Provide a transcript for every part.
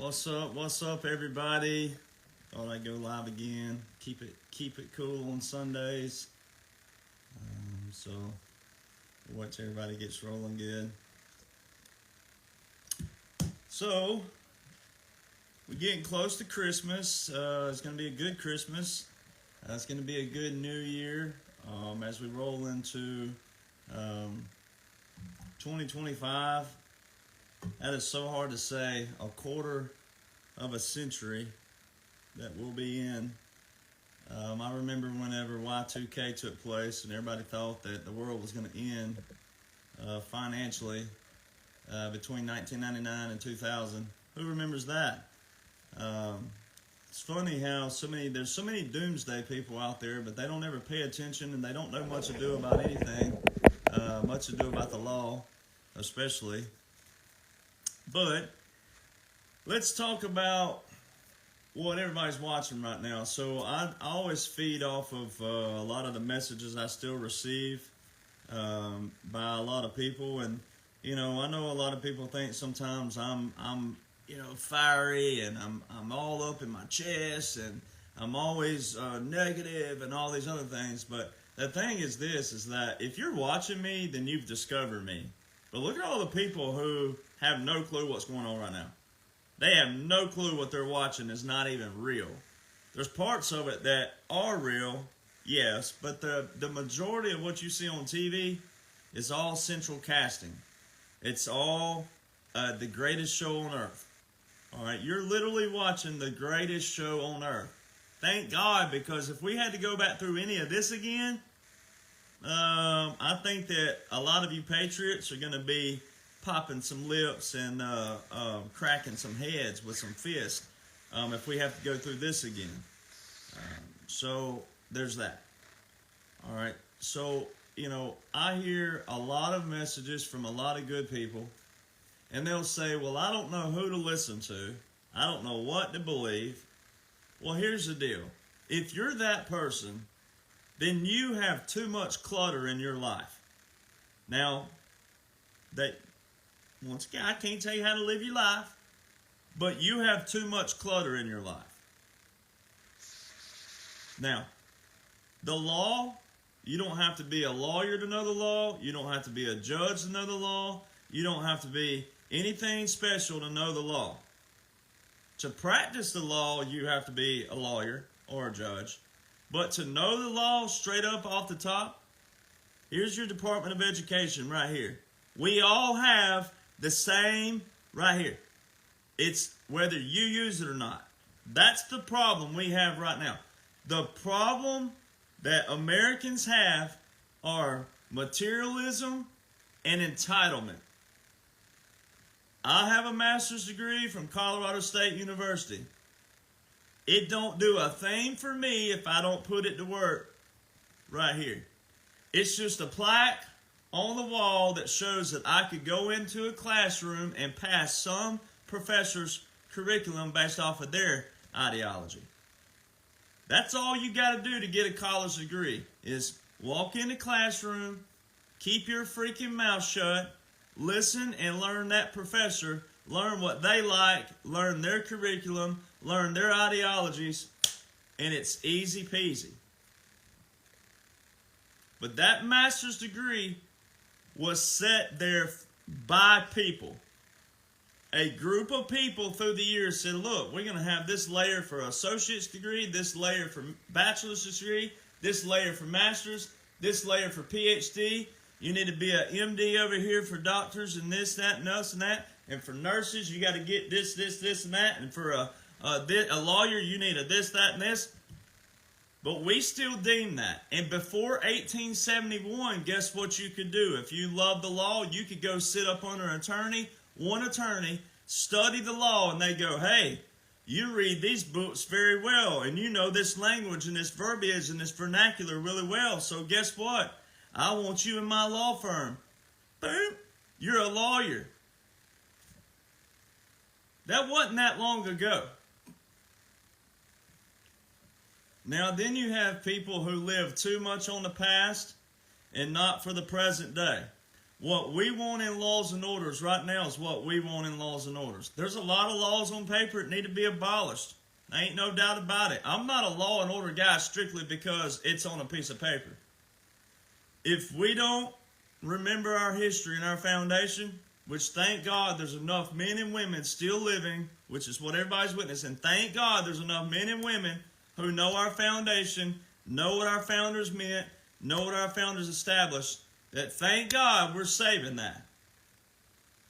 What's up, everybody? Thought I'd go live again. Keep it cool on Sundays. So watch everybody gets rolling good. So we're getting close to Christmas. It's going to be a good Christmas. It's going to be a good New Year as we roll into 2025. That is so hard to say. A quarter of a century that we'll be in. I remember whenever Y2K took place and everybody thought that the world was going to end financially between 1999 and 2000. Who remembers that? It's funny how there's so many doomsday people out there, but they don't ever pay attention and they don't know much ado about anything, much ado about the law, especially. But let's talk about what everybody's watching right now. So I always feed off of a lot of the messages I still receive by a lot of people, and I know a lot of people think sometimes I'm fiery and I'm all up in my chest and I'm always negative and all these other things. But the thing is that if you're watching me, then you've discovered me. But look at all the people who have no clue what's going on right now. They have no clue what they're watching is not even real. There's parts of it that are real, yes, but the majority of what you see on TV is all central casting. It's all the greatest show on earth. All right, you're literally watching the greatest show on earth. Thank God, because if we had to go back through any of this again, I think that a lot of you patriots are going to be popping some lips and cracking some heads with some fists if we have to go through this again. So there's that. All right. So, I hear a lot of messages from a lot of good people, and they'll say, well, I don't know who to listen to. I don't know what to believe. Well, here's the deal. If you're that person, then you have too much clutter in your life. Now, once again, I can't tell you how to live your life, but you have too much clutter in your life. Now, the law, you don't have to be a lawyer to know the law. You don't have to be a judge to know the law. You don't have to be anything special to know the law. To practice the law, you have to be a lawyer or a judge. But to know the law straight up off the top, here's your Department of Education right here. We all have the same right here. It's whether you use it or not. That's the problem we have right now. The problem that Americans have are materialism and entitlement. I have a master's degree from Colorado State University. It don't do a thing for me if I don't put it to work right here. It's just a plaque on the wall that shows that I could go into a classroom and pass some professor's curriculum based off of their ideology. That's all you got to do to get a college degree is walk in the classroom, keep your freaking mouth shut, listen and learn that professor, learn what they like, learn their curriculum, learn their ideologies, and it's easy peasy. But that master's degree was set there by people. A group of people through the years said, look, we're going to have this layer for associate's degree, this layer for bachelor's degree, this layer for master's, this layer for PhD. You need to be an MD over here for doctors and this, that, and this and that. And for nurses, you got to get this, and that. And for a lawyer, you need a this, that, and this. But we still deem that. And before 1871, guess what you could do? If you love the law, you could go sit up under one attorney, study the law, and they go, hey, you read these books very well, and you know this language and this verbiage and this vernacular really well. So guess what? I want you in my law firm. Boom. You're a lawyer. That wasn't that long ago. Now, then you have people who live too much on the past and not for the present day. What we want in laws and orders right now is what we want in laws and orders. There's a lot of laws on paper that need to be abolished. There ain't no doubt about it. I'm not a law and order guy strictly because it's on a piece of paper. If we don't remember our history and our foundation, which thank God there's enough men and women still living, which is what everybody's witnessing. Thank God there's enough men and women who know our foundation, know what our founders meant, know what our founders established, that thank God we're saving that.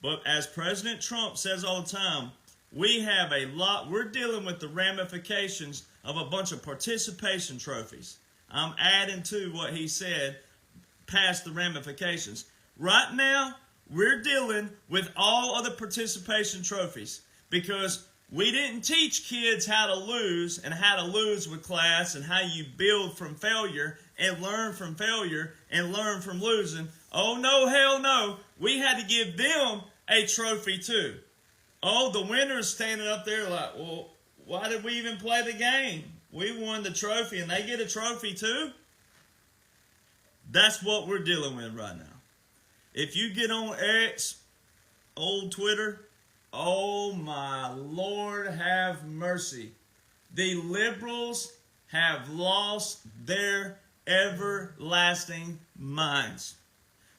But as President Trump says all the time, we have a lot, we're dealing with the ramifications of a bunch of participation trophies. I'm adding to what he said past the ramifications. Right now, we're dealing with all of the participation trophies because we didn't teach kids how to lose and how to lose with class and how you build from failure and learn from failure and learn from losing. Oh, no, hell no. We had to give them a trophy too. Oh, the winner is standing up there like, well, why did we even play the game? We won the trophy and they get a trophy too? That's what we're dealing with right now. If you get on X, old Twitter, oh my Lord, have mercy. The liberals have lost their everlasting minds.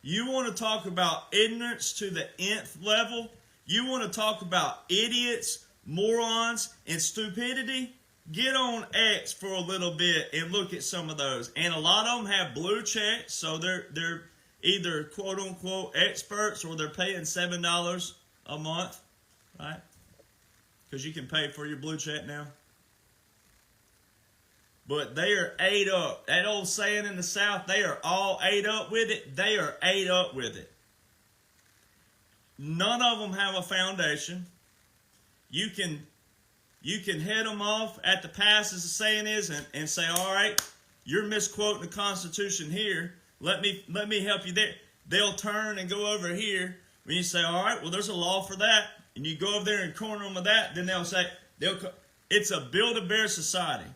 You want to talk about ignorance to the nth level? You want to talk about idiots, morons, and stupidity? Get on X for a little bit and look at some of those. And a lot of them have blue checks, so they're either quote-unquote experts or they're paying $7 a month, right? Because you can pay for your blue check now. But they are ate up. That old saying in the South, they are all ate up with it. They are ate up with it. None of them have a foundation. You can head them off at the pass, as the saying is, and say, all right, you're misquoting the Constitution here. Let me help you there. They'll turn and go over here. When you say, all right, well, there's a law for that, and you go over there and corner them with that, then they'll say, it's a Build-A-Bear society.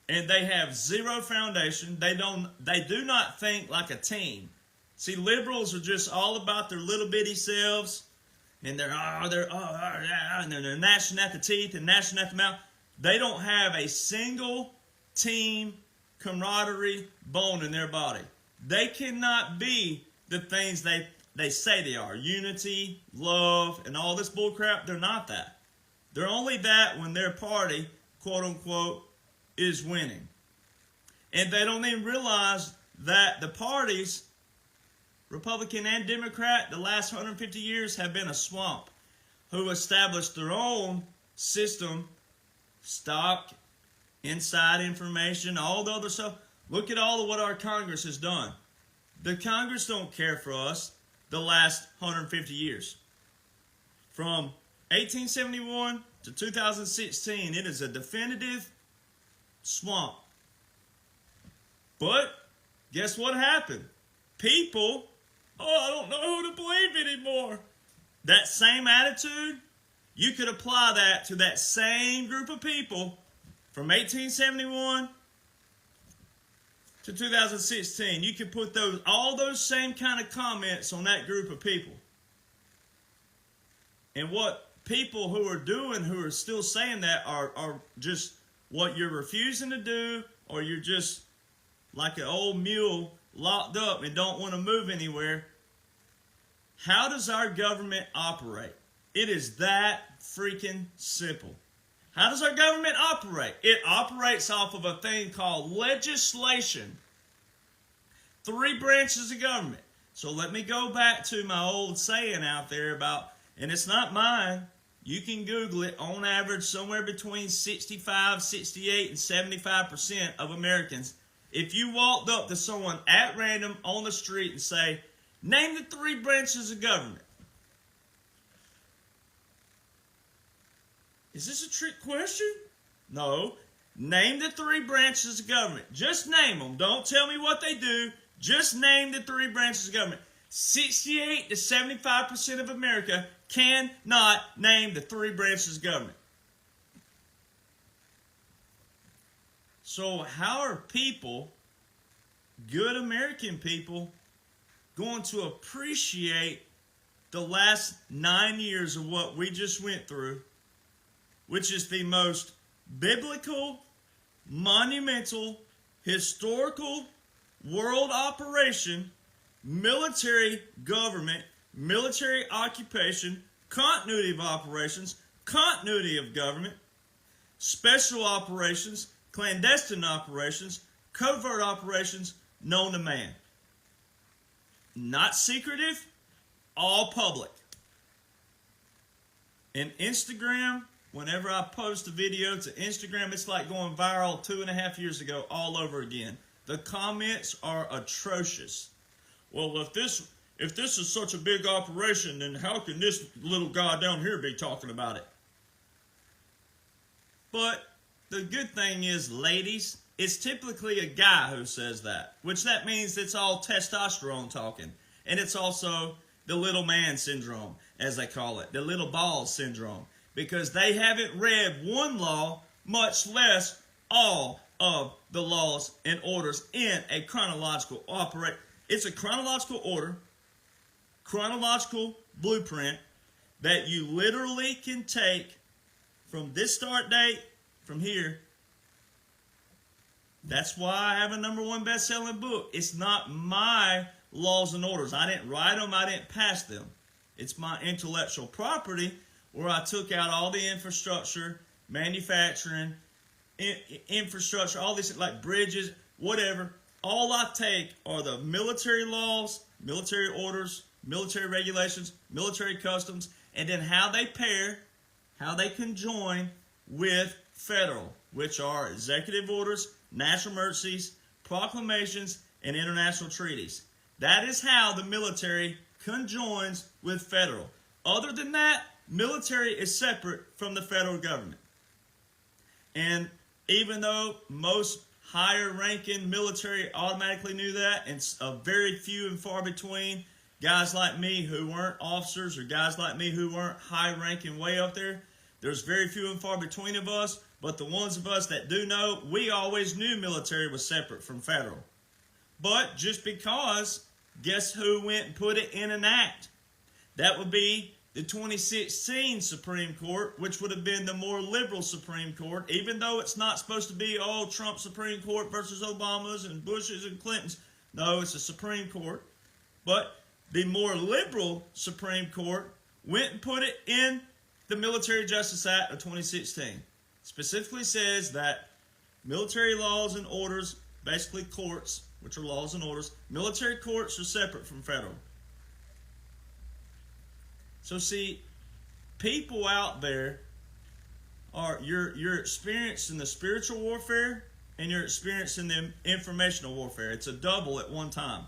And they have zero foundation. They do not think like a team. See, liberals are just all about their little bitty selves, and they're gnashing at the teeth and gnashing at the mouth. They don't have a single team camaraderie bone in their body. They cannot be the things they say they are. Unity, love, and all this bullcrap. They're not that. They're only that when their party, quote unquote, is winning. And they don't even realize that the parties, Republican and Democrat, the last 150 years have been a swamp, who established their own system, stock, inside information, all the other stuff. Look at all of what our Congress has done. The Congress don't care for us the last 150 years. From 1871 to 2016, it is a definitive swamp. But guess what happened? People, I don't know who to believe anymore. That same attitude, you could apply that to that same group of people from 1871 to 2016. You could put all those same kind of comments on that group of people. And what people who are still saying that are just what you're refusing to do, or you're just like an old mule locked up and don't want to move anywhere. How does our government operate? It is that freaking simple. How does our government operate? It operates off of a thing called legislation. 3 branches of government. So let me go back to my old saying out there about, and it's not mine, you can Google it, on average somewhere between 65, 68, and 75% of Americans, if you walked up to someone at random on the street and say, name the 3 branches of government. Is this a trick question? No. Name the 3 branches of government. Just name them. Don't tell me what they do. Just name the 3 branches of government. 68 to 75% of America cannot name the 3 branches of government. So how are people, good American people, going to appreciate the last 9 years of what we just went through, which is the most biblical, monumental, historical world operation, military government, military occupation, continuity of operations, continuity of government, special operations, clandestine operations, covert operations known to man. Not secretive, all public. And Instagram, whenever I post a video to Instagram, it's like going viral 2.5 years ago all over again. The comments are atrocious. Well, if this is such a big operation, then how can this little guy down here be talking about it? But the good thing is, ladies, it's typically a guy who says that, which that means it's all testosterone talking. And it's also the little man syndrome, as they call it, the little balls syndrome, because they haven't read one law, much less all of the laws and orders in a chronological operate. It's a chronological order, chronological blueprint that you literally can take from this start date, from here. That's why I have a #1 best-selling book. It's not my laws and orders. I didn't write them. I didn't pass them. It's my intellectual property where I took out all the infrastructure, manufacturing, infrastructure, all these like bridges, whatever. All I take are the military laws, military orders, military regulations, military customs, and then how they pair, how they conjoin with federal, which are executive orders, national emergencies, proclamations, and international treaties. That is how the military conjoins with federal. Other than that, military is separate from the federal government. And even though most higher ranking military automatically knew that, and a very few and far between guys like me who weren't officers or guys like me who weren't high ranking way up there, there's very few and far between of us, but the ones of us that do know, we always knew military was separate from federal. But just because, guess who went and put it in an act? That would be the 2016 Supreme Court, which would have been the more liberal Supreme Court, even though it's not supposed to be, oh, Trump Supreme Court versus Obama's and Bush's and Clinton's. No, it's a Supreme Court. But the more liberal Supreme Court went and put it in the Military Justice Act of 2016. Specifically says that military laws and orders, basically courts, which are laws and orders, military courts are separate from federal. So see, people out there are, you're experiencing the spiritual warfare and you're experiencing the informational warfare. It's a double at one time.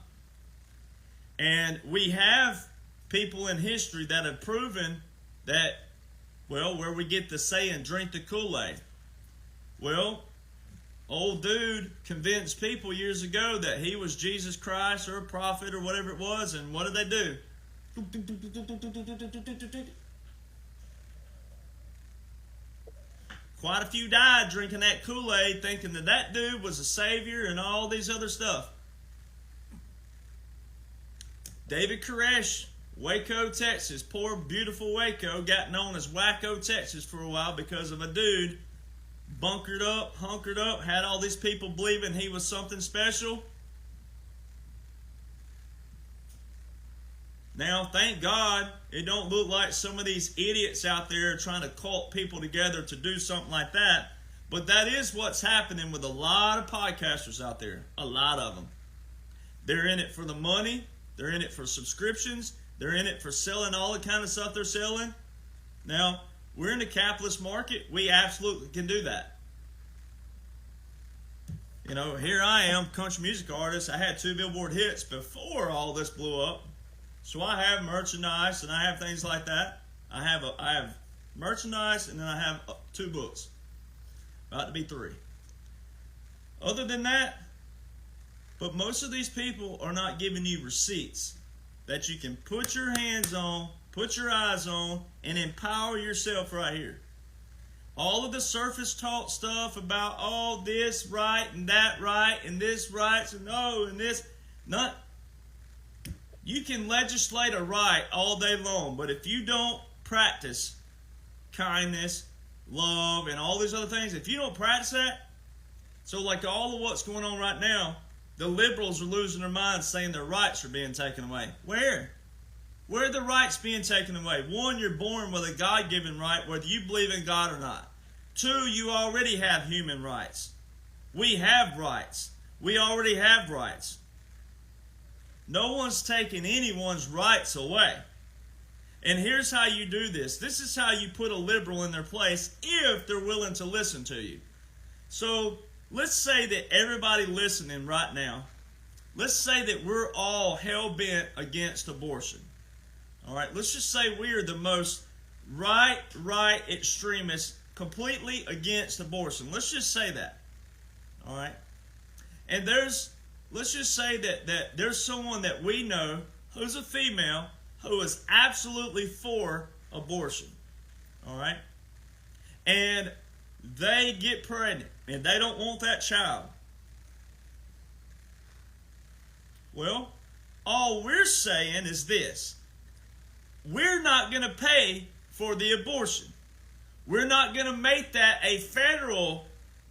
And we have people in history that have proven that, well, where we get the saying, drink the Kool-Aid. Well, old dude convinced people years ago that he was Jesus Christ or a prophet or whatever it was, and what did they do? Quite a few died drinking that Kool-Aid, thinking that that dude was a savior and all these other stuff. David Koresh, Waco, Texas, poor beautiful Waco, got known as Wacko, Texas for a while because of a dude bunkered up, hunkered up, had all these people believing he was something special. Now, thank God, it don't look like some of these idiots out there are trying to cult people together to do something like that. But that is what's happening with a lot of podcasters out there. A lot of them. They're in it for the money. They're in it for subscriptions. They're in it for selling all the kind of stuff they're selling. Now, we're in the capitalist market. We absolutely can do that. You know, here I am, country music artist. I had 2 Billboard hits before all this blew up. So I have merchandise and I have things like that. I have merchandise and then I have 2 books. About to be 3. Other than that, but most of these people are not giving you receipts that you can put your hands on, put your eyes on, and empower yourself right here. All of the surface talk stuff about, oh, this right and that right and this right and oh and this, not. You can legislate a right all day long, but if you don't practice kindness, love, and all these other things, if you don't practice that, so like all of what's going on right now, the liberals are losing their minds saying their rights are being taken away. Where? Where are the rights being taken away? One, you're born with a God-given right, whether you believe in God or not. Two, you already have human rights. We have rights. We already have rights. No one's taking anyone's rights away. And here's how you do this. This is how you put a liberal in their place if they're willing to listen to you. So let's say that everybody listening right now, let's say that we're all hell-bent against abortion. All right, let's just say we are the most right extremists completely against abortion. Let's just say that. All right. And let's just say that there's someone that we know who's a female who is absolutely for abortion. All right. And they get pregnant and they don't want that child. Well, all we're saying is this. We're not going to pay for the abortion. We're not going to make that a federal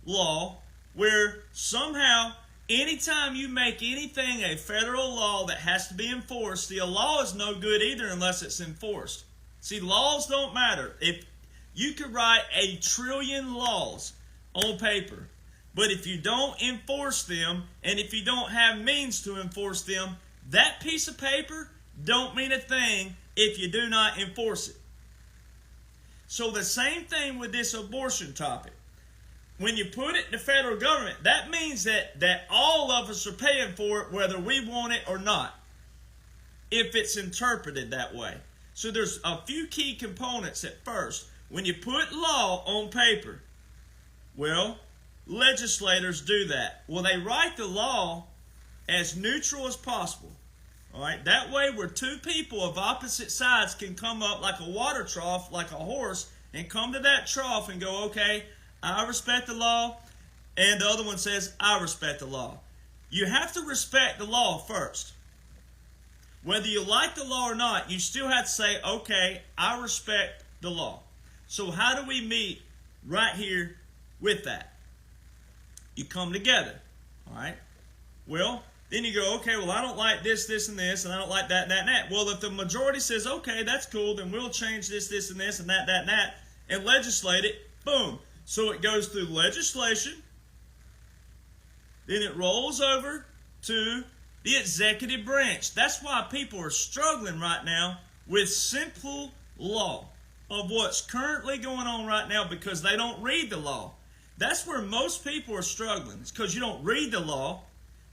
law where somehow anytime you make anything a federal law that has to be enforced, see, a law is no good either unless it's enforced. See, laws don't matter. If you could write 1 trillion laws on paper, but if you don't enforce them and if you don't have means to enforce them, that piece of paper don't mean a thing if you do not enforce it. So the same thing with this abortion topic. When you put it in the federal government, that means that all of us are paying for it whether we want it or not, if it's interpreted that way. So there's a few key components at first. When you put law on paper, well, legislators do that. Well, they write the law as neutral as possible. All right, that way where two people of opposite sides can come up like a water trough, like a horse, and come to that trough and go, okay, I respect the law, and the other one says, I respect the law. You have to respect the law first. Whether you like the law or not, you still have to say, okay, I respect the law. So how do we meet right here with that? You come together, all right? Well, then you go, okay, well, I don't like this, this, and this, and I don't like that, that, and that. Well, if the majority says, okay, that's cool, then we'll change this, this, and this, and that, and that, and legislate it, boom. So it goes through legislation, then it rolls over to the executive branch. That's why people are struggling right now with simple law of what's currently going on right now because they don't read the law. That's where most people are struggling. It's because you don't read the law.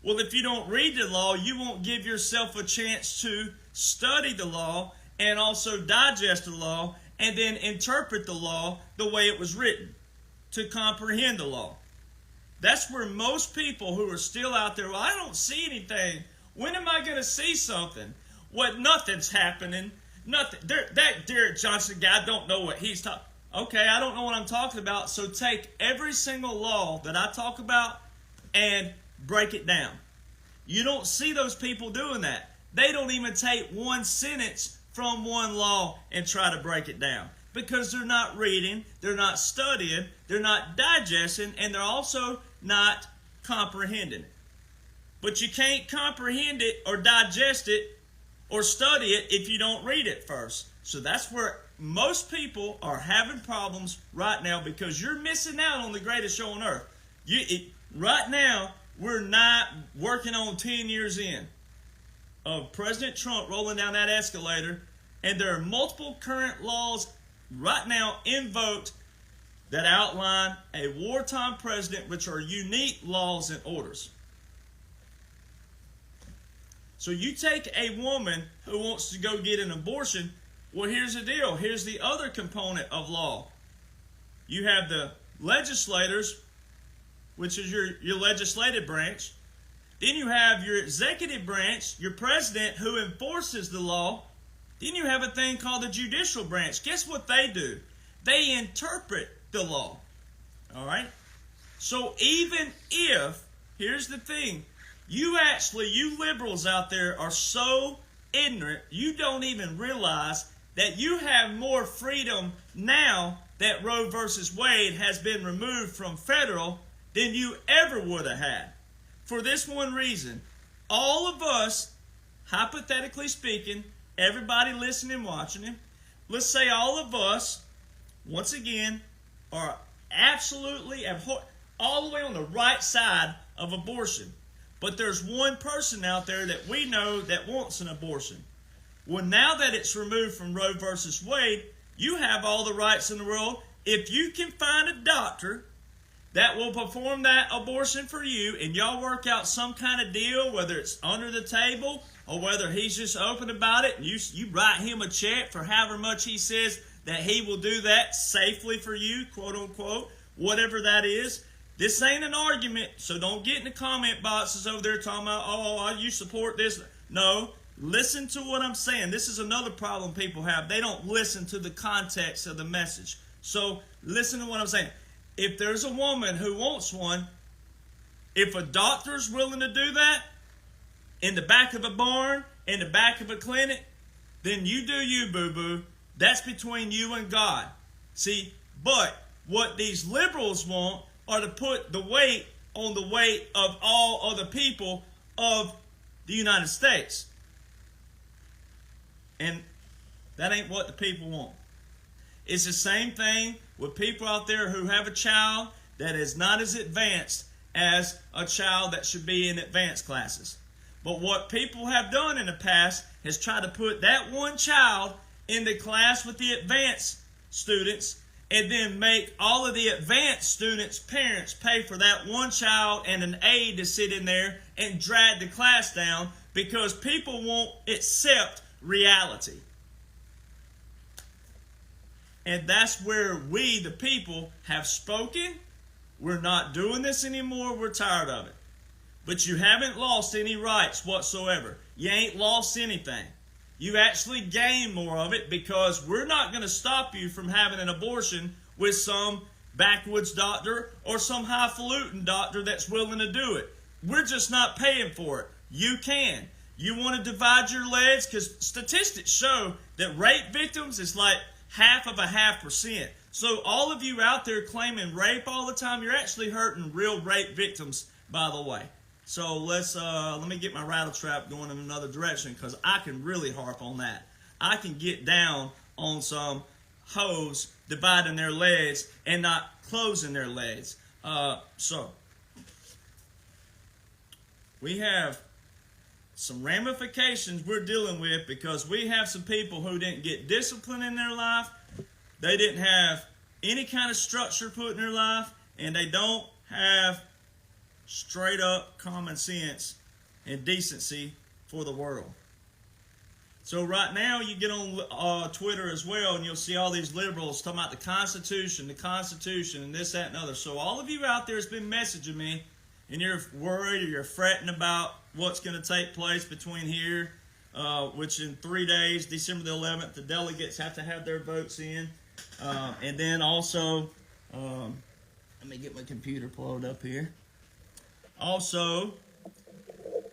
Well, if you don't read the law, you won't give yourself a chance to study the law and also digest the law and then interpret the law the way it was written, to comprehend the law. That's where most people who are still out there, well, I don't see anything. When am I going to see something? What? Nothing's happening. Nothing. That Derek Jonhson guy don't know what he's talking. Okay, I don't know what I'm talking about. So take every single law that I talk about and break it down. You don't see those people doing that. They don't even take one sentence from one law and try to break it down. Because they're not reading, they're not studying, they're not digesting, and they're also not comprehending it. But you can't comprehend it or digest it or study it if you don't read it first. So that's where most people are having problems right now because you're missing out on the greatest show on earth. Right now, we're not working on 10 years in of President Trump rolling down that escalator, and there are multiple current laws right now invoked that outline a wartime president, which are unique laws and orders. So you take a woman who wants to go get an abortion, well, here's the deal. Here's the other component of law. You have the legislators, which is your legislative branch. Then you have your executive branch, your president, who enforces the law. Then you have a thing called the judicial branch. Guess what they do? They interpret the law. All right? So even if, here's the thing, you liberals out there are so ignorant, you don't even realize that you have more freedom now that Roe versus Wade has been removed from federal than you ever would have had. For this one reason, all of us, hypothetically speaking, everybody listening and watching him, let's say all of us, once again, are absolutely all the way on the right side of abortion. But there's one person out there that we know that wants an abortion. Well, now that it's removed from Roe versus Wade, you have all the rights in the world. If you can find a doctor that will perform that abortion for you, and y'all work out some kind of deal, whether it's under the table or whether he's just open about it, and you write him a check for however much he says that he will do that safely for you, quote unquote, whatever that is. This ain't an argument, so don't get in the comment boxes over there talking about, oh, you support this. No, listen to what I'm saying. This is another problem people have. They don't listen to the context of the message. So listen to what I'm saying. If there's a woman who wants one, if a doctor's willing to do that in the back of a barn, in the back of a clinic, then you do you, boo-boo. That's between you and God. See, but what these liberals want are to put the weight on the weight of all other people of the United States. And that ain't what the people want. It's the same thing with people out there who have a child that is not as advanced as a child that should be in advanced classes. But what people have done in the past is try to put that one child in the class with the advanced students and then make all of the advanced students' parents pay for that one child and an aide to sit in there and drag the class down because people won't accept reality. And that's where we, the people, have spoken. We're not doing this anymore. We're tired of it. But you haven't lost any rights whatsoever. You ain't lost anything. You actually gain more of it because we're not going to stop you from having an abortion with some backwoods doctor or some highfalutin doctor that's willing to do it. We're just not paying for it. You can. You want to divide your legs? Because statistics show that rape victims is like 0.5%. So all of you out there claiming rape all the time, you're actually hurting real rape victims, by the way. So let me get my rattle trap going in another direction because I can really harp on that. I can get down on some hoes dividing their legs and not closing their legs. So we have some ramifications we're dealing with because we have some people who didn't get discipline in their life. They didn't have any kind of structure put in their life, and they don't have straight up common sense and decency for the world. So right now you get on Twitter as well and you'll see all these liberals talking about the Constitution and this, that, and other. So all of you out there has been messaging me and you're worried or you're fretting about what's going to take place between here, which in 3 days, December the 11th, the delegates have to have their votes in. And then also, let me get my computer plugged up here. Also,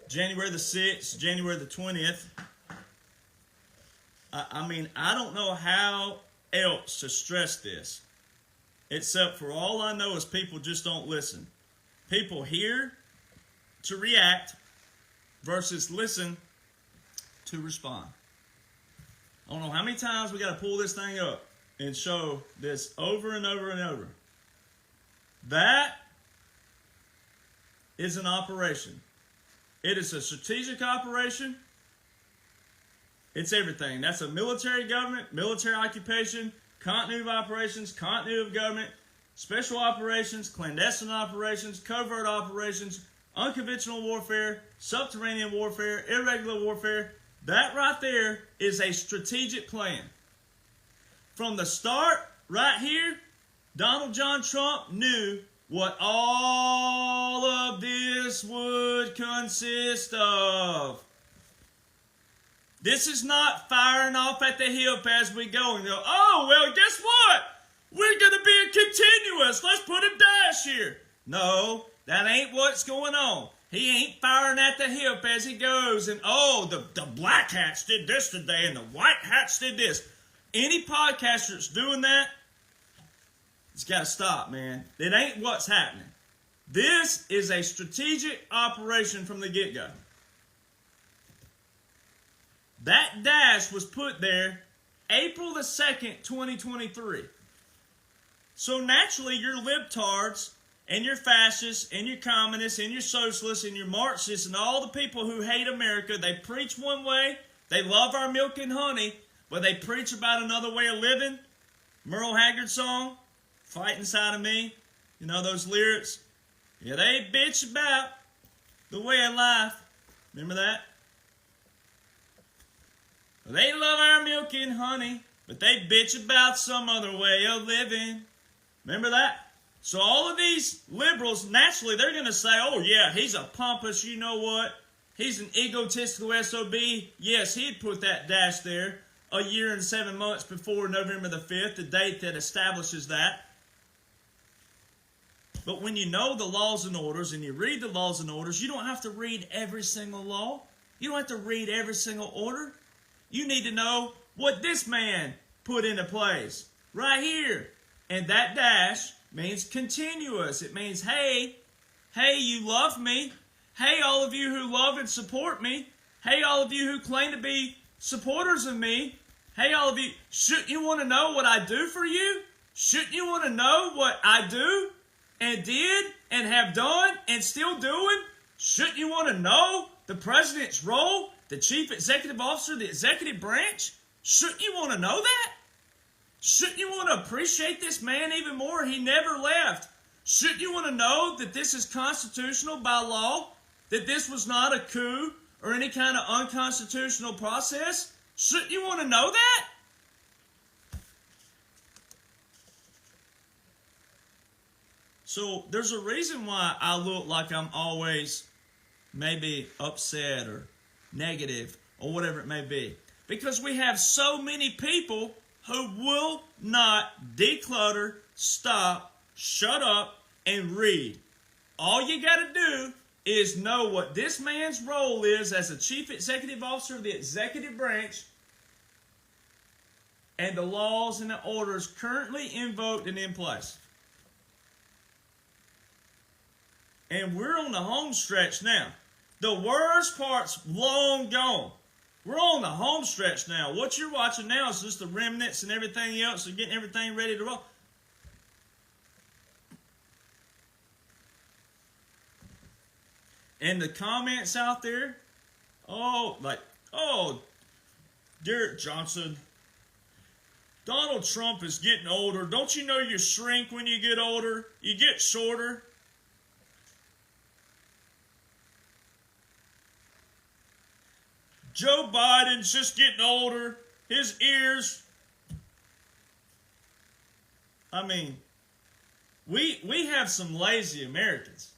January the 6th, January the 20th, I don't know how else to stress this, except for all I know is people just don't listen. People hear to react versus listen to respond. I don't know how many times we got to pull this thing up and show this over and over and over. That is an operation. It is a strategic operation. It's everything. That's a military government, military occupation, continuity of operations, continuity of government, special operations, clandestine operations, covert operations, unconventional warfare, subterranean warfare, irregular warfare. That right there is a strategic plan. From the start, right here, Donald John Trump knew what all of this would consist of. This is not firing off at the hip as we go and go, oh, well, guess what? We're going to be a continuous. Let's put a dash here. No, that ain't what's going on. He ain't firing at the hip as he goes. And, oh, the black hats did this today and the white hats did this. Any podcaster that's doing that, it's got to stop, man. It ain't what's happening. This is a strategic operation from the get-go. That dash was put there April the 2nd, 2023. So naturally, your libtards and your fascists and your communists and your socialists and your Marxists and all the people who hate America, they preach one way, they love our milk and honey, but they preach about another way of living. Merle Haggard song, Fight Inside of Me. You know those lyrics? Yeah, they bitch about the way of life. Remember that? They love our milk and honey, but they bitch about some other way of living. Remember that? So all of these liberals, naturally, they're going to say, oh, yeah, he's a pompous, you know what? He's an egotistical SOB. Yes, he'd put that dash there a year and 7 months before November the 5th, the date that establishes that. But when you know the laws and orders and you read the laws and orders, you don't have to read every single law. You don't have to read every single order. You need to know what this man put into place right here. And that dash means continuous. It means, hey, you love me. Hey, all of you who love and support me. Hey, all of you who claim to be supporters of me. Hey, all of you, shouldn't you want to know what I do for you? Shouldn't you want to know what I do and did and have done and still doing? Shouldn't you want to know the president's role, the chief executive officer of the executive branch? Shouldn't you want to know that? Shouldn't you want to appreciate this man even more? He never left. Shouldn't you want to know that this is constitutional by law? That this was not a coup or any kind of unconstitutional process? Shouldn't you want to know that? So there's a reason why I look like I'm always maybe upset or negative or whatever it may be. Because we have so many people who will not declutter, stop, shut up, and read. All you got to do is know what this man's role is as a chief executive officer of the executive branch and the laws and the orders currently invoked and in place. And we're on the home stretch now. The worst part's long gone. We're on the home stretch now. What you're watching now is just the remnants and everything else and getting everything ready to roll. And the comments out there, Derek Jonhson, Donald Trump is getting older. Don't you know you shrink when you get older? You get shorter. Joe Biden's just getting older. His ears. I mean, we have some lazy Americans.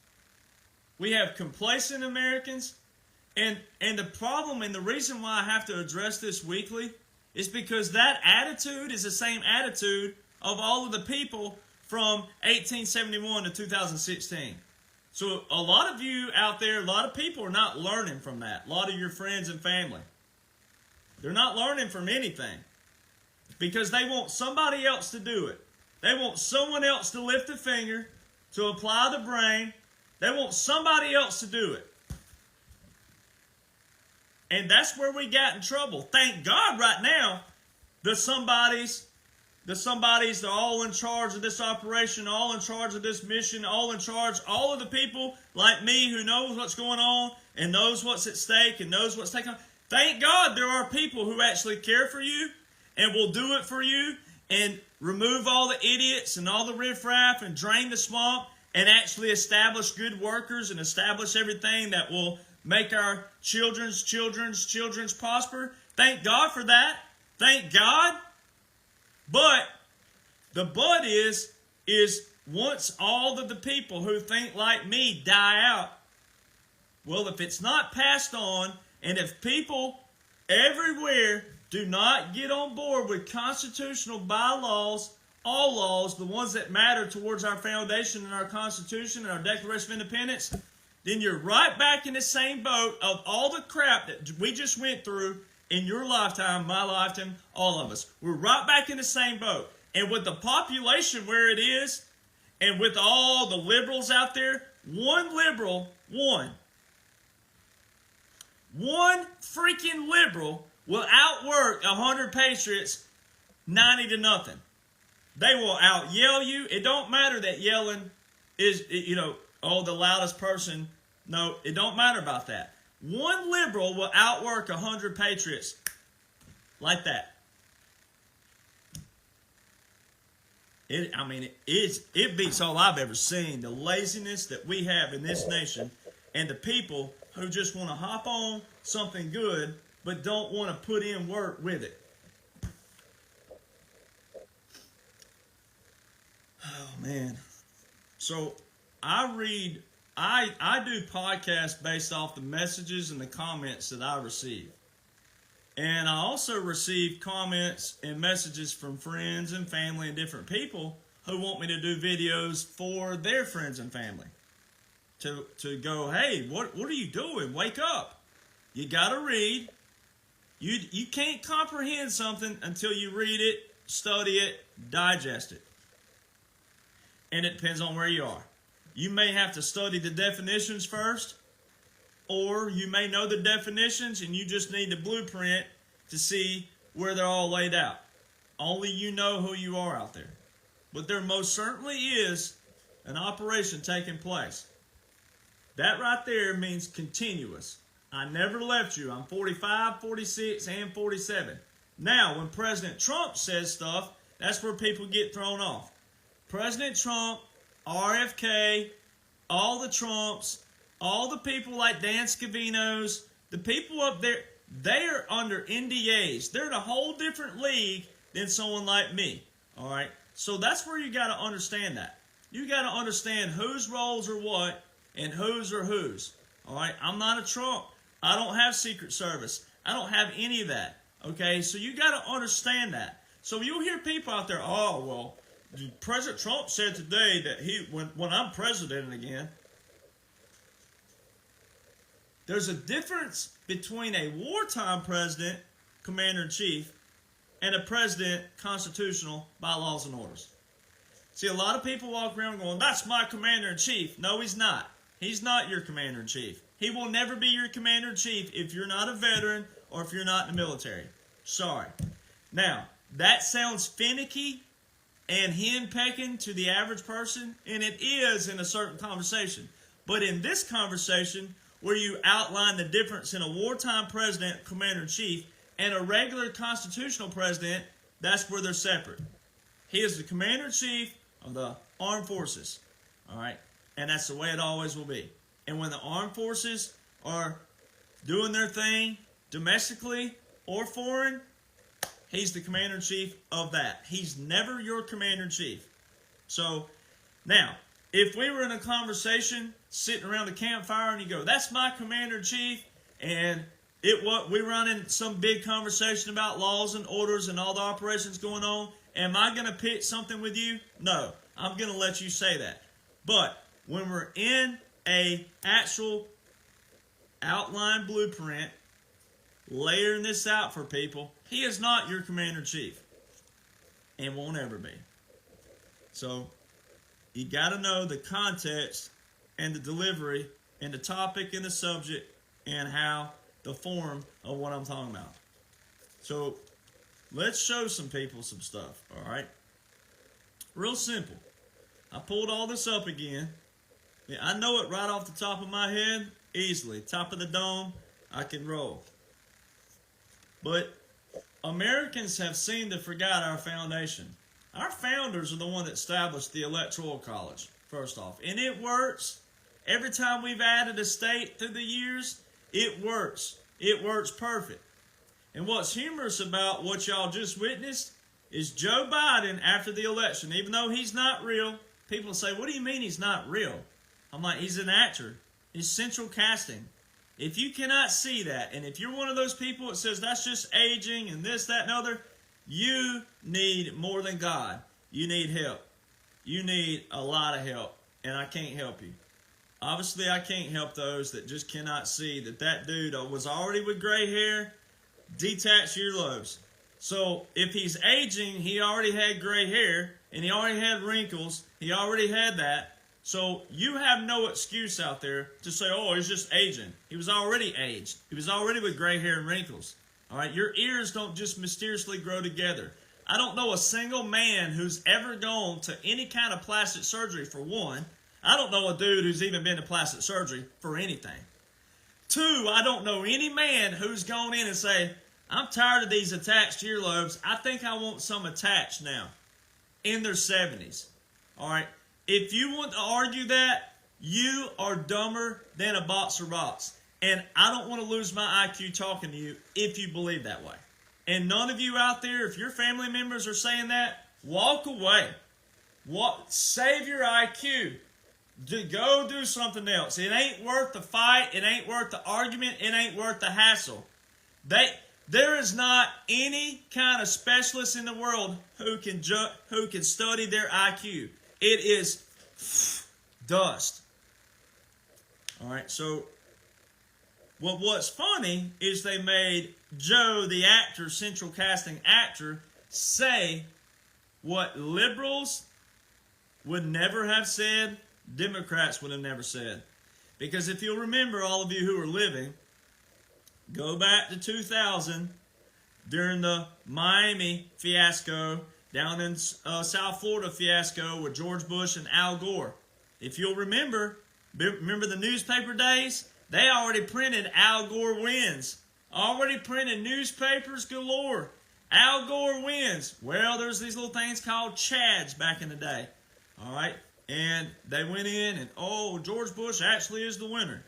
We have complacent Americans. And the problem and the reason why I have to address this weekly is because that attitude is the same attitude of all of the people from 1871 to 2016. So a lot of you out there, a lot of people are not learning from that. A lot of your friends and family. They're not learning from anything because they want somebody else to do it. They want someone else to lift a finger, to apply the brain. They want somebody else to do it. And that's where we got in trouble. Thank God right now, the somebodies, they're all in charge of this operation, all in charge of this mission, all in charge, all of the people like me who knows what's going on and knows what's at stake and knows what's taking on. Thank God there are people who actually care for you and will do it for you and remove all the idiots and all the riffraff and drain the swamp and actually establish good workers and establish everything that will make our children's prosper. Thank God for that. Thank God. But the but is once all of the people who think like me die out, well, if it's not passed on, and if people everywhere do not get on board with constitutional bylaws, all laws, the ones that matter towards our foundation and our Constitution and our Declaration of Independence, then you're right back in the same boat of all the crap that we just went through in your lifetime, my lifetime, all of us. We're right back in the same boat. And with the population where it is, and with all the liberals out there, one liberal, one freaking liberal will outwork 100 patriots 90 to nothing. They will out yell you. It don't matter that yelling is, the loudest person. No, it don't matter about that. One liberal will outwork 100 patriots like that. It beats all I've ever seen. The laziness that we have in this nation, and the people who just want to hop on something good but don't want to put in work with it. Oh man. So I do podcasts based off the messages and the comments that I receive. And I also receive comments and messages from friends and family and different people who want me to do videos for their friends and family. To go, hey, what are you doing? Wake up. You got to read. You can't comprehend something until you read it, study it, digest it. And it depends on where you are. You may have to study the definitions first, or you may know the definitions and you just need the blueprint to see where they're all laid out. Only you know who you are out there. But there most certainly is an operation taking place. That right there means continuous. I never left you. I'm 45, 46, and 47. Now, when President Trump says stuff, that's where people get thrown off. President Trump, RFK, all the Trumps, all the people like Dan Scavinos, the people up there, they are under NDAs. They're in a whole different league than someone like me. All right? So that's where you got to understand that. You got to understand whose roles are what and whose are whose. All right? I'm not a Trump. I don't have Secret Service. I don't have any of that. Okay? So you got to understand that. So you'll hear people out there, oh, well, President Trump said today that when I'm president again. There's a difference between a wartime president, commander-in-chief, and a president, constitutional, by laws and orders. See, a lot of people walk around going, that's my commander-in-chief. No, he's not. He's not your commander-in-chief. He will never be your commander-in-chief if you're not a veteran or if you're not in the military. Sorry. Now, that sounds finicky and hen-pecking to the average person, and it is in a certain conversation. But in this conversation, where you outline the difference in a wartime president, commander-in-chief, and a regular constitutional president, that's where they're separate. He is the commander-in-chief of the armed forces. All right? And that's the way it always will be. And when the armed forces are doing their thing domestically or foreign, he's the commander-in-chief of that. He's never your commander-in-chief. So, now, if we were in a conversation sitting around the campfire and you go, that's my commander-in-chief, and we run in some big conversation about laws and orders and all the operations going on, am I going to pick something with you? No, I'm going to let you say that. But when we're in a actual outline blueprint, layering this out for people, he is not your commander-in-chief and won't ever be. So you got to know the context and the delivery and the topic and the subject and how the form of what I'm talking about. So let's show some people some stuff, all right? Real simple. I pulled all this up again. Yeah, I know it right off the top of my head easily. Top of the dome, I can roll. But Americans have seemed to forget our foundation. Our founders are the one that established the Electoral College, first off. And it works. Every time we've added a state through the years, it works. It works perfect. And what's humorous about what y'all just witnessed is Joe Biden, after the election, even though he's not real, people say, what do you mean he's not real? I'm like, he's an actor. He's central casting. If you cannot see that, and if you're one of those people that says that's just aging and this, that, and other, you need more than God. You need help. You need a lot of help, and I can't help you. obviously I can't help those that just cannot see that dude was already with gray hair, detached earlobes. So if he's aging, he already had gray hair, and he already had wrinkles. He already had that. So you have no excuse out there to say, oh, he's just aging. He was already aged. He was already with gray hair and wrinkles. All right, your ears don't just mysteriously grow together. I don't know a single man who's ever gone to any kind of plastic surgery, for one. I don't know a dude who's even been to plastic surgery for anything. Two, I don't know any man who's gone in and say, I'm tired of these attached earlobes. I think I want some attached now in their 70s. All right. If you want to argue that, you are dumber than a boxer box. And I don't want to lose my IQ talking to you if you believe that way. And none of you out there, if your family members are saying that, walk away. Save your IQ. Go do something else. It ain't worth the fight. It ain't worth the argument. It ain't worth the hassle. There is not any kind of specialist in the world who can study their IQ. It is dust. All right, so what's funny is they made Joe, the actor, central casting actor, say what liberals would never have said, Democrats would have never said. Because if you'll remember, all of you who are living, go back to 2000 during the Miami fiasco, down in South Florida fiasco with George Bush and Al Gore. If you'll remember the newspaper days? They already printed Al Gore wins. Already printed newspapers galore. Al Gore wins. Well, there's these little things called Chads back in the day. All right? And they went in and, oh, George Bush actually is the winner.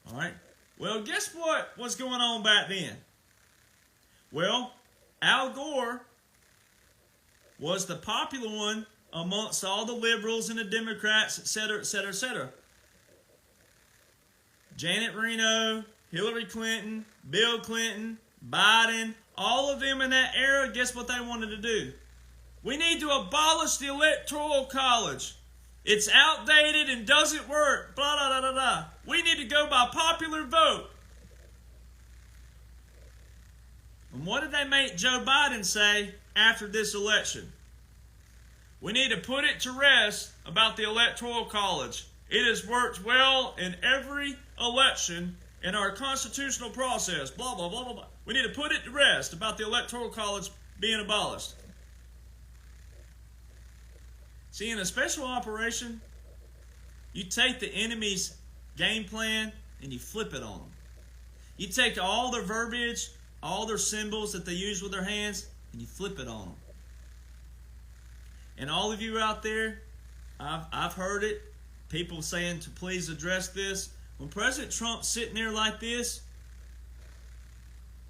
All right? Well, guess what was going on back then? Well, Al Gore was the popular one amongst all the liberals and the Democrats, etc., etc., etc. Janet Reno, Hillary Clinton, Bill Clinton, Biden, all of them in that era, guess what they wanted to do? We need to abolish the Electoral College. It's outdated and doesn't work. Blah, blah, blah, blah, blah. We need to go by popular vote. And what did they make Joe Biden say after this election? We need to put it to rest about the Electoral College. It has worked well in every election in our constitutional process. Blah, blah, blah, blah, blah. We need to put it to rest about the Electoral College being abolished. See, in a special operation, you take the enemy's game plan and you flip it on them. You take all their verbiage, all their symbols that they use with their hands, and you flip it on them. And all of you out there, I've heard it, people saying to please address this. When President Trump's sitting there like this,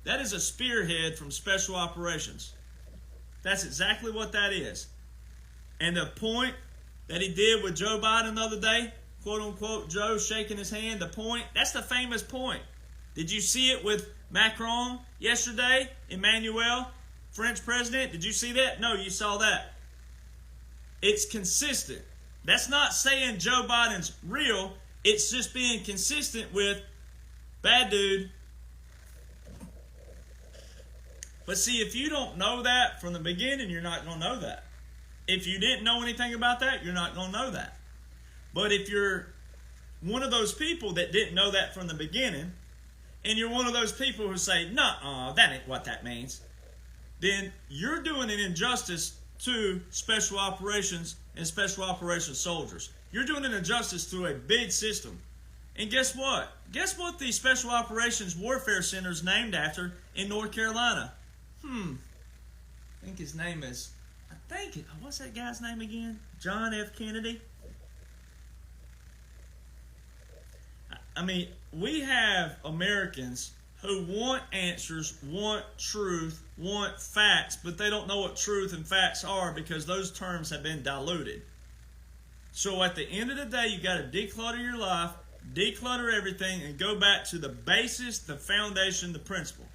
that is a spearhead from special operations. That's exactly what that is. And the point that he did with Joe Biden the other day, quote unquote, Joe shaking his hand, the point, that's the famous point. Did you see it with Macron yesterday? Emmanuel, French president, did you see that? No, you saw that. It's consistent. That's not saying Joe Biden's real. It's just being consistent with bad dude. But see, if you don't know that from the beginning, you're not going to know that. If you didn't know anything about that, you're not going to know that. But if you're one of those people that didn't know that from the beginning, and you're one of those people who say, "Nuh-uh, that ain't what that means," then you're doing an injustice to special operations and special operations soldiers. You're doing an injustice to a big system. And guess what? Guess what the Special Operations Warfare Center is named after in North Carolina? I think his name is, what's that guy's name again? John F. Kennedy? I mean, we have Americans who want answers, want truth, want facts, but they don't know what truth and facts are because those terms have been diluted. So at the end of the day, you got to declutter your life, declutter everything, and go back to the basis, the foundation, the principle.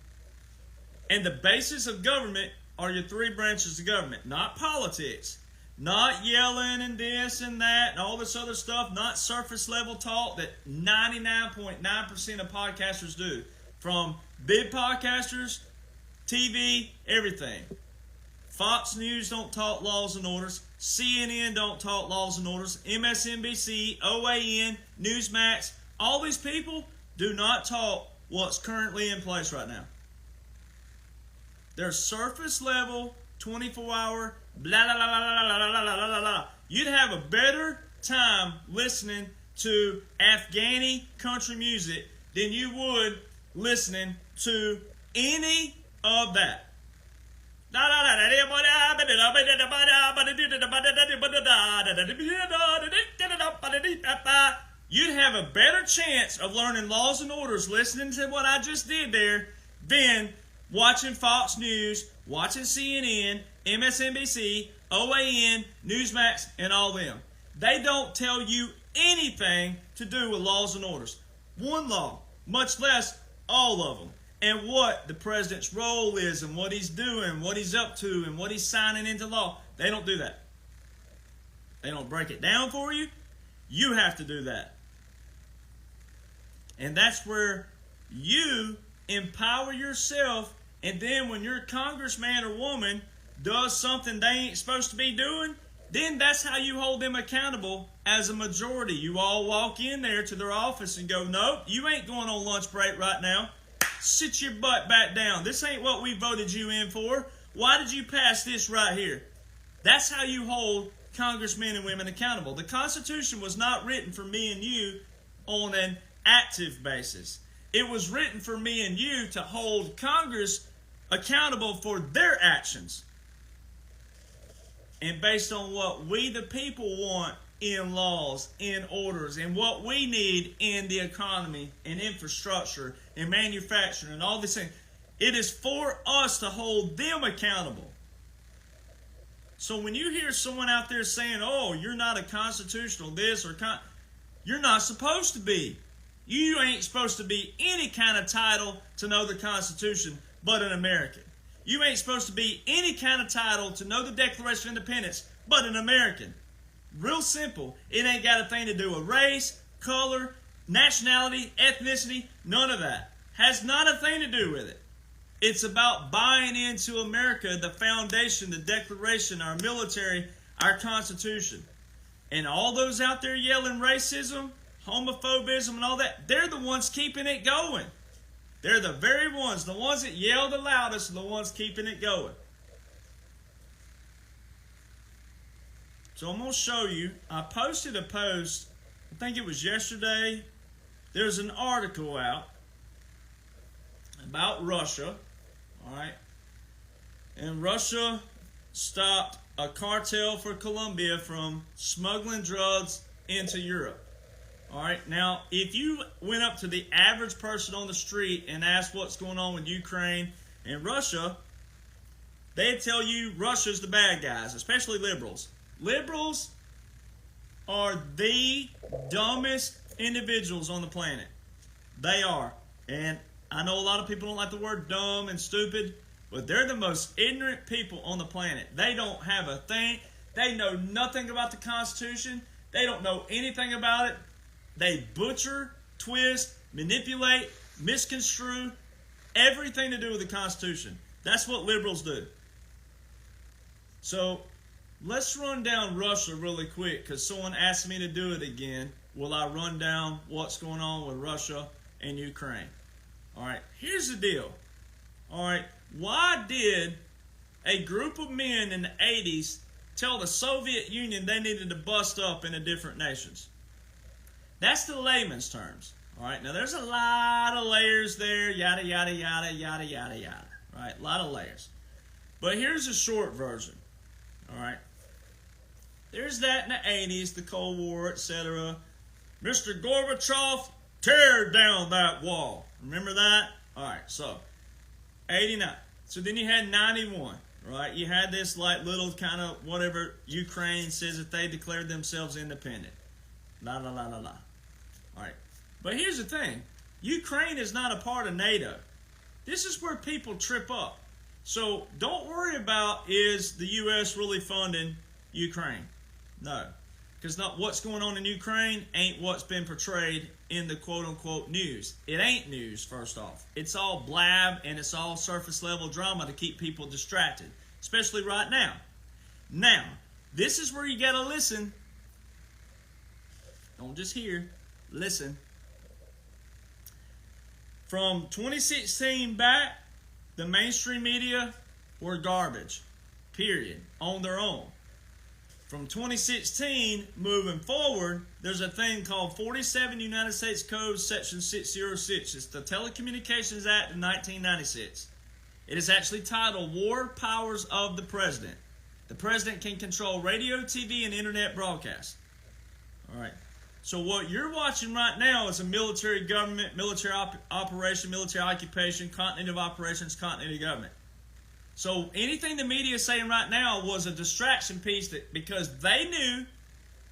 And the basis of government are your three branches of government, not politics. Not yelling and this and that and all this other stuff. Not surface level talk that 99.9% of podcasters do. From big podcasters, TV, everything. Fox News don't talk laws and orders. CNN don't talk laws and orders. MSNBC, OAN, Newsmax, all these people do not talk what's currently in place right now. They're surface level, 24-hour, blah, blah, blah, blah, blah, blah, blah, blah, blah. You'd have a better time listening to Afghani country music than you would listening to any of that. You'd have a better chance of learning laws and orders listening to what I just did there than watching Fox News, watching CNN, MSNBC, OAN, Newsmax, and all them. They don't tell you anything to do with laws and orders. One law, much less all of them. And what the president's role is and what he's doing, what he's up to, and what he's signing into law. They don't do that. They don't break it down for you. You have to do that. And that's where you empower yourself, and then when your congressman or woman does something they ain't supposed to be doing, then that's how you hold them accountable as a majority. You all walk in there to their office and go, nope, you ain't going on lunch break right now. Sit your butt back down. This ain't what we voted you in for. Why did you pass this right here? That's how you hold congressmen and women accountable. The Constitution was not written for me and you on an active basis. It was written for me and you to hold Congress accountable for their actions. And based on what we the people want in laws, in orders, and what we need in the economy and infrastructure and manufacturing and all these things. It is for us to hold them accountable. So when you hear someone out there saying, oh, you're not a constitutional this or you're not supposed to be. You ain't supposed to be any kind of title to know the Constitution but an American. You ain't supposed to be any kind of title to know the Declaration of Independence but an American. Real simple. It ain't got a thing to do with race, color, nationality, ethnicity, none of that. Has not a thing to do with it. It's about buying into America, the foundation, the Declaration, our military, our Constitution. And all those out there yelling racism, homophobism, and all that, they're the ones keeping it going. They're the very ones. The ones that yell the loudest are the ones keeping it going. So I'm going to show you. I posted a post, I think it was yesterday. There's an article out about Russia. All right. And Russia stopped a cartel for Colombia from smuggling drugs into Europe. All right. Now, if you went up to the average person on the street and asked what's going on with Ukraine and Russia, they'd tell you Russia's the bad guys, especially liberals. Liberals are the dumbest individuals on the planet. They are. And I know a lot of people don't like the word dumb and stupid, but they're the most ignorant people on the planet. They don't have a thing. They know nothing about the Constitution. They don't know anything about it. They butcher, twist, manipulate, misconstrue everything to do with the Constitution. That's what liberals do. So let's run down Russia really quick because someone asked me to do it again. Will I run down what's going on with Russia and Ukraine? All right, here's the deal. All right, why did a group of men in the 80s tell the Soviet Union they needed to bust up into different nations? That's the layman's terms. All right, now there's a lot of layers there, yada, yada, yada, yada, yada, yada. Right, a lot of layers. But here's a short version. All right. There's that in the 80s, the Cold War, etc. Mr. Gorbachev, tear down that wall. Remember that? All right, so 89. So then you had 91, right? You had this like little kind of whatever Ukraine says that they declared themselves independent. La, la, la, la, la. All right. But here's the thing. Ukraine is not a part of NATO. This is where people trip up. So don't worry about is the U.S. really funding Ukraine. No. Because not what's going on in Ukraine ain't what's been portrayed in the quote-unquote news. It ain't news, first off. It's all blab and it's all surface-level drama to keep people distracted, especially right now. Now, this is where you got to listen. Don't just hear. Listen. From 2016 back, the mainstream media were garbage. Period. On their own. From 2016 moving forward, there's a thing called 47 United States Code Section 606. It's the Telecommunications Act of 1996. It is actually titled War Powers of the President. The President can control radio, TV, and internet broadcasts. All right. So what you're watching right now is a military government, military operation, military occupation, continuity of operations, continuity of government. So anything the media is saying right now was a distraction piece because they knew,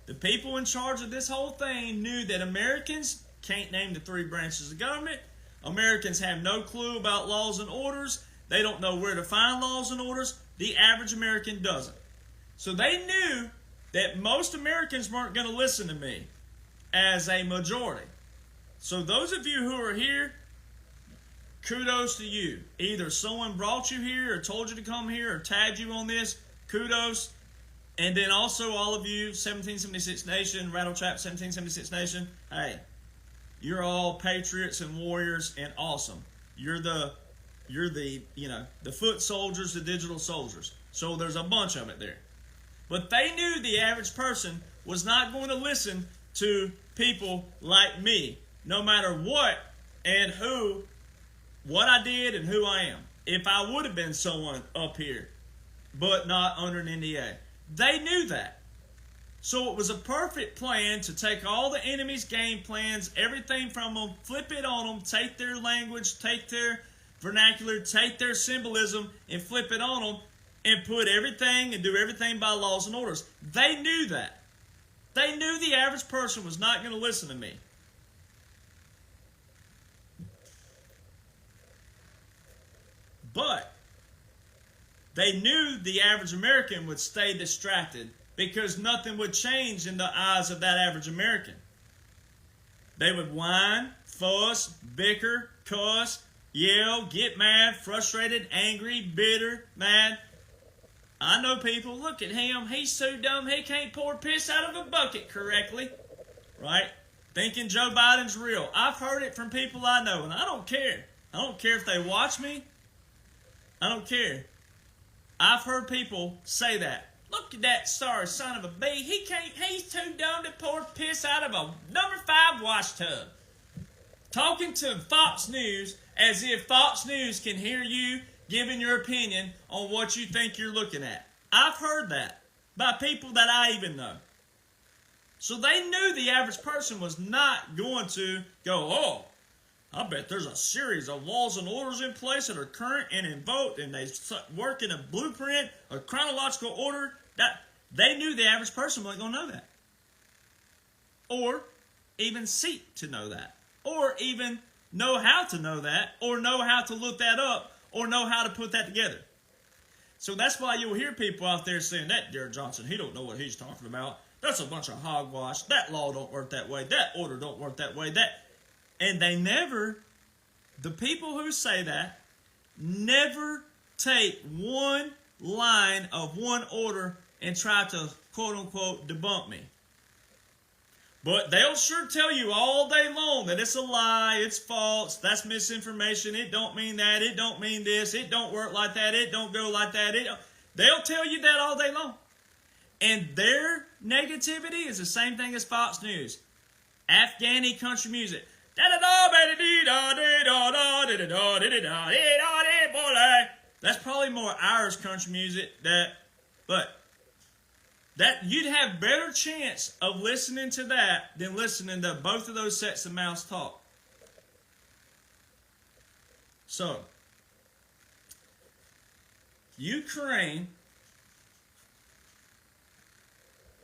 the people in charge of this whole thing knew that Americans can't name the three branches of government. Americans have no clue about laws and orders. They don't know where to find laws and orders. The average American doesn't. So they knew that most Americans weren't going to listen to me as a majority. So those of you who are here, kudos to you. Either someone brought you here or told you to come here or tagged you on this. Kudos. And then also all of you, 1776 Nation, Rattletrap 1776 Nation. Hey, you're all patriots and warriors and awesome. You're the the foot soldiers, the digital soldiers. So there's a bunch of it there. But they knew the average person was not going to listen to people like me, no matter what and who, what I did and who I am. If I would have been someone up here, but not under an NDA. They knew that. So it was a perfect plan to take all the enemy's game plans, everything from them, flip it on them, take their language, take their vernacular, take their symbolism, and flip it on them, and put everything and do everything by laws and orders. They knew that. They knew the average person was not going to listen to me. But they knew the average American would stay distracted because nothing would change in the eyes of that average American. They would whine, fuss, bicker, cuss, yell, get mad, frustrated, angry, bitter, mad. I know people, look at him, he's so dumb he can't pour piss out of a bucket correctly. Right? Thinking Joe Biden's real. I've heard it from people I know, and I don't care. I don't care if they watch me. I don't care. I've heard people say that. Look at that sorry son of a bee. He's too dumb to pour piss out of a number 5 wash tub. Talking to Fox News as if Fox News can hear you giving your opinion on what you think you're looking at. I've heard that by people that I even know. So they knew the average person was not going to go, oh, I bet there's a series of laws and orders in place that are current and in vogue, and they work in a blueprint, a chronological order. That they knew the average person wasn't going to know that. Or even seek to know that. Or even know how to know that, or know how to look that up, or know how to put that together. So that's why you'll hear people out there saying, that Derek Jonhson, he don't know what he's talking about. That's a bunch of hogwash. That law don't work that way. That order don't work that way. And they never, the people who say that, never take one line of one order and try to, quote-unquote, debunk me. But they'll sure tell you all day long that it's a lie, it's false, that's misinformation, it don't mean that, it don't mean this, it don't work like that, it don't go like that. They'll tell you that all day long. And their negativity is the same thing as Fox News. Afghani country music. That's probably more Irish country music, but that you'd have better chance of listening to that than listening to both of those sets of mouths talk. So, Ukraine,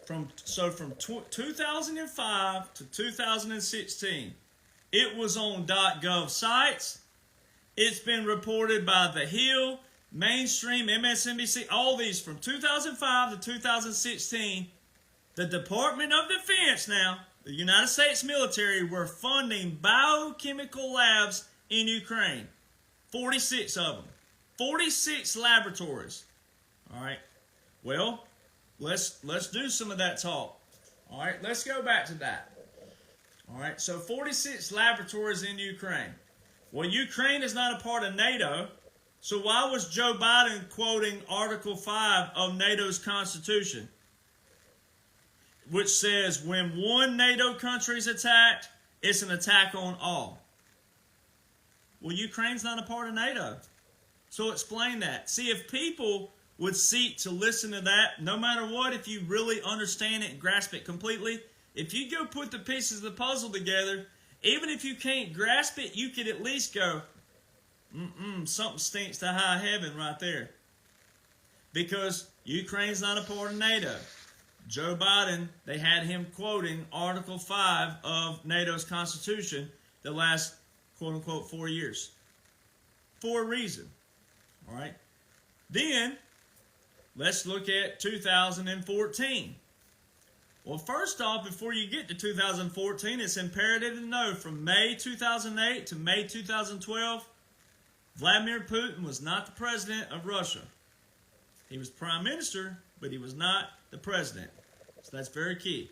from 2005 to 2016, it was on .gov sites. It's been reported by The Hill, mainstream, MSNBC, all these from 2005 to 2016, the Department of Defense now, the United States military, were funding biochemical labs in Ukraine. 46 of them. 46 laboratories. All right. Well, let's do some of that talk. All right, let's go back to that. All right, so 46 laboratories in Ukraine. Well, Ukraine is not a part of NATO, so why was Joe Biden quoting Article 5 of NATO's Constitution, which says when one NATO country is attacked, it's an attack on all? Well, Ukraine's not a part of NATO, so explain that. See, if people would seek to listen to that, no matter what, if you really understand it and grasp it completely, if you go put the pieces of the puzzle together, even if you can't grasp it, you could at least go, something stinks to high heaven right there. Because Ukraine's not a part of NATO. Joe Biden, they had him quoting Article 5 of NATO's Constitution the last, quote-unquote, 4 years. For a reason. All right? Then, let's look at 2014. Well, first off, before you get to 2014, it's imperative to know from May 2008 to May 2012, Vladimir Putin was not the president of Russia. He was prime minister, but he was not the president. So that's very key.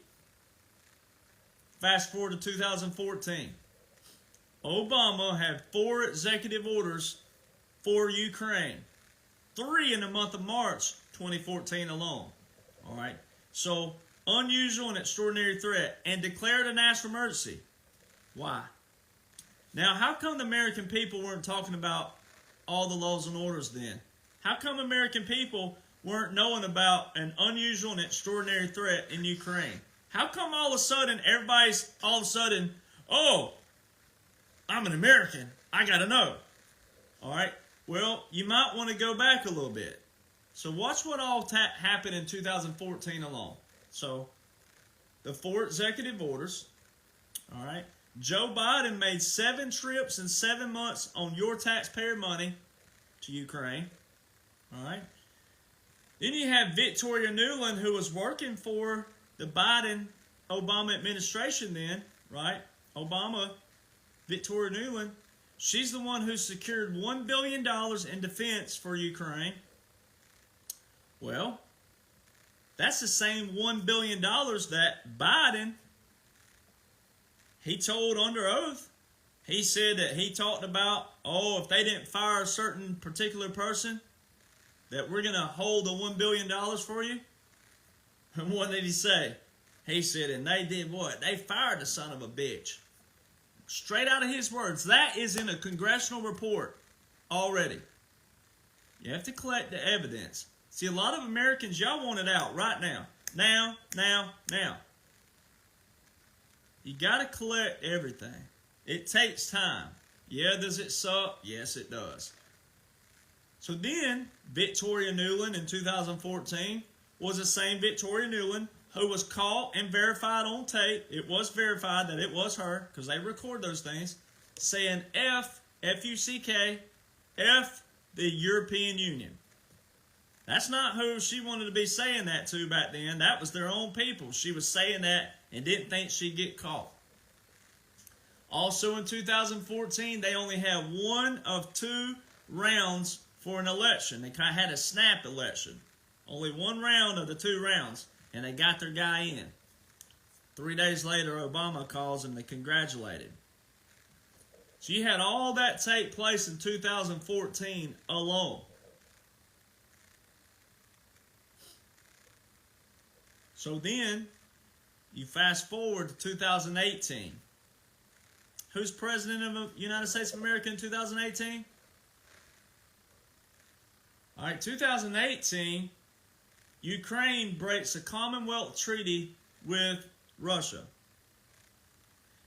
Fast forward to 2014. Obama had 4 executive orders for Ukraine. 3 in the month of March 2014 alone. All right. So, unusual and extraordinary threat, and declared a national emergency. Why? Now, how come the American people weren't talking about all the laws and orders then? How come American people weren't knowing about an unusual and extraordinary threat in Ukraine? How come all of a sudden everybody's oh, I'm an American, I gotta know. All right. Well, you might want to go back a little bit. So watch what all happened in 2014 alone. So, the 4 executive orders, all right. Joe Biden made 7 trips in 7 months on your taxpayer money to Ukraine, all right. Then you have Victoria Nuland, who was working for the Biden-Obama administration then, right? Obama, Victoria Nuland, she's the one who secured $1 billion in defense for Ukraine. Well, that's the same $1 billion that Biden, he told under oath. He said that he talked about, if they didn't fire a certain particular person, that we're going to hold the $1 billion for you. And what did he say? He said, and they did what? They fired the son of a bitch. Straight out of his words. That is in a congressional report already. You have to collect the evidence. See, a lot of Americans, y'all want it out right now. Now. You got to collect everything. It takes time. Yeah, does it suck? Yes, it does. So then, Victoria Nuland in 2014 was the same Victoria Nuland who was caught and verified on tape. It was verified that it was her, because they record those things, saying F-U-C-K, F the European Union. That's not who she wanted to be saying that to back then. That was their own people. She was saying that and didn't think she'd get caught. Also in 2014, they only had 1 of 2 rounds for an election. They kind of had a snap election. Only 1 round of the 2 rounds, and they got their guy in. 3 days later, Obama calls and they congratulated. So you had all that take place in 2014 alone. So then, you fast forward to 2018. Who's president of the United States of America in 2018? All right, 2018, Ukraine breaks a Commonwealth treaty with Russia.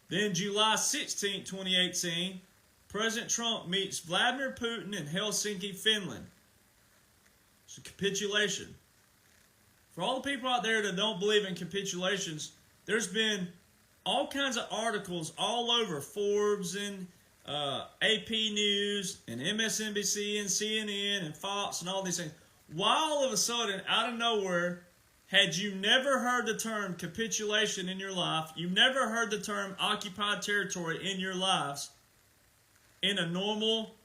Then July 16, 2018, President Trump meets Vladimir Putin in Helsinki, Finland. It's a capitulation. For all the people out there that don't believe in capitulations, there's been all kinds of articles all over Forbes and AP News and MSNBC and CNN and Fox and all these things. Why all of a sudden, out of nowhere, had you never heard the term capitulation in your life, you've never heard the term occupied territory in your lives, in a normal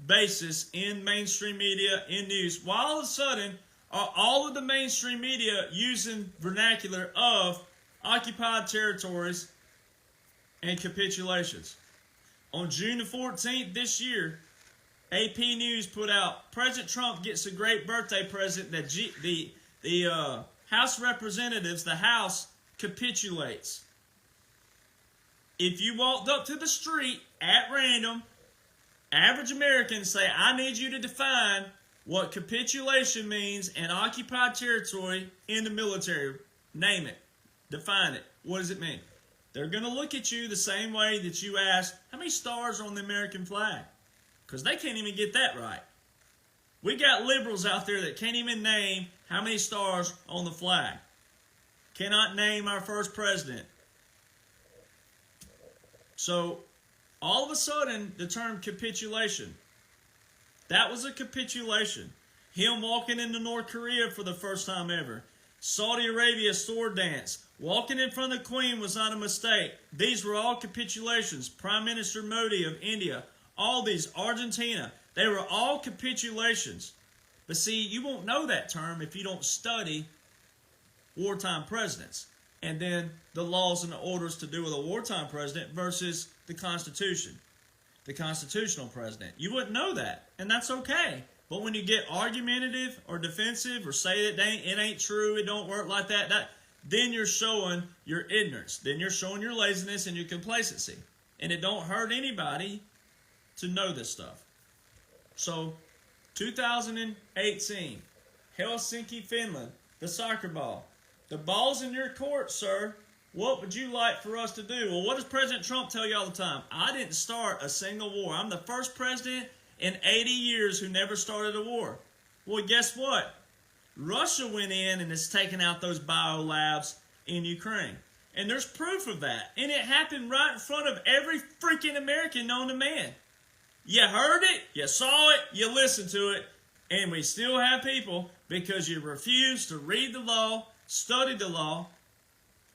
basis, in mainstream media, in news, why all of a sudden are all of the mainstream media using vernacular of occupied territories and capitulations? On June the 14th this year, AP News put out, President Trump gets a great birthday present that the House of Representatives, the House, capitulates. If you walked up to the street at random, average Americans say, I need you to define what capitulation means and occupied territory in the military. Name it. Define it. What does it mean? They're going to look at you the same way that you ask, how many stars are on the American flag? Because they can't even get that right. We got liberals out there that can't even name how many stars on the flag. Cannot name our first president. So, all of a sudden, the term capitulation, that was a capitulation. Him walking into North Korea for the first time ever. Saudi Arabia sword dance. Walking in front of the Queen was not a mistake. These were all capitulations. Prime Minister Modi of India, all these, Argentina, they were all capitulations. But see, you won't know that term if you don't study wartime presidents. And then the laws and the orders to do with a wartime president versus the Constitution, the constitutional president. You wouldn't know that, and that's okay. But when you get argumentative or defensive or say that it ain't true, it don't work like that, then you're showing your ignorance. Then you're showing your laziness and your complacency. And it don't hurt anybody to know this stuff. So, 2018, Helsinki, Finland, the soccer ball. The ball's in your court, sir. What would you like for us to do? Well, what does President Trump tell you all the time? I didn't start a single war. I'm the first president in 80 years who never started a war. Well, guess what? Russia went in and has taken out those biolabs in Ukraine. And there's proof of that. And it happened right in front of every freaking American known to man. You heard it, you saw it, you listened to it, and we still have people, because you refuse to read the law, study the law,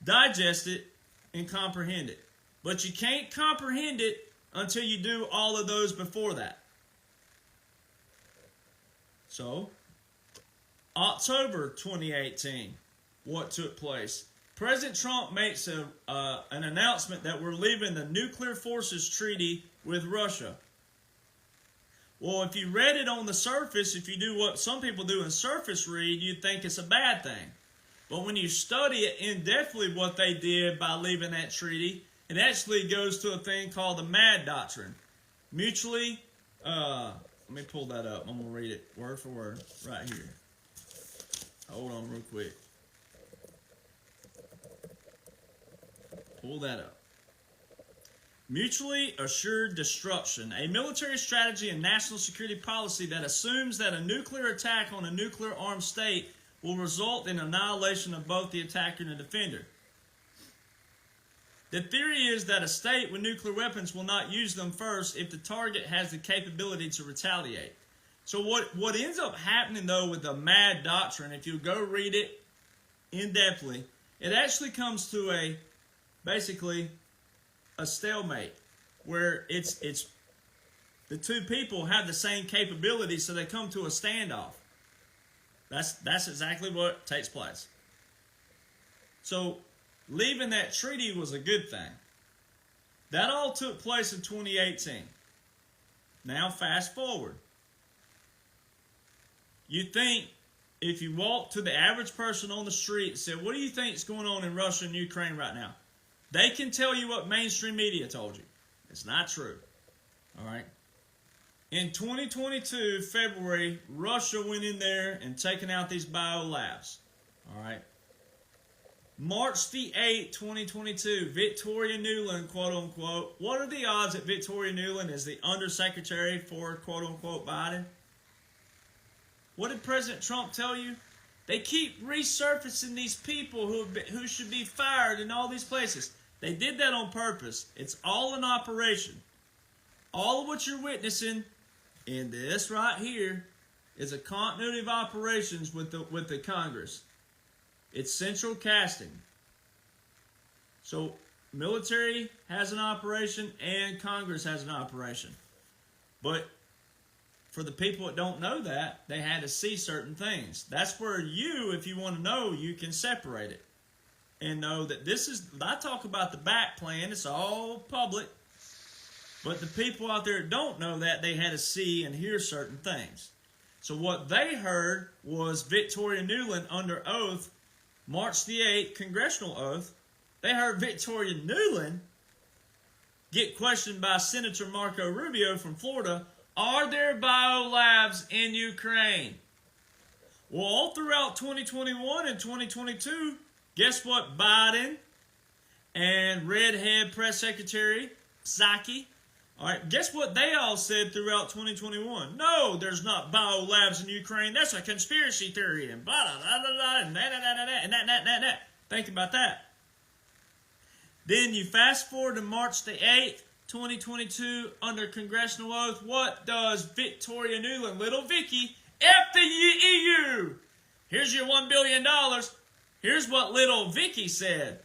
digest it, and comprehend it. But you can't comprehend it until you do all of those before that. So, October 2018, what took place? President Trump makes an announcement that we're leaving the Nuclear Forces Treaty with Russia. Well, if you read it on the surface, if you do what some people do in surface read, you'd think it's a bad thing. But when you study it in-depthly, what they did by leaving that treaty, it actually goes to a thing called the MAD Doctrine. Mutually, let me pull that up. I'm going to read it word for word right here. Hold on real quick. Pull that up. Mutually assured destruction, a military strategy and national security policy that assumes that a nuclear attack on a nuclear-armed state will result in annihilation of both the attacker and the defender. The theory is that a state with nuclear weapons will not use them first if the target has the capability to retaliate. So what ends up happening, though, with the MAD Doctrine, if you go read it in-depthly, it actually comes to basically a stalemate, where it's the two people have the same capability, so they come to a standoff. That's exactly what takes place. So leaving that treaty was a good thing. That all took place in 2018. Now fast forward. You think if you walk to the average person on the street and say, what do you think is going on in Russia and Ukraine right now? They can tell you what mainstream media told you. It's not true. All right? In 2022, February, Russia went in there and taken out these biolabs. All right? March the 8th, 2022, Victoria Nuland, quote-unquote. What are the odds that Victoria Nuland is the undersecretary for, quote-unquote, Biden? What did President Trump tell you? They keep resurfacing these people who should be fired in all these places. They did that on purpose. It's all an operation. All of what you're witnessing in this right here is a continuity of operations with the Congress. It's central casting. So military has an operation and Congress has an operation. But for the people that don't know that, they had to see certain things. That's where you, if you want to know, you can separate it. And know that this is, I talk about the back plan, it's all public. But the people out there that don't know that, they had to see and hear certain things. So what they heard was Victoria Nuland under oath, March the 8th, congressional oath. They heard Victoria Nuland get questioned by Senator Marco Rubio from Florida, are there biolabs in Ukraine? Well, all throughout 2021 and 2022, guess what Biden and Redhead Press Secretary Psaki, all right, guess what they all said throughout 2021? No, there's not biolabs in Ukraine. That's a conspiracy theory and blah, blah, blah, blah, and that. Think about that. Then you fast forward to March the 8th, 2022, under congressional oath. What does Victoria Nuland, little Vicky, F the EU? Here's your $1 billion. Here's what little Vicky said.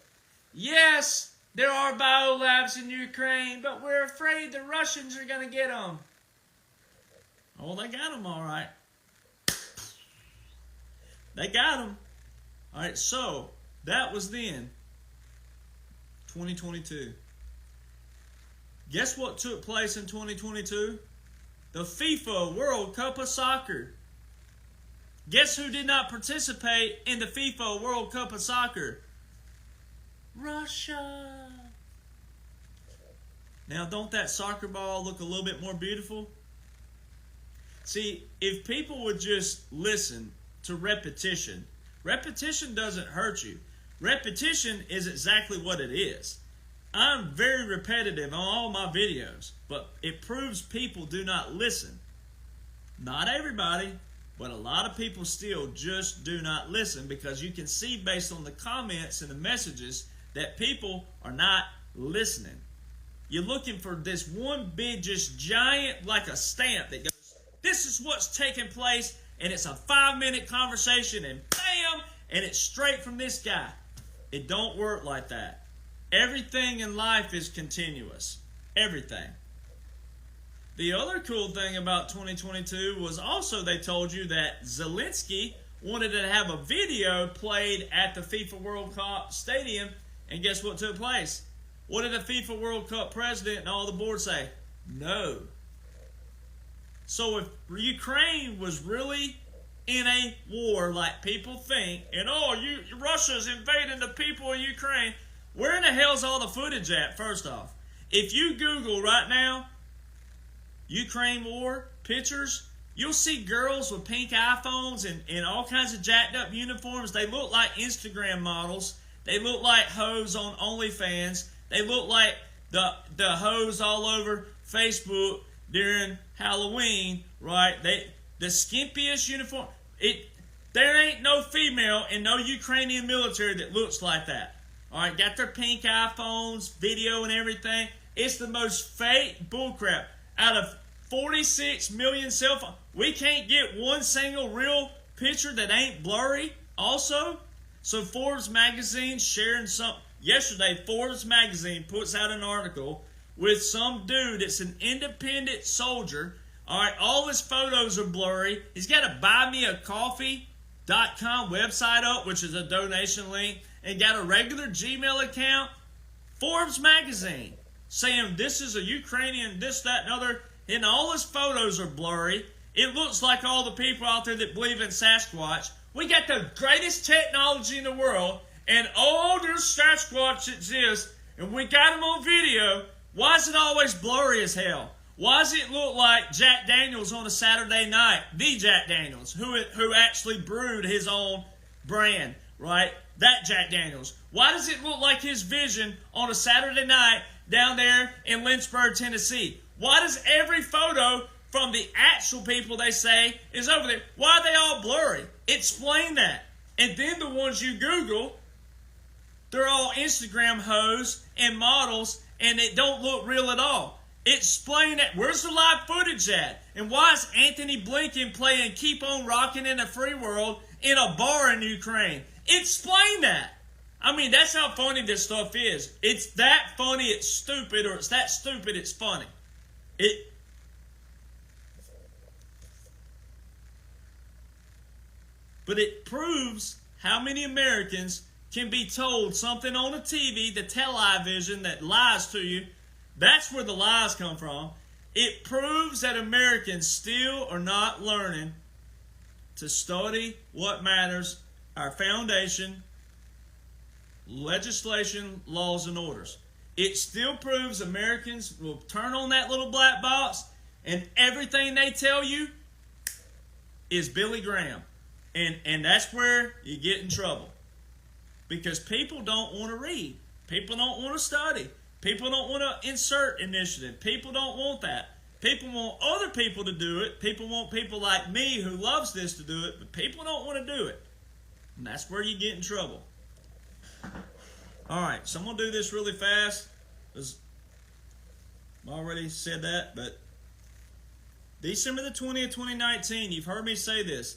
Yes, there are biolabs in Ukraine, but we're afraid the Russians are going to get them. Oh, they got them all right. They got them. All right, so that was then, 2022. Guess what took place in 2022? The FIFA World Cup of Soccer. Guess who did not participate in the FIFA World Cup of Soccer? Russia. Now, don't that soccer ball look a little bit more beautiful? See, if people would just listen to repetition, repetition doesn't hurt you. Repetition is exactly what it is. I'm very repetitive on all my videos, but it proves people do not listen. Not everybody, but a lot of people still just do not listen because you can see based on the comments and the messages that people are not listening. You're looking for this one big, just giant, like a stamp that goes, this is what's taking place, and it's a 5-minute conversation, and bam, and it's straight from this guy. It don't work like that. Everything in life is continuous. Everything. The other cool thing about 2022 was also they told you that Zelensky wanted to have a video played at the FIFA World Cup stadium, and guess what took place? What did the FIFA World Cup president and all the board say? No. So if Ukraine was really in a war like people think, and Russia's invading the people of Ukraine, where in the hell's all the footage at, first off? If you Google right now, Ukraine war, pictures, you'll see girls with pink iPhones and all kinds of jacked up uniforms. They look like Instagram models. They look like hoes on OnlyFans. They look like the hoes all over Facebook during Halloween, right? The skimpiest uniform. There ain't no female in no Ukrainian military that looks like that. All right, got their pink iPhones, video and everything. It's the most fake bullcrap. Out of 46 million cell phones, we can't get one single real picture that ain't blurry also. So Forbes magazine sharing some, yesterday Forbes magazine puts out an article with some dude that's an independent soldier. All right, all his photos are blurry. He's got a buymeacoffee.com website up, which is a donation link, and got a regular Gmail account. Forbes magazine saying this is a Ukrainian, this, that, and other, and all his photos are blurry. It looks like all the people out there that believe in Sasquatch. We got the greatest technology in the world, and there's Sasquatch exists, and we got them on video. Why is it always blurry as hell? Why does it look like Jack Daniels on a Saturday night? The Jack Daniels, who actually brewed his own brand, right? That Jack Daniels. Why does it look like his vision on a Saturday night down there in Lynchburg, Tennessee? Why does every photo from the actual people they say is over there, why are they all blurry? Explain that. And then the ones you Google, they're all Instagram hoes and models, and it don't look real at all. Explain that. Where's the live footage at? And why is Anthony Blinken playing Keep On Rocking in a Free World in a bar in Ukraine? Explain that. I mean, that's how funny this stuff is. It's that funny, it's stupid, or it's that stupid, it's funny. But it proves how many Americans can be told something on a TV, the television that lies to you. That's where the lies come from. It proves that Americans still are not learning to study what matters, our foundation, legislation, laws, and orders. It still proves Americans will turn on that little black box and everything they tell you is Billy Graham. And that's where you get in trouble. Because people don't want to read. People don't want to study. People don't want to insert initiative. People don't want that. People want other people to do it. People want people like me who loves this to do it, but people don't want to do it. And that's where you get in trouble. All right, so I'm going to do this really fast. I already said that, but December the 20th, 2019, you've heard me say this.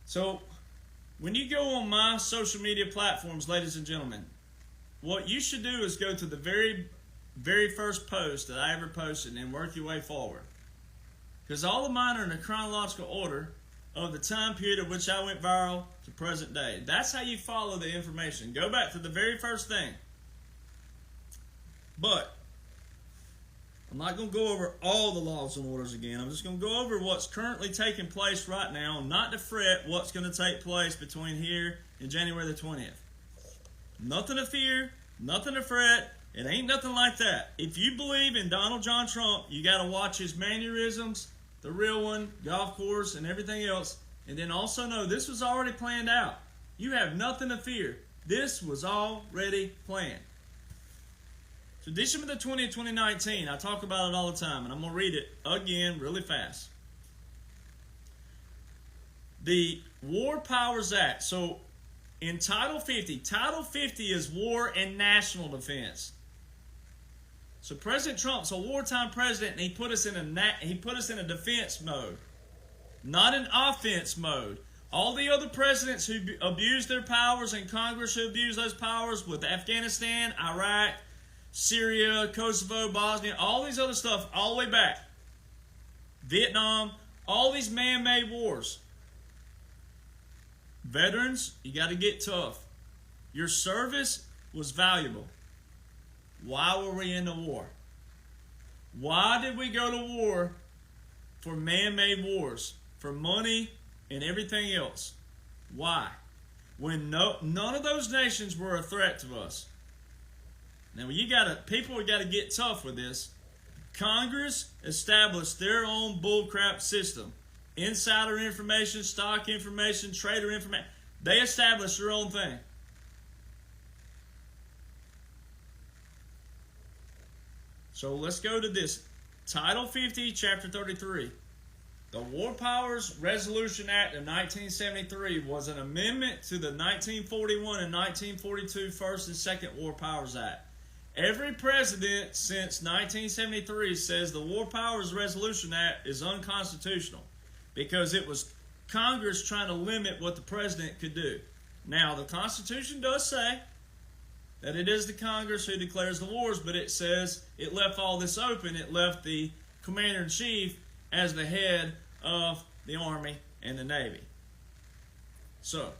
So when you go on my social media platforms, ladies and gentlemen, what you should do is go to the very first post that I ever posted and work your way forward. Because all of mine are in a chronological order of the time period at which I went viral to present day. That's how you follow the information. Go back to the very first thing. But I'm not going to go over all the laws and orders again. I'm just going to go over what's currently taking place right now, not to fret what's going to take place between here and January the 20th. Nothing to fear, nothing to fret. It ain't nothing like that. If you believe in Donald John Trump, you got to watch his mannerisms, the real one, golf course, and everything else. And then also know this was already planned out. You have nothing to fear. This was already planned. So December the 20th, 2019, I talk about it all the time, and I'm going to read it again really fast. The War Powers Act. So in Title 50 is war and national defense. So President Trump's a wartime president, and he put us in a defense mode, not an offense mode. All the other presidents who abused their powers and Congress who abused those powers with Afghanistan, Iraq, Syria, Kosovo, Bosnia, all these other stuff all the way back. Vietnam, all these man-made wars. Veterans, you got to get tough. Your service was valuable. Why were we in the war? Why did we go to war for man-made wars? For money and everything else. Why? When none of those nations were a threat to us. Now, people got to get tough with this. Congress established their own bullcrap system. Insider information, stock information, trader information. They established their own thing. So let's go to this. Title 50, Chapter 33. The War Powers Resolution Act of 1973 was an amendment to the 1941 and 1942 First and Second War Powers Act. Every president since 1973 says the War Powers Resolution Act is unconstitutional because it was Congress trying to limit what the president could do. Now, the Constitution does say that it is the Congress who declares the wars, but it says it left all this open. It left the Commander-in-Chief as the head of the Army and the Navy. So,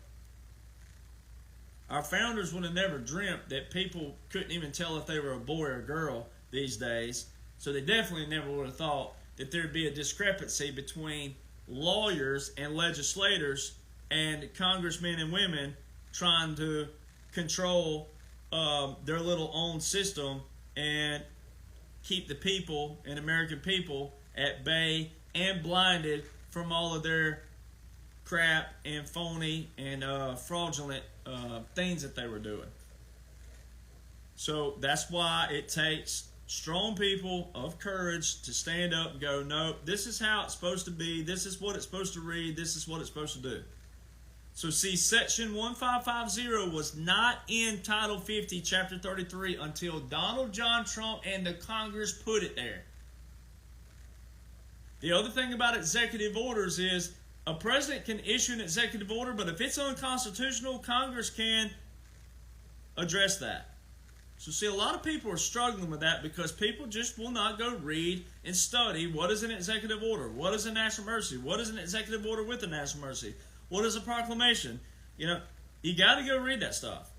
our founders would have never dreamt that people couldn't even tell if they were a boy or a girl these days. So they definitely never would have thought that there'd be a discrepancy between lawyers and legislators and congressmen and women trying to control their little own system and keep the people and American people at bay and blinded from all of their crap and phony and fraudulent things that they were doing. So that's why it takes strong people of courage to stand up and go, no, this is how it's supposed to be. This is what it's supposed to read. This is what it's supposed to do. So see, section 1550 was not in Title 50, Chapter 33 until Donald John Trump and the Congress put it there. The other thing about executive orders is a president can issue an executive order, but if it's unconstitutional, Congress can address that. So see, a lot of people are struggling with that because people just will not go read and study what is an executive order, what is a national emergency, what is an executive order with a national emergency, what is a proclamation. You know, you got to go read that stuff.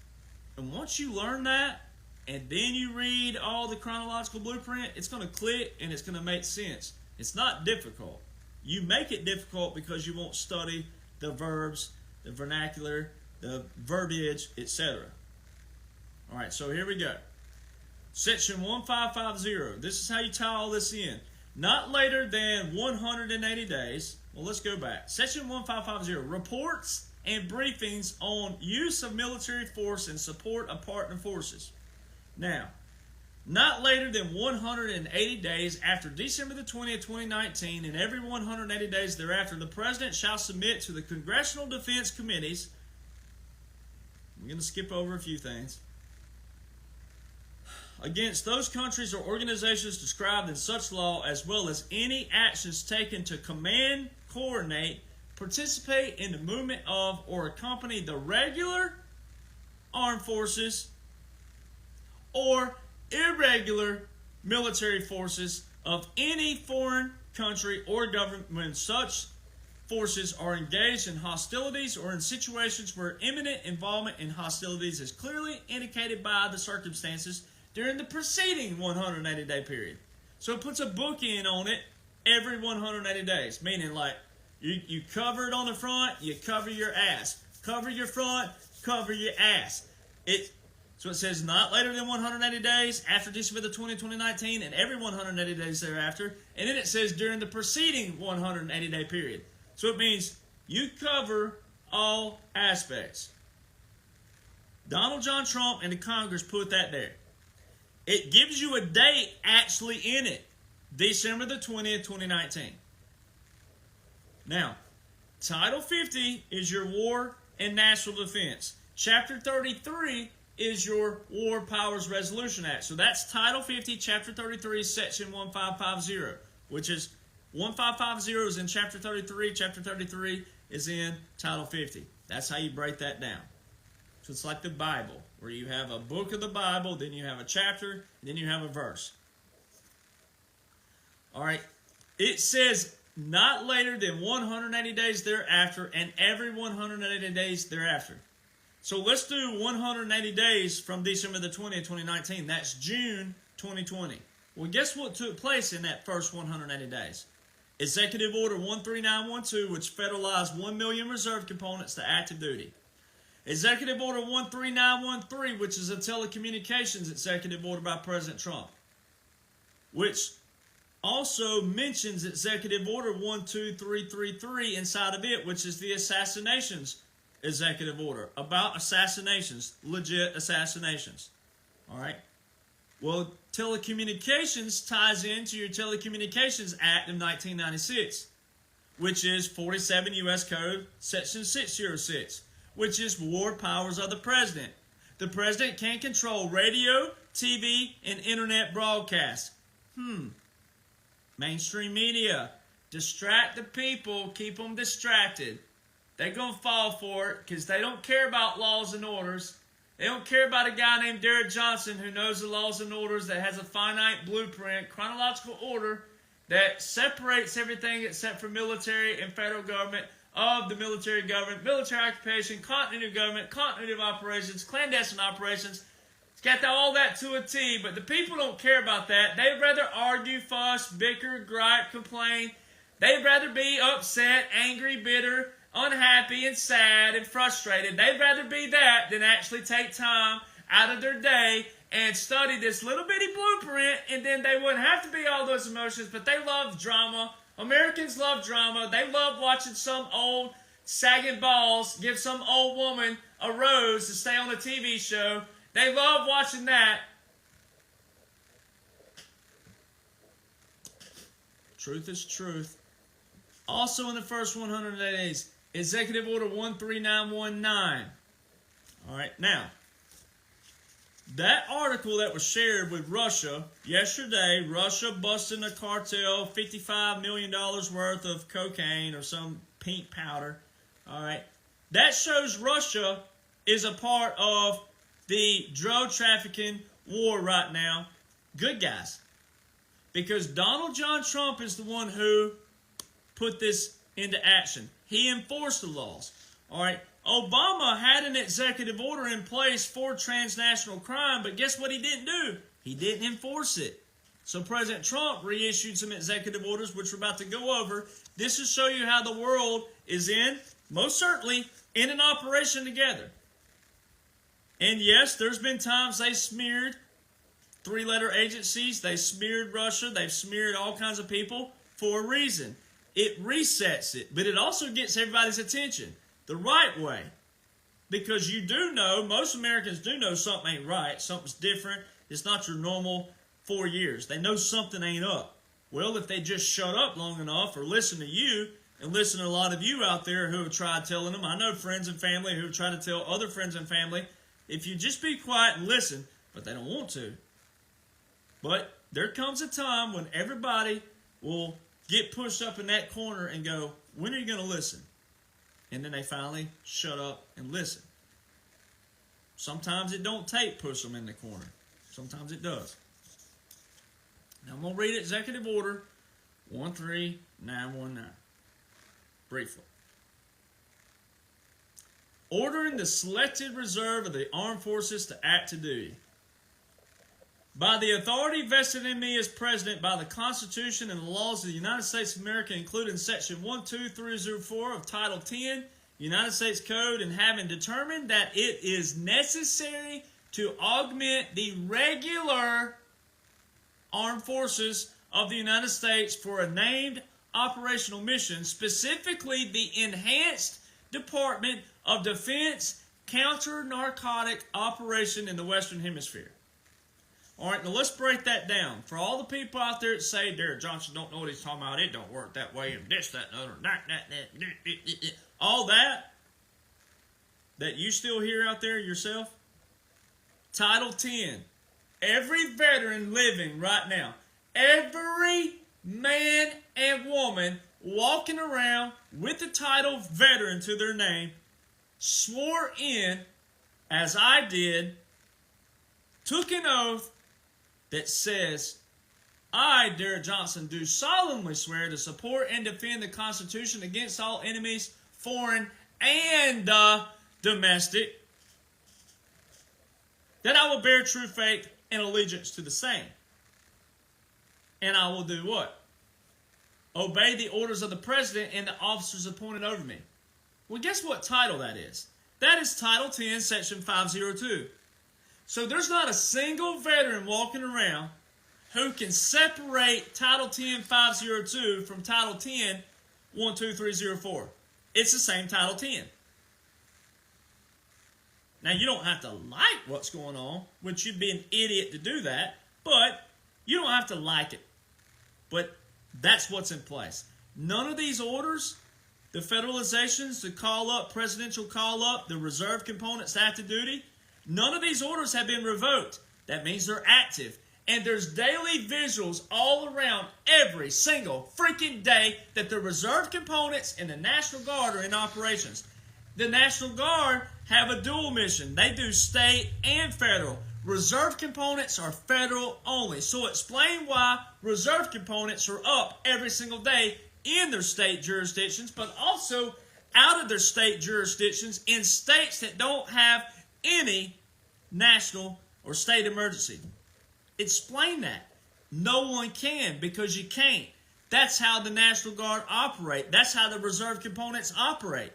And once you learn that, and then you read all the chronological blueprint, it's going to click and it's going to make sense. It's not difficult. You make it difficult because you won't study the verbs, the vernacular, the verbiage, etc. All right, so here we go. Section 1550. This is how you tie all this in. Not later than 180 days. Well, let's go back. Section 1550. Reports and briefings on use of military force and support of partner forces. Now, not later than 180 days after December the 20th, 2019, and every 180 days thereafter, the President shall submit to the Congressional Defense Committees. I'm going to skip over a few things. Against those countries or organizations described in such law, as well as any actions taken to command, coordinate, participate in the movement of, or accompany the regular armed forces or irregular military forces of any foreign country or government when such forces are engaged in hostilities or in situations where imminent involvement in hostilities is clearly indicated by the circumstances during the preceding 180-day period. So it puts a bookend on it every 180 days, meaning like you cover it on the front, you cover your ass. Cover your front, cover your ass. So it says not later than 180 days after December the 20th, 2019, and every 180 days thereafter. And then it says during the preceding 180-day period. So it means you cover all aspects. Donald John Trump and the Congress put that there. It gives you a date actually in it. December the 20th, 2019. Now, Title 50 is your war and national defense. Chapter 33 is your War Powers Resolution Act. So that's Title 50, Chapter 33, Section 1550, which is 1550 is in Chapter 33. Chapter 33 is in Title 50. That's how you break that down. So it's like the Bible, where you have a book of the Bible, then you have a chapter, then you have a verse. All right. It says not later than 180 days thereafter and every 180 days thereafter. So let's do 180 days from December the 20th, 2019. That's June 2020. Well, guess what took place in that first 180 days? Executive Order 13912, which federalized 1 million reserve components to active duty. Executive Order 13913, which is a telecommunications executive order by President Trump, which also mentions Executive Order 12333 inside of it, which is the assassinations executive order about assassinations, legit assassinations. All right. Well, telecommunications ties into your Telecommunications Act of 1996, which is 47 U.S. Code, Section 606, which is war powers of the president. The president can control radio, TV, and internet broadcasts. Mainstream media. Distract the people. Keep them distracted. They're going to fall for it because they don't care about laws and orders. They don't care about a guy named Jonhson who knows the laws and orders, that has a finite blueprint, chronological order that separates everything except for military and federal government of the military government, military occupation, continuity of government, continuity of operations, clandestine operations. It's got all that to a T, but the people don't care about that. They'd rather argue, fuss, bicker, gripe, complain. They'd rather be upset, angry, bitter, unhappy, and sad, and frustrated. They'd rather be that than actually take time out of their day and study this little bitty blueprint, and then they wouldn't have to be all those emotions, but they love drama. Americans love drama. They love watching some old sagging balls give some old woman a rose to stay on a TV show. They love watching that. Truth is truth. Also in the first 100 days, Executive Order 13919. All right, now, that article that was shared with Russia yesterday, Russia busting a cartel, $55 million worth of cocaine or some pink powder. All right, that shows Russia is a part of the drug trafficking war right now. Good guys. Because Donald John Trump is the one who put this into action. He enforced the laws. All right. Obama had an executive order in place for transnational crime, but guess what he didn't do? He didn't enforce it. So President Trump reissued some executive orders, which we're about to go over. This will show you how the world is most certainly, in an operation together. And yes, there's been times they smeared three-letter agencies. They smeared Russia. They've smeared all kinds of people for a reason. It resets it, but it also gets everybody's attention the right way. Because you do know, most Americans do know something ain't right, something's different. It's not your normal 4 years. They know something ain't up. Well, if they just shut up long enough or listen to you and listen to a lot of you out there who have tried telling them, I know friends and family who have tried to tell other friends and family, if you just be quiet and listen, but they don't want to. But there comes a time when everybody will get pushed up in that corner and go, when are you going to listen? And then they finally shut up and listen. Sometimes it don't take push them in the corner. Sometimes it does. Now I'm going to read Executive Order 13919 briefly. Ordering the selected reserve of the armed forces to act to duty. By the authority vested in me as President by the Constitution and the laws of the United States of America, including Section 12304 of Title 10, United States Code, and having determined that it is necessary to augment the regular armed forces of the United States for a named operational mission, specifically the Enhanced Department of Defense Counter-Narcotic Operation in the Western Hemisphere. All right, now let's break that down. For all the people out there that say, Derek Jonhson don't know what he's talking about, it don't work that way, and this, that, and other, that. All that you still hear out there yourself, Title 10, every veteran living right now, every man and woman walking around with the title veteran to their name, swore in, as I did, took an oath that says, I, Derek Jonhson, do solemnly swear to support and defend the Constitution against all enemies, foreign and domestic, that I will bear true faith and allegiance to the same. And I will do what? Obey the orders of the President and the officers appointed over me. Well, guess what title that is? That is Title 10, Section 502. So there's not a single veteran walking around who can separate Title 10, 502 from Title 10, 12304. It's the same Title 10. Now, you don't have to like what's going on, which you'd be an idiot to do that, but you don't have to like it. But that's what's in place. None of these orders, the federalizations, the call-up, presidential call-up, the reserve components active duty, none of these orders have been revoked. That means they're active. And there's daily visuals all around every single freaking day that the reserve components and the National Guard are in operations. The National Guard have a dual mission. They do state and federal. Reserve components are federal only. So explain why reserve components are up every single day in their state jurisdictions, but also out of their state jurisdictions in states that don't have any national or state emergency. Explain that. No one can, because you can't. That's how the National Guard operate. That's how the reserve components operate.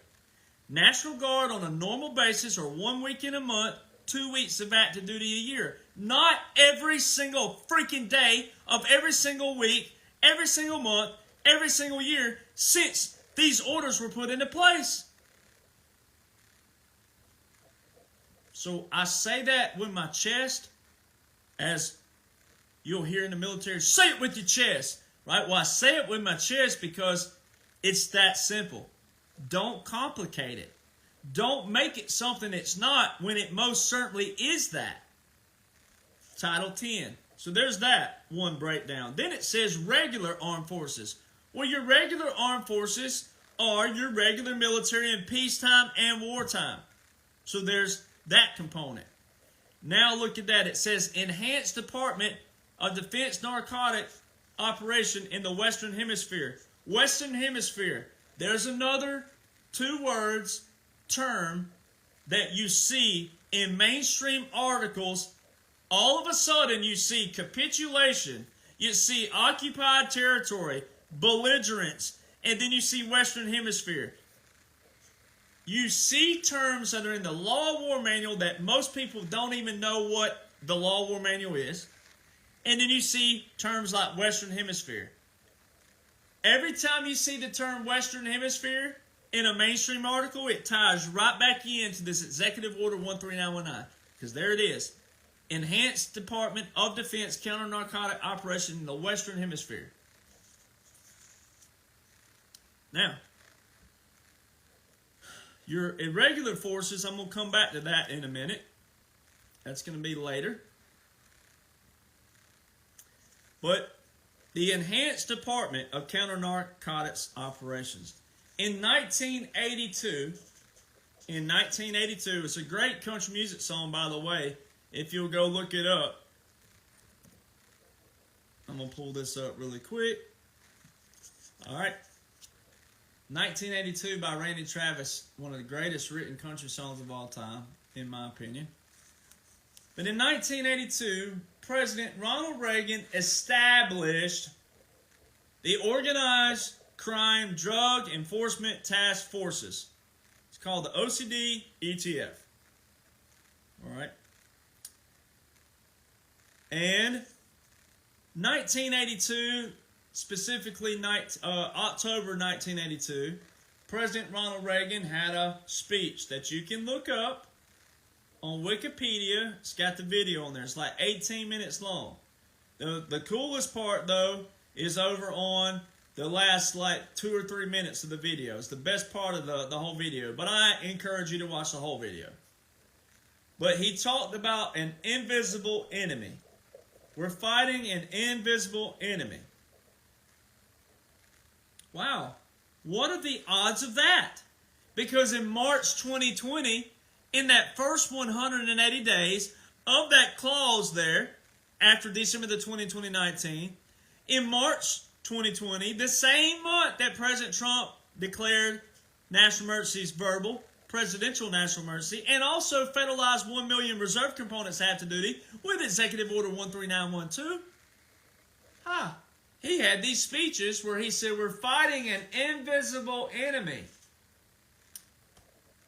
National Guard on a normal basis are 1 week in a month, 2 weeks of active duty a year. Not every single freaking day of every single week, every single month, every single year since these orders were put into place. So I say that with my chest, as you'll hear in the military, say it with your chest, right? Well, I say it with my chest because it's that simple. Don't complicate it. Don't make it something it's not when it most certainly is that. Title 10. So there's that one breakdown. Then it says regular armed forces. Well, your regular armed forces are your regular military in peacetime and wartime. So there's that component. Now look at that. It says Enhanced Department of Defense Narcotic Operation in the Western Hemisphere. Western Hemisphere. There's another two words, term, that you see in mainstream articles. All of a sudden you see capitulation, you see occupied territory, belligerence, and then you see Western Hemisphere. You see terms that are in the Law War Manual that most people don't even know what the Law War Manual is. And then you see terms like Western Hemisphere. Every time you see the term Western Hemisphere in a mainstream article, it ties right back into this Executive Order 13919. Because there it is. Enhanced Department of Defense Counter-Narcotic Operation in the Western Hemisphere. Now, your irregular forces, I'm going to come back to that in a minute. That's going to be later. But the Enhanced Department of Counter-Narcotics Operations. In 1982, it's a great country music song, by the way, if you'll go look it up. I'm going to pull this up really quick. All right. 1982 by Randy Travis, one of the greatest written country songs of all time, in my opinion. But in 1982, President Ronald Reagan established the Organized Crime Drug Enforcement Task Forces. It's called the OCD ETF. All right. And 1982, specifically October 1982, President Ronald Reagan had a speech that you can look up on Wikipedia. It's got the video on there. It's like 18 minutes long. The coolest part, though, is over on the last like 2 or 3 minutes of the video. It's the best part of the whole video. But I encourage you to watch the whole video. But he talked about an invisible enemy. We're fighting an invisible enemy. Wow. What are the odds of that? Because in March 2020, in that first 180 days of that clause there, after December the 2019, in March 2020, the same month that President Trump declared national emergencies verbal, presidential national emergency, and also federalized 1 million reserve components active duty with Executive Order 13912. He had these speeches where he said, we're fighting an invisible enemy.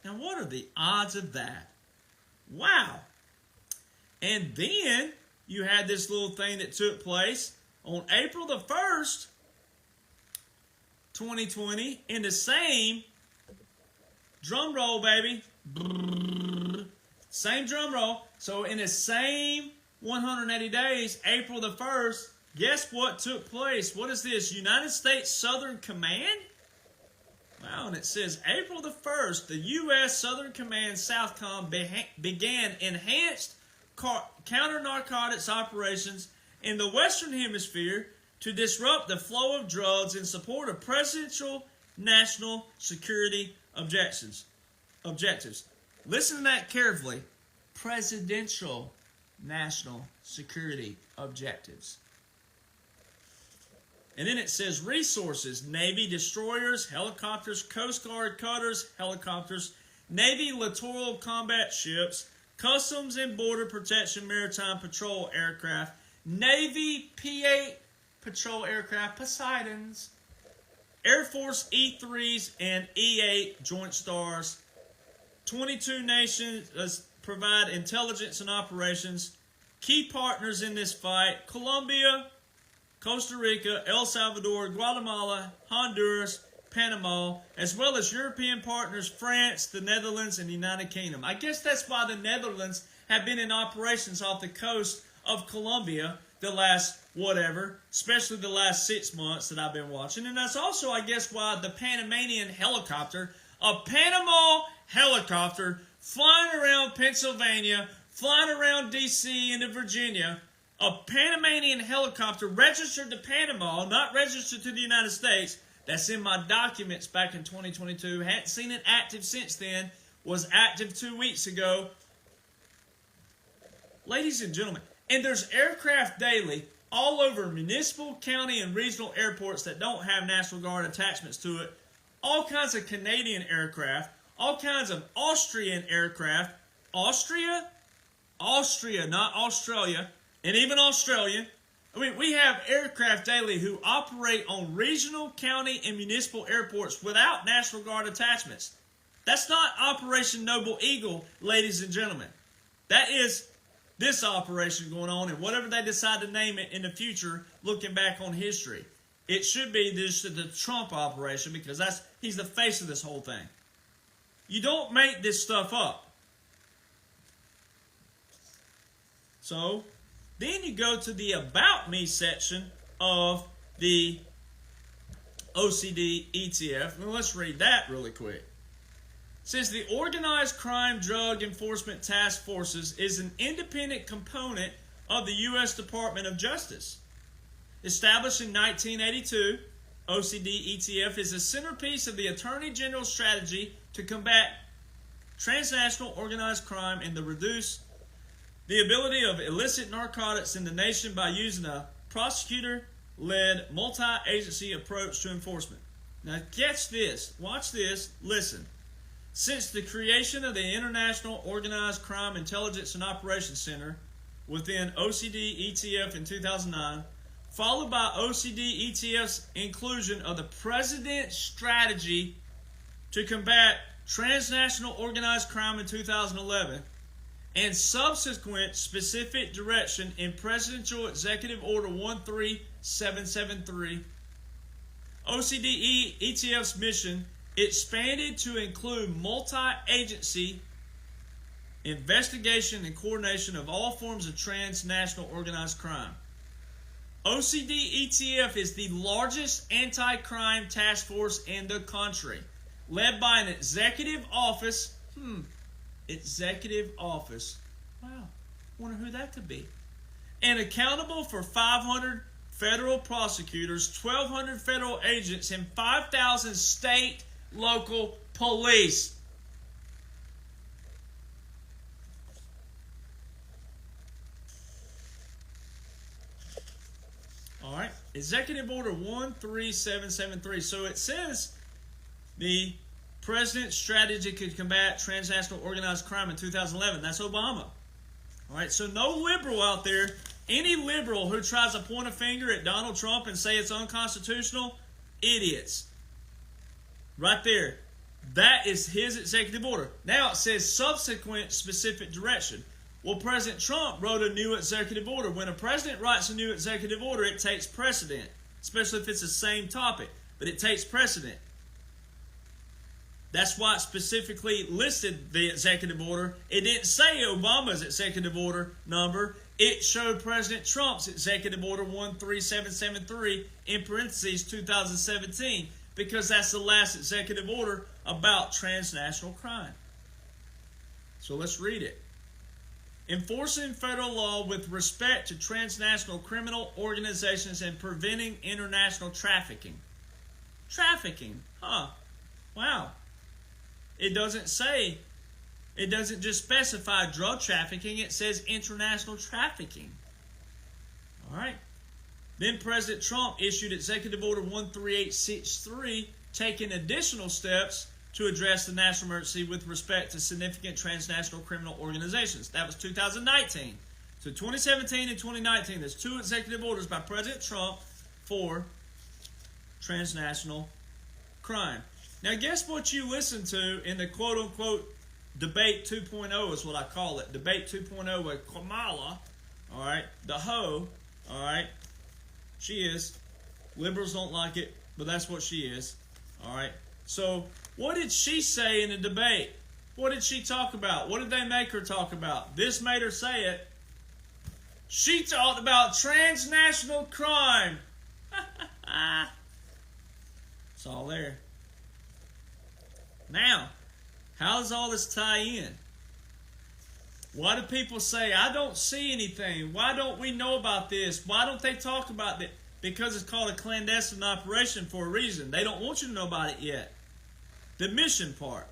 Now, what are the odds of that? Wow. And then you had this little thing that took place on April the 1st, 2020, in the same drum roll, baby. Same drum roll. So in the same 180 days, April the 1st, guess what took place? What is this? United States Southern Command? Wow, and it says April the 1st, the U.S. Southern Command Southcom began enhanced counter-narcotics operations in the Western Hemisphere to disrupt the flow of drugs in support of presidential national security objectives. Listen to that carefully. Presidential national security objectives. And then it says resources, Navy destroyers, helicopters, Coast Guard cutters, helicopters, Navy littoral combat ships, Customs and Border Protection maritime patrol aircraft, Navy P-8 patrol aircraft, Poseidons, Air Force E-3s and E-8 Joint Stars, 22 nations provide intelligence and operations. Key partners in this fight, Colombia, Costa Rica, El Salvador, Guatemala, Honduras, Panama, as well as European partners, France, the Netherlands, and the United Kingdom. I guess that's why the Netherlands have been in operations off the coast of Colombia the last especially the last 6 months that I've been watching. And that's also, I guess, why the Panamanian helicopter A Panama helicopter flying around Pennsylvania, flying around D.C. into Virginia. A Panamanian helicopter registered to Panama, not registered to the United States. That's in my documents back in 2022. Hadn't seen it active since then. Was active 2 weeks ago. Ladies and gentlemen, and there's aircraft daily all over municipal, county, and regional airports that don't have National Guard attachments to it. All kinds of Canadian aircraft. All kinds of Austrian aircraft. Austria, not Australia. And even Australian. I mean, we have aircraft daily who operate on regional, county, and municipal airports without National Guard attachments. That's not Operation Noble Eagle, ladies and gentlemen. That is this operation going on, and whatever they decide to name it in the future, looking back on history. It should be the Trump operation, because he's the face of this whole thing. You don't make this stuff up. So, then you go to the About Me section of the OCD ETF. Well, let's read that really quick. It says the Organized Crime Drug Enforcement Task Forces is an independent component of the U.S. Department of Justice. Established in 1982, OCD ETF is a centerpiece of the Attorney General's strategy to combat transnational organized crime and to reduce the ability of illicit narcotics in the nation by using a prosecutor-led multi-agency approach to enforcement. Now, catch this. Watch this. Listen. Since the creation of the International Organized Crime Intelligence and Operations Center within OCD ETF in 2009, followed by OCD ETF's inclusion of the President's strategy to combat transnational organized crime in 2011, and subsequent specific direction in Presidential Executive Order 13773, OCD ETF's mission expanded to include multi-agency investigation and coordination of all forms of transnational organized crime. OCD ETF is the largest anti-crime task force in the country, led by an executive office. Executive office. Wow. Wonder who that could be. And accountable for 500 federal prosecutors, 1,200 federal agents, and 5,000 state, local police. All right. Executive Order 13773. So it says the President's strategy to combat transnational organized crime in 2011. That's Obama. All right, so no liberal out there, any liberal who tries to point a finger at Donald Trump and say it's unconstitutional, idiots. Right there. That is his executive order. Now it says subsequent specific direction. Well, President Trump wrote a new executive order. When a president writes a new executive order, it takes precedent, especially if it's the same topic, but it takes precedent. That's why it specifically listed the executive order. It didn't say Obama's executive order number. It showed President Trump's executive order 13773 in parentheses 2017, because that's the last executive order about transnational crime. So let's read it. Enforcing federal law with respect to transnational criminal organizations and preventing international trafficking. Trafficking, huh? Wow. It doesn't just specify drug trafficking, it says international trafficking. All right. Then President Trump issued Executive Order 13863, taking additional steps to address the national emergency with respect to significant transnational criminal organizations. That was 2019. So 2017 and 2019, there's two executive orders by President Trump for transnational crime. Now, guess what you listen to in the quote-unquote Debate 2.0 is what I call it. Debate 2.0 with Kamala, all right, the hoe, all right. She is. Liberals don't like it, but that's what she is, all right. So, what did she say in the debate? What did she talk about? What did they make her talk about? This made her say it. She talked about transnational crime. It's all there. Now, how does all this tie in? Why do people say, I don't see anything? Why don't we know about this? Why don't they talk about it? Because it's called a clandestine operation for a reason. They don't want you to know about it yet. The mission part.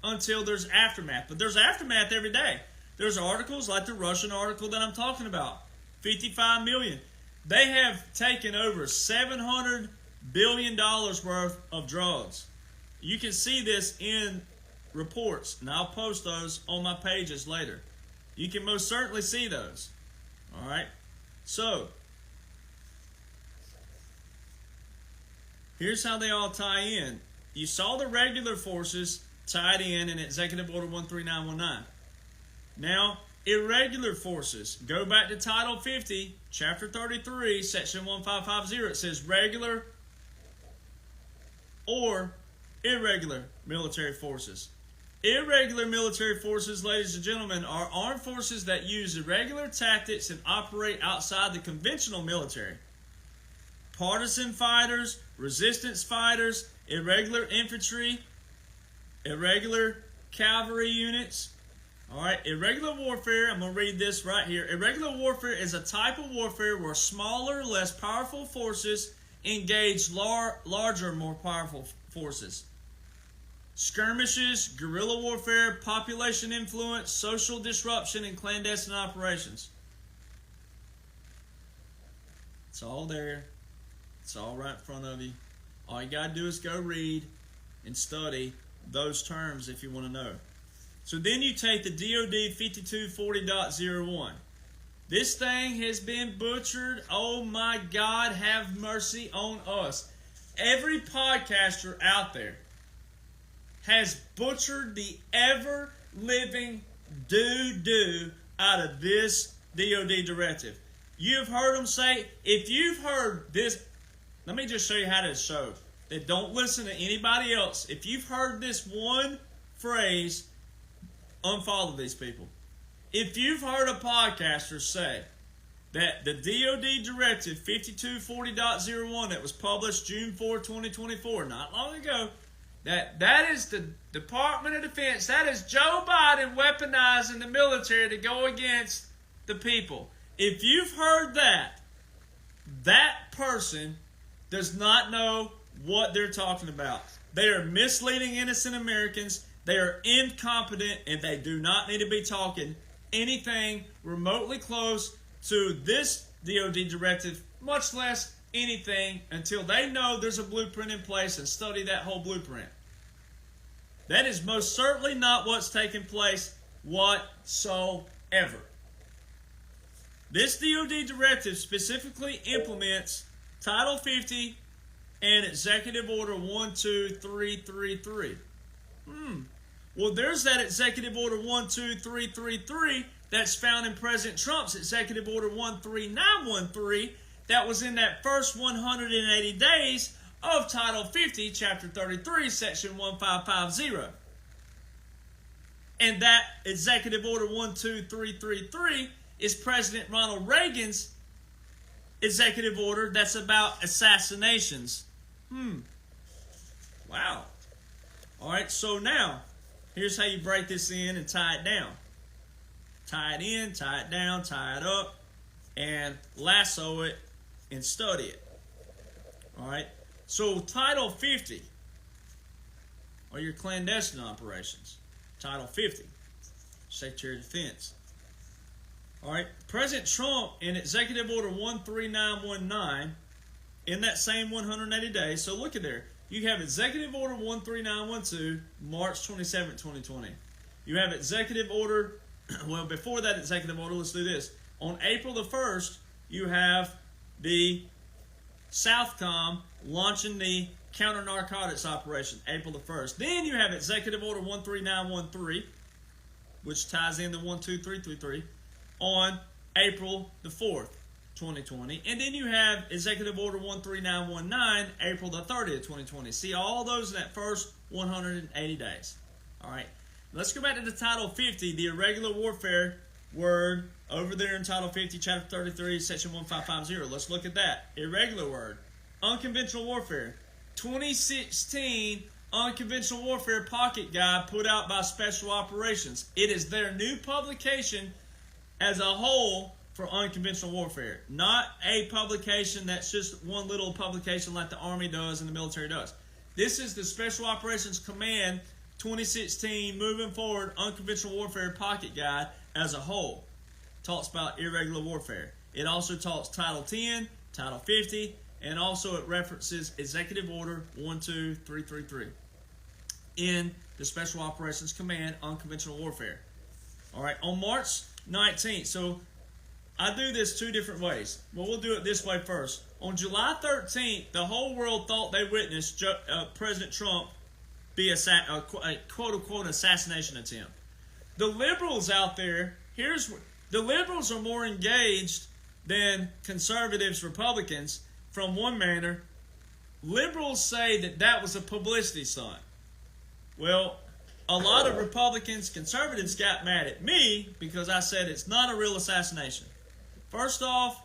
Until there's aftermath. But there's aftermath every day. There's articles like the Russian article that I'm talking about. 55 million. They have taken over $700 billion worth of drugs. You can see this in reports, and I'll post those on my pages later. You can most certainly see those. All right? So, here's how they all tie in. You saw the regular forces tied in Executive Order 13919. Now, irregular forces. Go back to Title 50, Chapter 33, Section 1550. It says regular or irregular military forces. Irregular military forces, ladies and gentlemen, are armed forces that use irregular tactics and operate outside the conventional military. Partisan fighters, resistance fighters, irregular infantry, irregular cavalry units. All right, irregular warfare, I'm going to read this right here. Irregular warfare is a type of warfare where smaller, less powerful forces engage larger, more powerful forces. Skirmishes, guerrilla warfare, population influence, social disruption, and clandestine operations. It's all there. It's all right in front of you. All you got to do is go read and study those terms if you want to know. So then you take the DOD 5240.01. This thing has been butchered. Oh my God, have mercy on us. Every podcaster out there has butchered the ever-living doo-doo out of this DOD directive. You've heard them say, if you've heard this, let me just show you how this shows. That don't listen to anybody else. If you've heard this one phrase, unfollow these people. If you've heard a podcaster say that the DOD Directive 5240.01 that was published June 4, 2024, not long ago, that is the Department of Defense, that is Joe Biden weaponizing the military to go against the people. If you've heard that, that person does not know what they're talking about. They are misleading innocent Americans. They are incompetent, and they do not need to be talking anything remotely close to this DOD directive, much less anything until they know there's a blueprint in place and study that whole blueprint. That is most certainly not what's taking place whatsoever. This DOD directive specifically implements Title 50 and Executive Order 12333. Well, there's that Executive Order 12333 that's found in President Trump's Executive Order 13913 that was in that first 180 days of Title 50, Chapter 33, Section 1550. And that Executive Order 12333 is President Ronald Reagan's executive order that's about assassinations. Wow. All right, so now, here's how you break this in and tie it down. Tie it in, tie it down, tie it up, and lasso it and study it. All right, so Title 50 are your clandestine operations. Title 50, Secretary of Defense. All right, President Trump in Executive Order 13919, in that same 180 days, so look at there. You have Executive Order 13912, March 27, 2020. You have Executive Order, well, before that Executive Order, let's do this. On April the 1st, you have the Southcom launching the counter-narcotics operation, April the 1st. Then you have Executive Order 13913, which ties in the 12333, on April the 4th, 2020. And then you have Executive Order 13919, April the 30th, 2020. See all those in that first 180 days. All right. Let's go back to the Title 50, the irregular warfare word over there in Title 50, Chapter 33, Section 1550. Let's look at that. Irregular word. Unconventional warfare. 2016 Unconventional Warfare Pocket Guide put out by Special Operations. It is their new publication as a whole for unconventional warfare. Not a publication that's just one little publication like the Army does and the military does. This is the Special Operations Command 2016 Moving Forward Unconventional Warfare Pocket Guide as a whole. Talks about irregular warfare. It also talks Title 10, Title 50, and also it references Executive Order 12333 in the Special Operations Command Unconventional Warfare. All right, on March 19th, so I do this two different ways. Well, we'll do it this way first. On July 13th, the whole world thought they witnessed President Trump be a quote-unquote assassination attempt. The liberals out there, the liberals are more engaged than conservatives, Republicans, from one manner. Liberals say that that was a publicity stunt. Well, a lot of Republicans, conservatives got mad at me because I said it's not a real assassination. First off,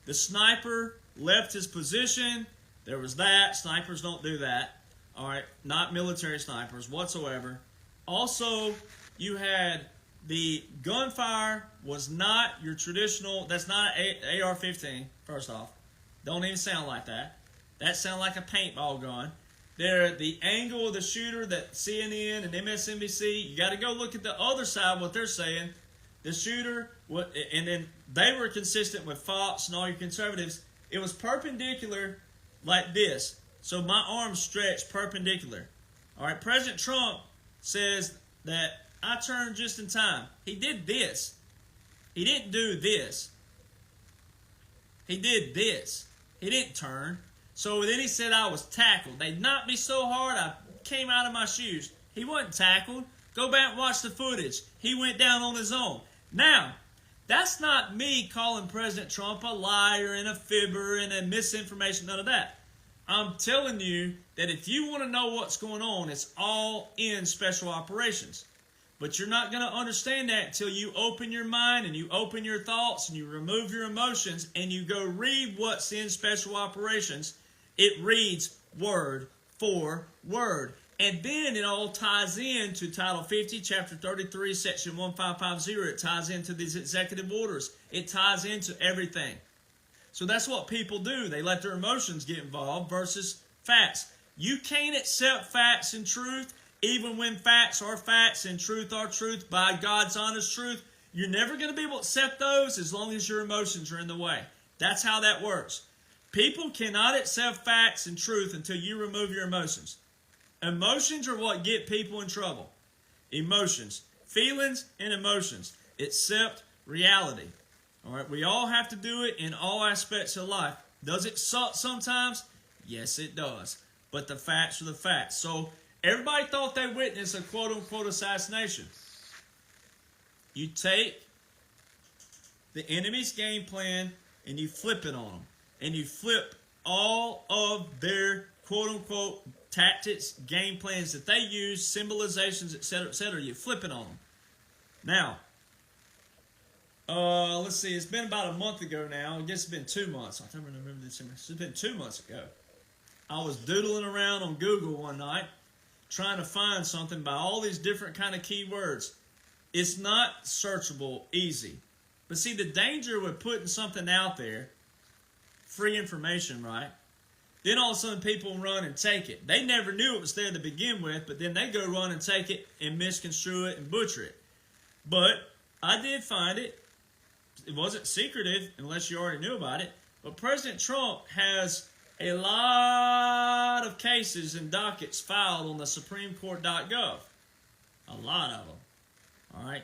the sniper left his position. There was that. Snipers don't do that. All right, not military snipers whatsoever. Also, you had the gunfire was not your traditional, that's not an AR-15, first off. Don't even sound like that. That sounds like a paintball gun. The angle of the shooter that CNN and MSNBC, you got to go look at the other side, what they're saying. The shooter, and then they were consistent with Fox and all your conservatives. It was perpendicular like this. So my arm stretched perpendicular. All right, President Trump says that I turned just in time. He did this. He didn't do this. He did this. He didn't turn. So then he said I was tackled. They knocked me so hard I came out of my shoes. He wasn't tackled. Go back and watch the footage. He went down on his own. Now, that's not me calling President Trump a liar and a fibber and a misinformation, none of that. I'm telling you that if you want to know what's going on, it's all in Special Operations. But you're not going to understand that until you open your mind and you open your thoughts and you remove your emotions and you go read what's in Special Operations. It reads word for word. And then it all ties in to Title 50, Chapter 33, Section 1550. It ties into these executive orders. It ties into everything. So that's what people do. They let their emotions get involved versus facts. You can't accept facts and truth, even when facts are facts and truth are truth by God's honest truth. You're never going to be able to accept those as long as your emotions are in the way. That's how that works. People cannot accept facts and truth until you remove your emotions. Emotions are what get people in trouble. Emotions. Feelings and emotions. Accept reality. All right, we all have to do it in all aspects of life. Does it suck sometimes? Yes, it does. But the facts are the facts. So everybody thought they witnessed a quote-unquote assassination. You take the enemy's game plan and you flip it on them. And you flip all of their quote-unquote tactics, game plans that they use, symbolizations, etc., etc. You flip it on them. Now, let's see. It's been about a month ago now. I guess it's been 2 months. I don't remember December. It's been 2 months ago. I was doodling around on Google one night trying to find something by all these different kind of keywords. It's not searchable easy. But see, the danger with putting something out there, free information, right? Then all of a sudden people run and take it. They never knew it was there to begin with, but then they go run and take it and misconstrue it and butcher it. But I did find it. It wasn't secretive unless you already knew about it. But President Trump has a lot of cases and dockets filed on the SupremeCourt.gov. A lot of them. All right.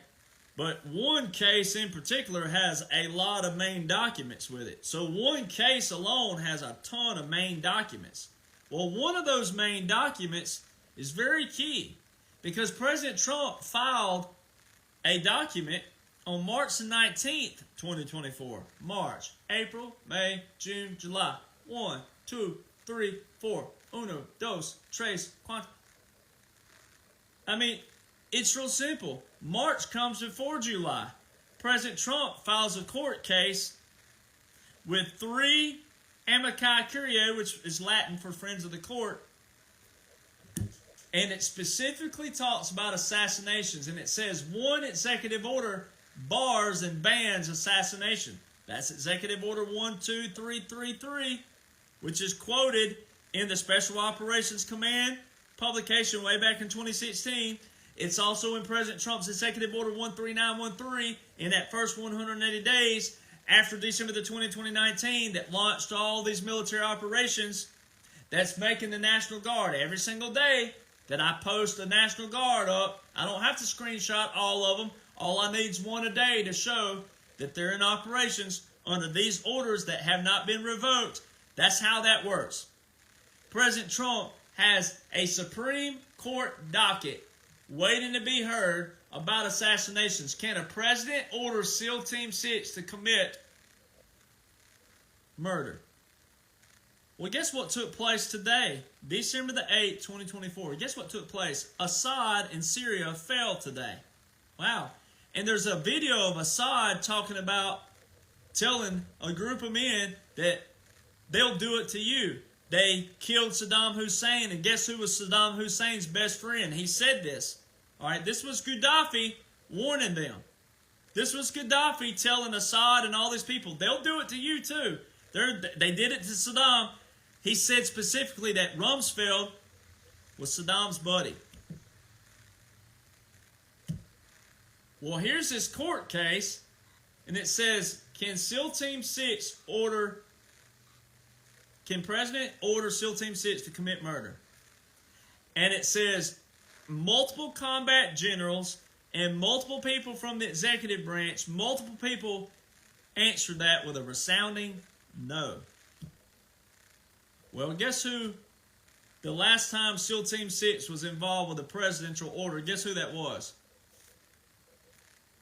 But one case in particular has a lot of main documents with it. So one case alone has a ton of main documents. Well, one of those main documents is very key because President Trump filed a document on March the 19th, 2024. March, April, May, June, July. 1, 2, 3, 4. Uno, dos, tres, cuatro. I mean, it's real simple. March comes before July. President Trump files a court case with 3 amici curiae, which is Latin for friends of the court, And it specifically talks about assassinations. And it says one executive order bars and bans assassination. That's Executive Order 12333, which is quoted in the Special Operations Command publication way back in 2016. It's also in President Trump's Executive Order 13913 in that first 180 days after December the 2019 that launched all these military operations. That's making the National Guard every single day that I post the National Guard up. I don't have to screenshot all of them. All I need is one a day to show that they're in operations under these orders that have not been revoked. That's how that works. President Trump has a Supreme Court docket waiting to be heard about assassinations. Can a president order SEAL Team 6 to commit murder? Well, guess what took place today? December the 8th, 2024. Guess what took place? Assad in Syria fell today. Wow. And there's a video of Assad talking about telling a group of men that they'll do it to you. They killed Saddam Hussein, and guess who was Saddam Hussein's best friend? He said this. All right, this was Gaddafi warning them. This was Gaddafi telling Assad and all these people, they'll do it to you too. They did it to Saddam. He said specifically that Rumsfeld was Saddam's buddy. Well, here's this court case, and it says, can President order SEAL Team 6 to commit murder? And it says, multiple combat generals and multiple people from the executive branch, multiple people answered that with a resounding no. Well, guess who? The last time SEAL Team 6 was involved with a presidential order, guess who that was?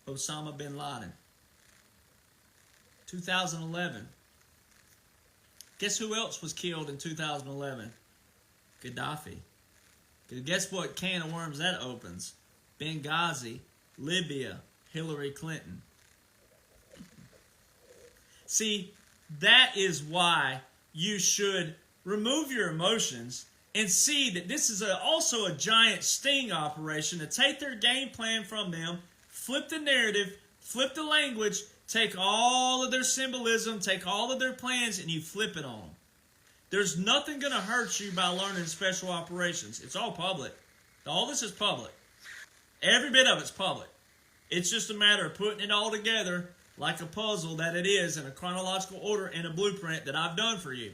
Osama bin Laden. 2011. Guess who else was killed in 2011? Gaddafi. Guess what can of worms that opens? Benghazi, Libya, Hillary Clinton. See, that is why you should remove your emotions and see that this is also a giant sting operation to take their game plan from them, flip the narrative, flip the language, take all of their symbolism, take all of their plans, and you flip it on them. There's nothing going to hurt you by learning special operations. It's all public. All this is public. Every bit of it's public. It's just a matter of putting it all together like a puzzle that it is in a chronological order in a blueprint that I've done for you.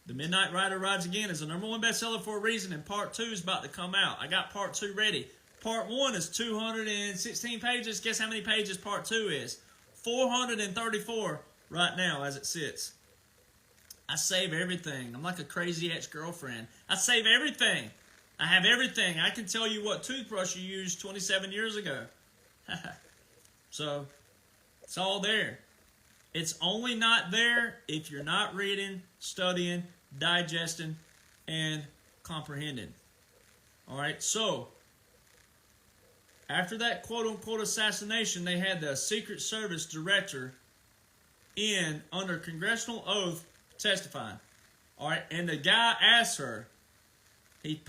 The Midnight Rider Rides Again is the #1 bestseller for a reason, and part 2 is about to come out. I got part 2 ready. Part 1 is 216 pages. Guess how many pages part 2 is? 434 right now as it sits. I save everything. I'm like a crazy ex-girlfriend. I save everything. I have everything. I can tell you what toothbrush you used 27 years ago. So, it's all there. It's only not there if you're not reading, studying, digesting, and comprehending. All right, so after that quote-unquote assassination, they had the Secret Service director in under congressional oath testifying. All right, and the guy asked her, he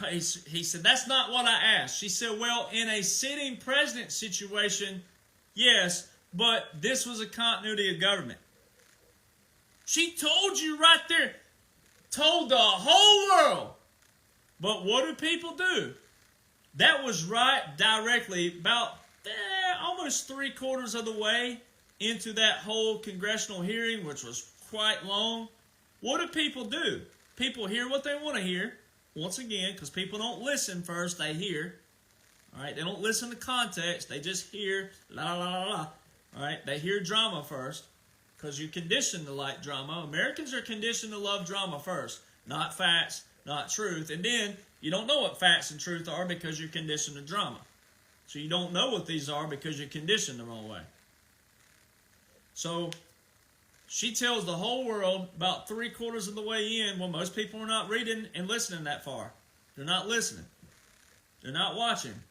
said, that's not what I asked. She said, well, in a sitting president situation, yes, but this was a continuity of government. She told you right there, told the whole world. But what do people do? That was right directly about almost 3/4 of the way into that whole congressional hearing, which was quite long. What do people do? People hear what they want to hear. Once again, because people don't listen first, they hear. All right, they don't listen to context. They just hear la la la la. All right, they hear drama first because you're conditioned to like drama. Americans are conditioned to love drama first, not facts, not truth. And then you don't know what facts and truth are because you're conditioned to drama. So you don't know what these are because you're conditioned the wrong way. So she tells the whole world about 3/4 of the way in. Well, most people are not reading and listening that far. They're not listening. They're not watching.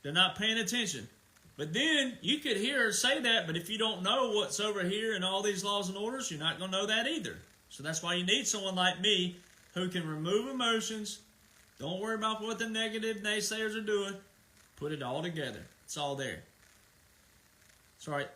They're not paying attention. But then you could hear her say that, but if you don't know what's over here and all these laws and orders, you're not going to know that either. So that's why you need someone like me who can remove emotions, Don't worry about what the negative naysayers are doing. Put it all together. It's all there. It's all right.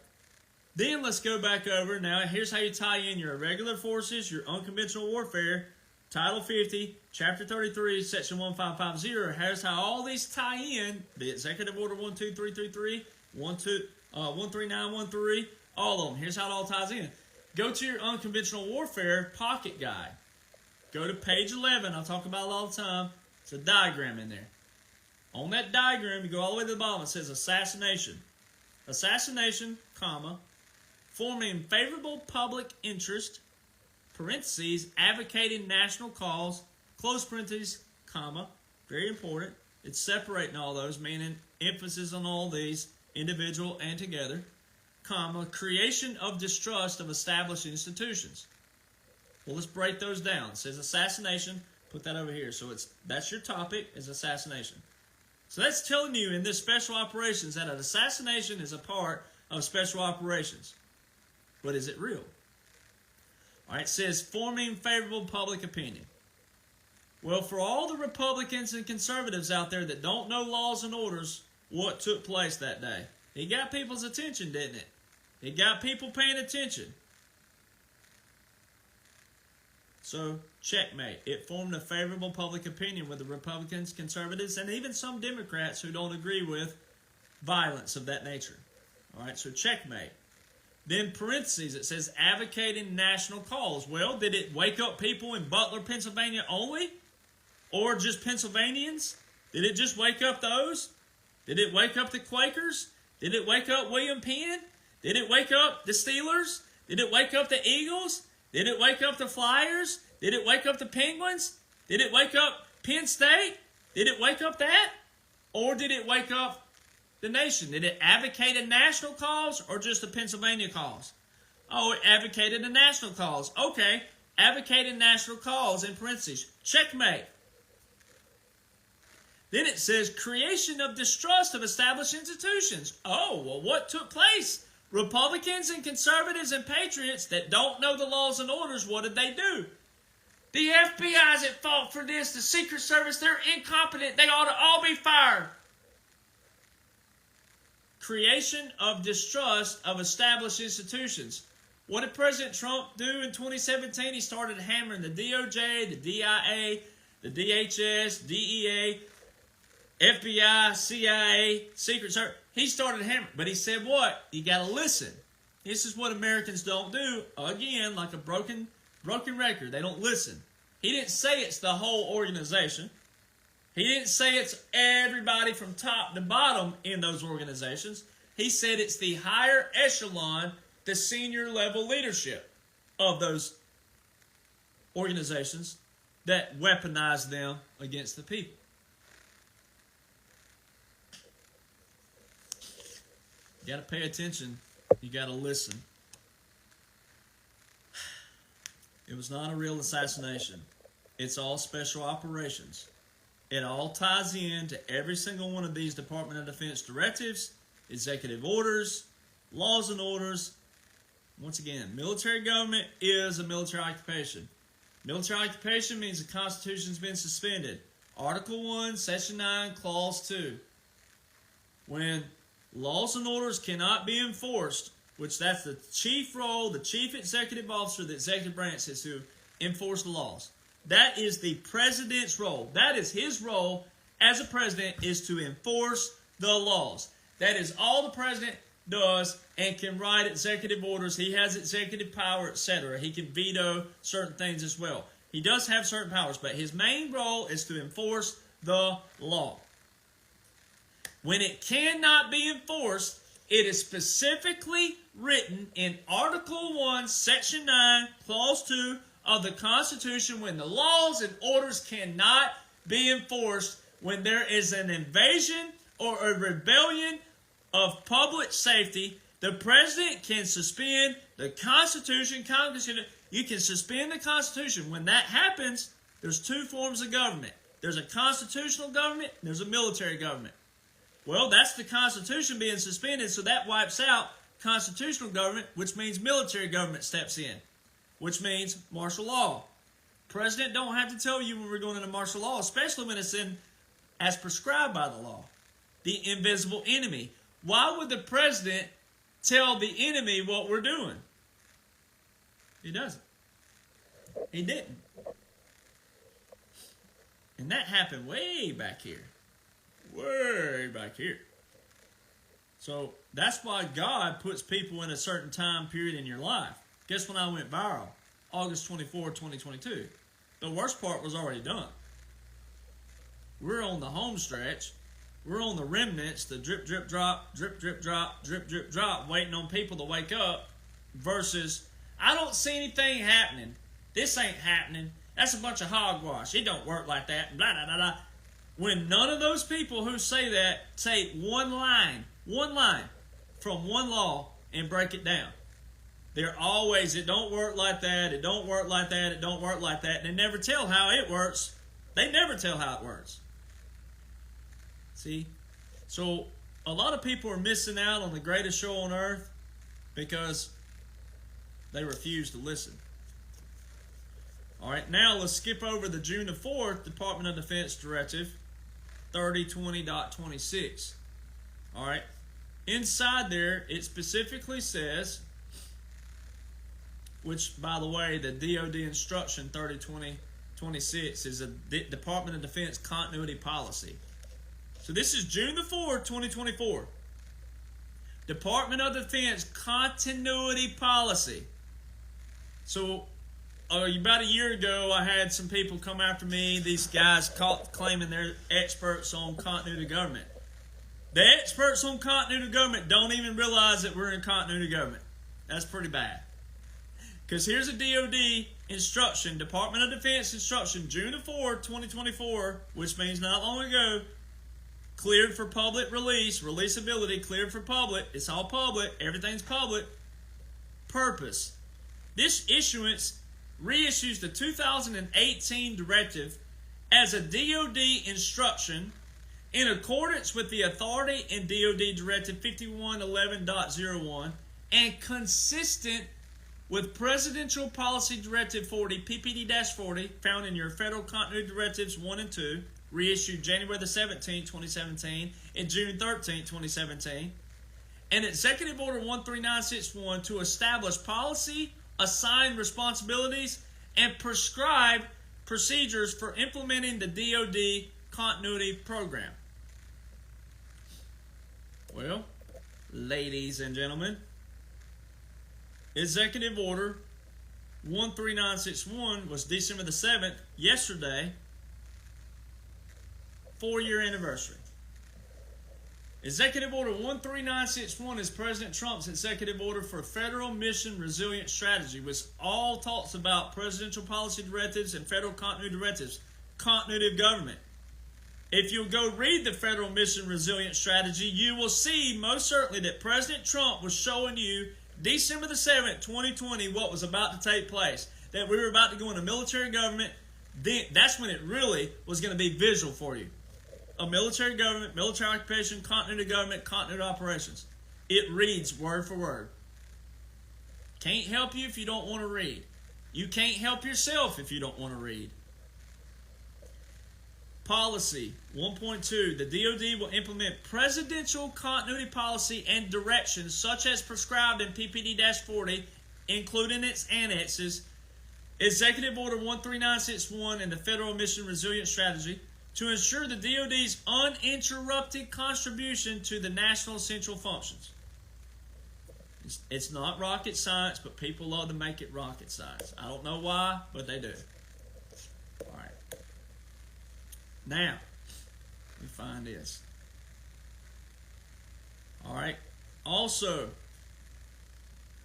Then let's go back over. Now, here's how you tie in your irregular forces, your unconventional warfare, Title 50, Chapter 33, Section 1550. Here's how all these tie in. The Executive Order 12333, 13913, all of them. Here's how it all ties in. Go to your unconventional warfare pocket guide. Go to page 11. I'll talk about it all the time. It's a diagram in there. On that diagram, you go all the way to the bottom. It says assassination. Assassination, comma, forming favorable public interest, parentheses, advocating national cause, close parentheses, comma, very important. It's separating all those, meaning emphasis on all these, individual and together, comma, creation of distrust of established institutions. Well, let's break those down. It says assassination. Put that over here. So that's your topic, is assassination. So that's telling you in this special operations that an assassination is a part of special operations. But is it real? All right, it says forming favorable public opinion. Well, for all the Republicans and conservatives out there that don't know laws and orders, what took place that day? It got people's attention, didn't it? It got people paying attention. So, checkmate. It formed a favorable public opinion with the Republicans, conservatives, and even some Democrats who don't agree with violence of that nature. All right, so checkmate. Then parentheses, it says advocating national cause. Well, did it wake up people in Butler, Pennsylvania only? Or just Pennsylvanians? Did it just wake up those? Did it wake up the Quakers? Did it wake up William Penn? Did it wake up the Steelers? Did it wake up the Eagles? Did it wake up the Flyers? Did it wake up the Penguins? Did it wake up Penn State? Did it wake up that? Or did it wake up the nation? Did it advocate a national cause or just a Pennsylvania cause? Oh, it advocated a national cause. Okay, advocated national cause in parentheses. Checkmate. Then it says creation of distrust of established institutions. Oh, well, what took place? Republicans and conservatives and patriots that don't know the laws and orders, what did they do? The FBI's at fault for this. The Secret Service, they're incompetent. They ought to all be fired. Creation of distrust of established institutions. What did President Trump do in 2017? He started hammering the DOJ, the DIA, the DHS, DEA, FBI, CIA, Secret Service. He started hammering. But he said what? You got to listen. This is what Americans don't do. Again, like a broken record. They don't listen. He didn't say it's the whole organization. He didn't say it's everybody from top to bottom in those organizations. He said it's the higher echelon, the senior level leadership of those organizations that weaponize them against the people. You got to pay attention. You got to listen. It was not a real assassination. It's all special operations. It all ties in to every single one of these Department of Defense directives, executive orders, laws and orders. Once again, military government is a military occupation. Military occupation means the Constitution's been suspended. Article 1, Section 9, Clause 2. When laws and orders cannot be enforced, which that's the chief role, the chief executive officer, the executive branch is to enforce the laws. That is the president's role. That is his role as a president, is to enforce the laws. That is all the president does and can write executive orders. He has executive power, etc. He can veto certain things as well. He does have certain powers, but his main role is to enforce the law. When it cannot be enforced, it is specifically written in Article 1, Section 9, Clause 2 of the Constitution when the laws and orders cannot be enforced, when there is an invasion or a rebellion of public safety, the president can suspend the Constitution. You can suspend the Constitution. When that happens, there's two forms of government. There's a constitutional government, and there's a military government. Well, that's the Constitution being suspended, so that wipes out constitutional government, which means military government steps in, which means martial law. President don't have to tell you when we're going into martial law, especially when it's in as prescribed by the law. The invisible enemy. Why would the president tell the enemy what we're doing? He doesn't. He didn't. And that happened way back here. Way back here. So that's why God puts people in a certain time period in your life. Guess when I went viral? August 24, 2022. The worst part was already done. We're on the home stretch. We're on the remnants, the drip, drip, drop, drip, drip, drop, drip, drip, drop, waiting on people to wake up versus, I don't see anything happening. This ain't happening. That's a bunch of hogwash. It don't work like that. Blah, blah, blah, blah. When none of those people who say that take one line from one law and break it down. They're always, it don't work like that, it don't work like that, it don't work like that. And they never tell how it works. They never tell how it works. See? So a lot of people are missing out on the greatest show on earth because they refuse to listen. All right, now let's skip over the June the 4th Department of Defense Directive 3020.26. All right, inside there it specifically says, which by the way, the DOD instruction 3020.26 is a Department of Defense continuity policy. So this is June the 4th, 2024. Department of Defense continuity policy. So about a year ago, I had some people come after me. These guys claiming they're experts on continuity of government. The experts on continuity of government don't even realize that we're in continuity of government. That's pretty bad. Because here's a DOD instruction, Department of Defense instruction, June the 4th, 2024, which means not long ago, cleared for public release, releasability, cleared for public. It's all public. Everything's public. Purpose. This issuance reissues the 2018 directive as a DOD instruction in accordance with the authority in DOD Directive 5111.01 and consistent with Presidential Policy Directive 40, PPD-40, found in your Federal Continuity Directives 1 and 2, reissued January the 17th, 2017, and June 13th, 2017, and Executive Order 13961 to establish policy, assign responsibilities, and prescribe procedures for implementing the DoD continuity program. Well, ladies and gentlemen, Executive Order 13961 was December the 7th, yesterday, 4-year anniversary. Executive Order 13961 is President Trump's executive order for Federal Mission Resilience Strategy, which all talks about presidential policy directives and federal continuity directives, continuity of government. If you'll go read the Federal Mission Resilience Strategy, you will see most certainly that President Trump was showing you December the 7th, 2020, what was about to take place. That we were about to go into military government. Then that's when it really was going to be visual for you. A military government, military occupation, continuity government, continuity operations. It reads word for word. Can't help you if you don't want to read. You can't help yourself if you don't want to read. Policy 1.2. The DoD will implement presidential continuity policy and directions such as prescribed in PPD-40, including its annexes, Executive Order 13961 and the Federal Mission Resilience Strategy, to ensure the DoD's uninterrupted contribution to the national essential functions. It's not rocket science, but people love to make it rocket science. I don't know why, but they do. All right. Now, let me find this. All right. Also,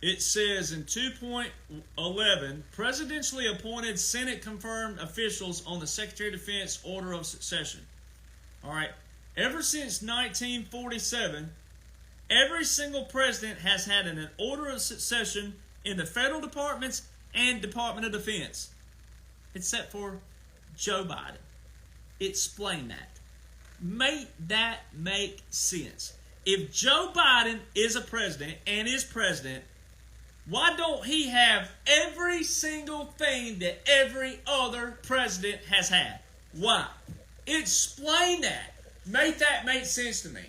it says in 2.11, presidentially appointed Senate-confirmed officials on the Secretary of Defense Order of Succession. All right. Ever since 1947, every single president has had an order of succession in the federal departments and Department of Defense, except for Joe Biden. Explain that. Make that make sense. If Joe Biden is a president and is president, Why don't he have every single thing that every other president has had? Why? Explain that. Make that make sense to me.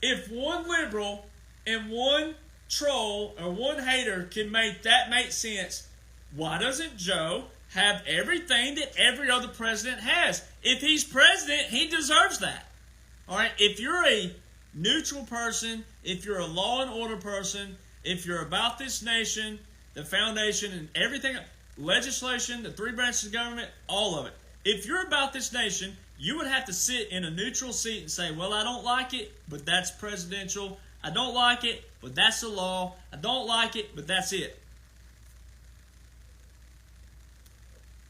If one liberal and one troll or one hater can make that make sense, why doesn't Joe have everything that every other president has? If he's president, he deserves that. All right? If you're a neutral person, if you're a law and order person, if you're about this nation, the foundation, and everything, legislation, the three branches of government, all of it. If you're about this nation, you would have to sit in a neutral seat and say, well, I don't like it, but that's presidential. I don't like it, but that's the law. I don't like it, but that's it.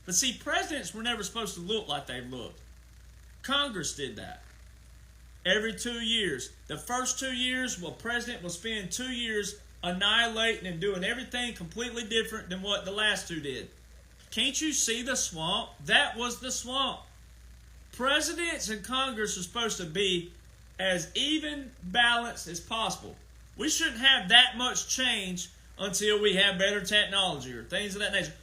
But see, presidents were never supposed to look like they looked. Congress did that. Every 2 years. The first 2 years, well, president will spend 2 years annihilating and doing everything completely different than what the last two did. Can't you see the swamp? That was the swamp. Presidents and Congress are supposed to be as even balanced as possible. We shouldn't have that much change until we have better technology or things of that nature.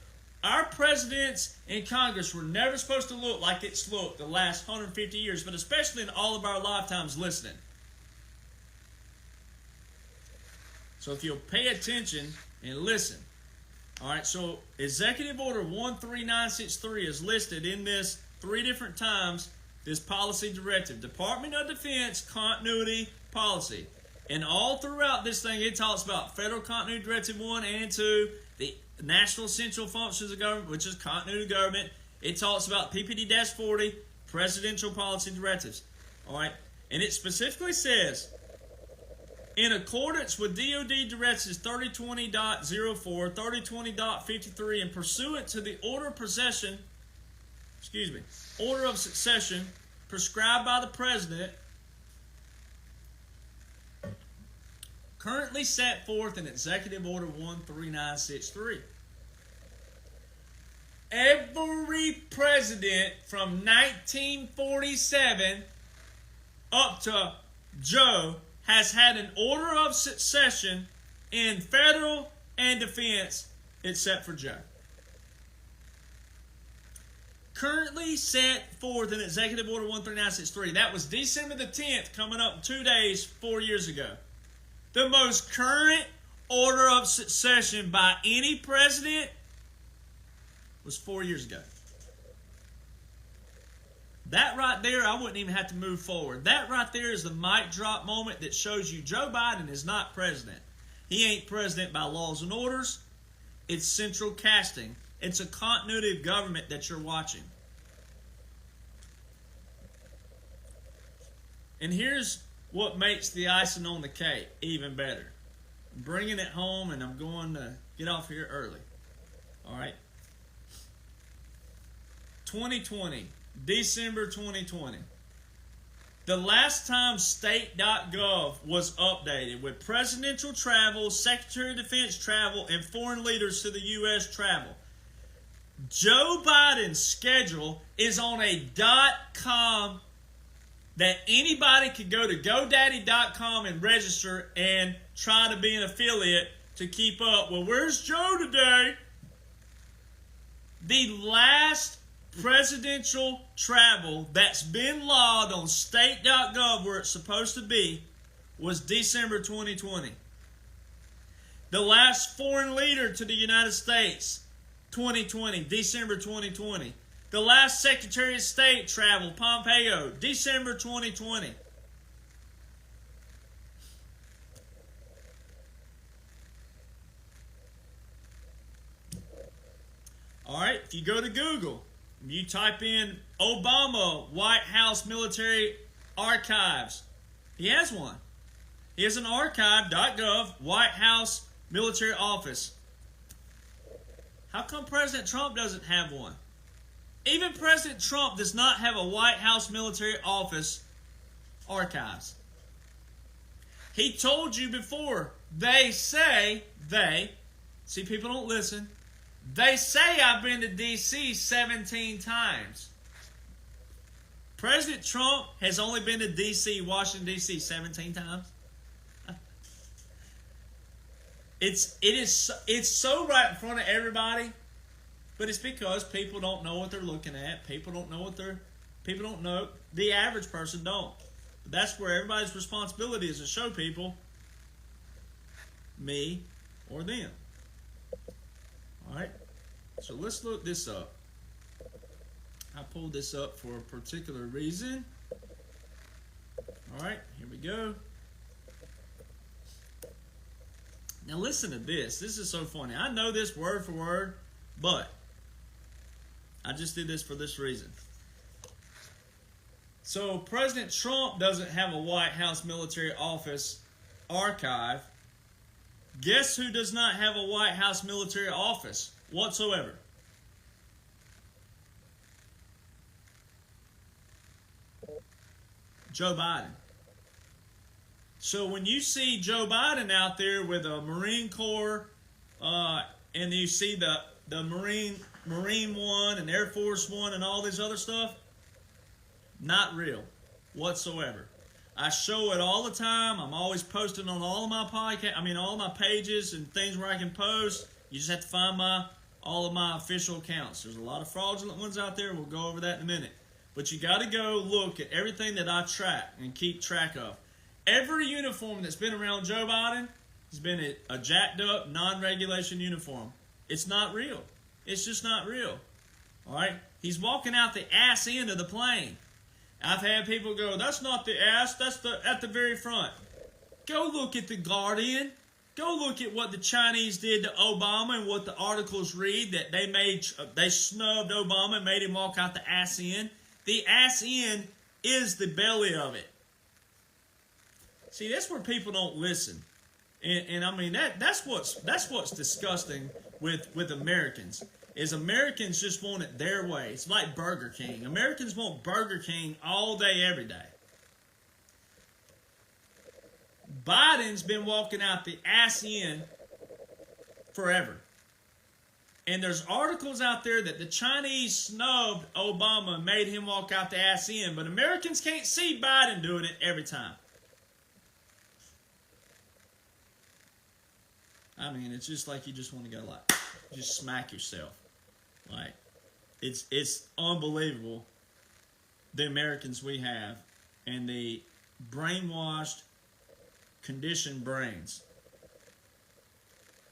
Our presidents and Congress were never supposed to look like it's looked the last 150 years, but especially in all of our lifetimes listening. So if you'll pay attention and listen. All right, so Executive Order 13963 is listed in this 3 different times, this policy directive. Department of Defense Continuity Policy. And all throughout this thing, it talks about Federal Continuity Directive 1 and 2, the National Essential Functions of Government, which is continuity of government. It talks about PPD-40, Presidential Policy Directives. All right, and it specifically says, in accordance with DoD Directives 3020.04, 3020.53, and pursuant to the order of succession prescribed by the President, currently set forth in Executive Order 13963. Every president from 1947 up to Joe has had an order of succession in federal and defense, except for Joe. Currently set forth in Executive Order 13963. That was December the 10th, coming up in 2 days, 4 years ago. The most current order of succession by any president was 4 years ago. That right there, I wouldn't even have to move forward. That right there is the mic drop moment that shows you Joe Biden is not president. He ain't president by laws and orders. It's central casting. It's a continuity of government that you're watching. And here's what makes the icing on the cake even better. I'm bringing it home, and I'm going to get off here early. All right? 2020. December 2020. The last time state.gov was updated with presidential travel, Secretary of Defense travel, and foreign leaders to the U.S. travel. Joe Biden's schedule is on a .com that anybody could go to GoDaddy.com and register and try to be an affiliate to keep up. Well, where's Joe today? The last presidential travel that's been logged on state.gov where it's supposed to be was December 2020. The last foreign leader to the United States, 2020, December 2020. The last Secretary of State travel, Pompeo, December 2020. All right, if you go to Google, you type in Obama White House Military Archives. He has one. He has an archive.gov White House Military Office. How come President Trump doesn't have one? Even President Trump does not have a White House Military Office archives. He told you before, see, people don't listen. They say I've been to D.C. 17 times. President Trump has only been to D.C., Washington, D.C. 17 times. It's so right in front of everybody, but it's because people don't know what they're looking at. People don't know. The average person don't. But that's where everybody's responsibility is to show people me or them. All right. So let's look this up. I pulled this up for a particular reason. All right, here we go. Now listen to this. This is so funny. I know this word for word, but I just did this for this reason. So President Trump doesn't have a White House military office archive. Guess who does not have a White House military office whatsoever? Joe Biden. So when you see Joe Biden out there with a Marine Corps, and you see the Marine One and Air Force One and all this other stuff, not real whatsoever. I show it all the time. I'm always posting on all of my all of my pages and things where I can post. You just have to find all of my official accounts. There's a lot of fraudulent ones out there. We'll go over that in a minute. But you got to go look at everything that I track and keep track of. Every uniform that's been around Joe Biden has been a jacked up, non-regulation uniform. It's not real. It's just not real. All right? He's walking out the ass end of the plane. I've had people go, that's not the ass, that's at the very front. Go look at The Guardian. Go look at what the Chinese did to Obama and what the articles read, that they snubbed Obama and made him walk out the ass end. The ass end is the belly of it. See, that's where people don't listen. And I mean, that's what's disgusting with Americans, is Americans just want it their way. It's like Burger King. Americans want Burger King all day, every day. Biden's been walking out the ass end forever. And there's articles out there that the Chinese snubbed Obama and made him walk out the ass end, but Americans can't see Biden doing it every time. I mean, it's just like you just want to go like, just smack yourself. Like, it's unbelievable, the Americans we have and the brainwashed, conditioned brains.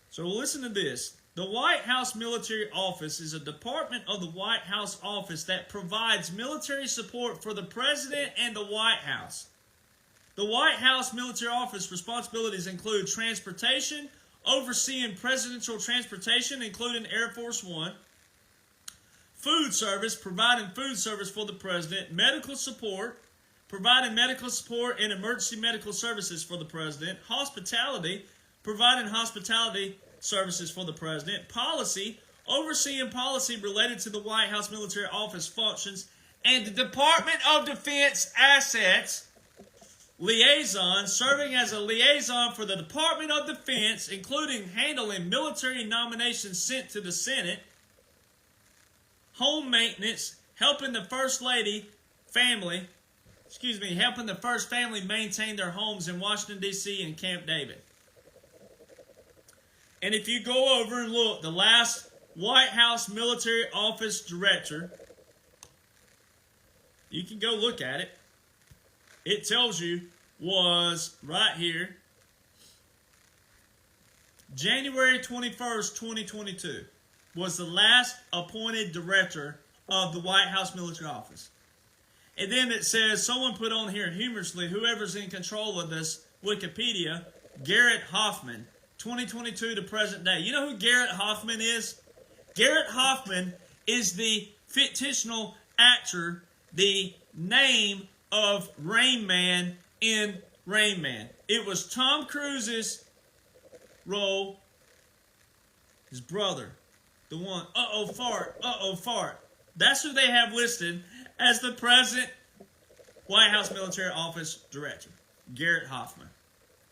So listen to this. The White House Military Office is a department of the White House office that provides military support for the President and the White House. The White House Military Office responsibilities include transportation, overseeing presidential transportation, including Air Force One, food service, providing food service for the President, medical support, providing medical support and emergency medical services for the President, hospitality, providing hospitality services for the President, policy, overseeing policy related to the White House Military Office functions, and the Department of Defense assets, liaison, serving as a liaison for the Department of Defense, including handling military nominations sent to the Senate, home maintenance, helping the First Family maintain their homes in Washington, D.C. and Camp David. And if you go over and look, the last White House Military Office Director, you can go look at it. It tells you was right here, January 21st, 2022, was the last appointed director of the White House Military Office. And then it says, someone put on here humorously, whoever's in control of this Wikipedia, Garrett Hoffman, 2022 to present day. You know who Garrett Hoffman is? Garrett Hoffman is the fictional actor, the name of Rain Man in Rain Man. It was Tom Cruise's role, his brother, the one, fart. That's who they have listed as the present White House Military Office Director, Garrett Hoffman.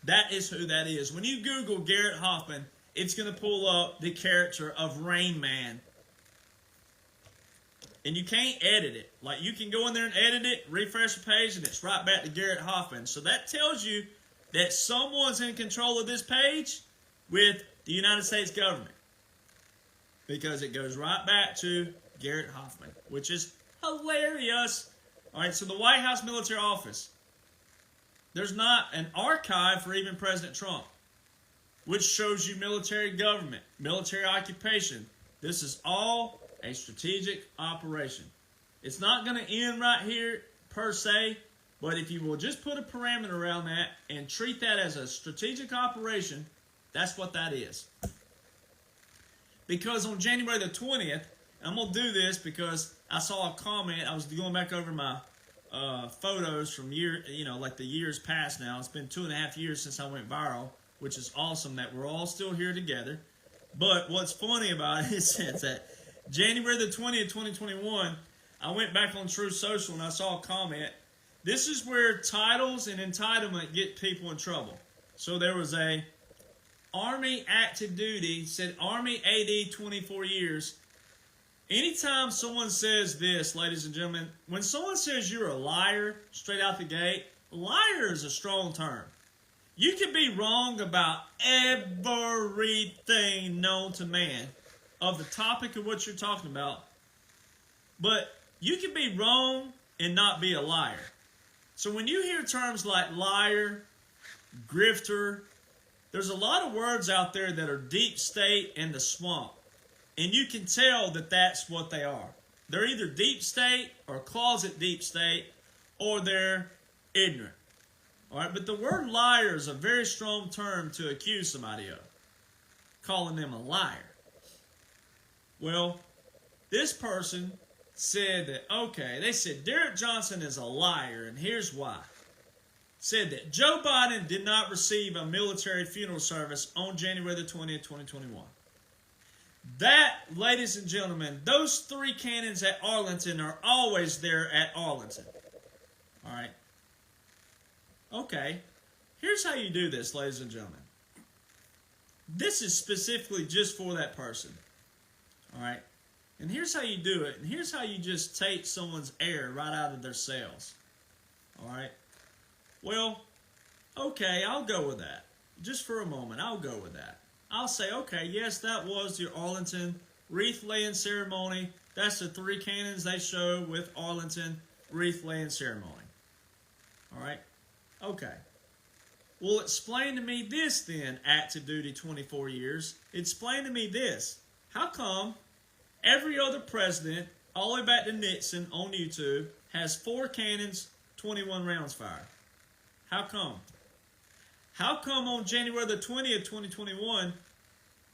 That is who that is. When you Google Garrett Hoffman, it's going to pull up the character of Rain Man. And you can't edit it. Like, you can go in there and edit it, refresh the page, and it's right back to Garrett Hoffman. So that tells you that someone's in control of this page, with the United States government. Because it goes right back to Garrett Hoffman, which is hilarious. All right, so the White House Military Office. There's not an archive for even President Trump, which shows you military government, military occupation. This is all a strategic operation. It's not going to end right here per se, but if you will just put a parameter around that and treat that as a strategic operation, that's what that is. Because on January the 20th, I'm going to do this because I saw a comment. I was going back over my photos from the years past now. It's been 2.5 years since I went viral, which is awesome that we're all still here together. But what's funny about it is that January the 20th, 2021, I went back on Truth Social and I saw a comment. This is where titles and entitlement get people in trouble. So there was a Army active duty, said Army AD 24 years. Anytime someone says this, ladies and gentlemen, when someone says you're a liar straight out the gate, liar is a strong term. You can be wrong about everything known to man of the topic of what you're talking about, but you can be wrong and not be a liar. So when you hear terms like liar, grifter, there's a lot of words out there that are deep state and the swamp. And you can tell that that's what they are. They're either deep state or closet deep state, or they're ignorant. All right, but the word liar is a very strong term to accuse somebody of, calling them a liar. Well, this person said that, okay, they said Derek Jonhson is a liar, and here's why. Said that Joe Biden did not receive a military funeral service on January the 20th, 2021. That, ladies and gentlemen, those 3 cannons at Arlington are always there at Arlington. All right. Okay. Here's how you do this, ladies and gentlemen. This is specifically just for that person. All right. And here's how you do it. And here's how you just take someone's air right out of their cells. All right. Well, okay, I'll go with that. Just for a moment, I'll go with that. I'll say, okay, yes, that was your Arlington wreath-laying ceremony. That's the 3 cannons they show with Arlington wreath-laying ceremony. All right? Okay. Well, explain to me this then, active duty 24 years. Explain to me this. How come every other president, all the way back to Nixon on YouTube, has 4 cannons, 21 rounds fired? How come? How come on January the 20th, 2021,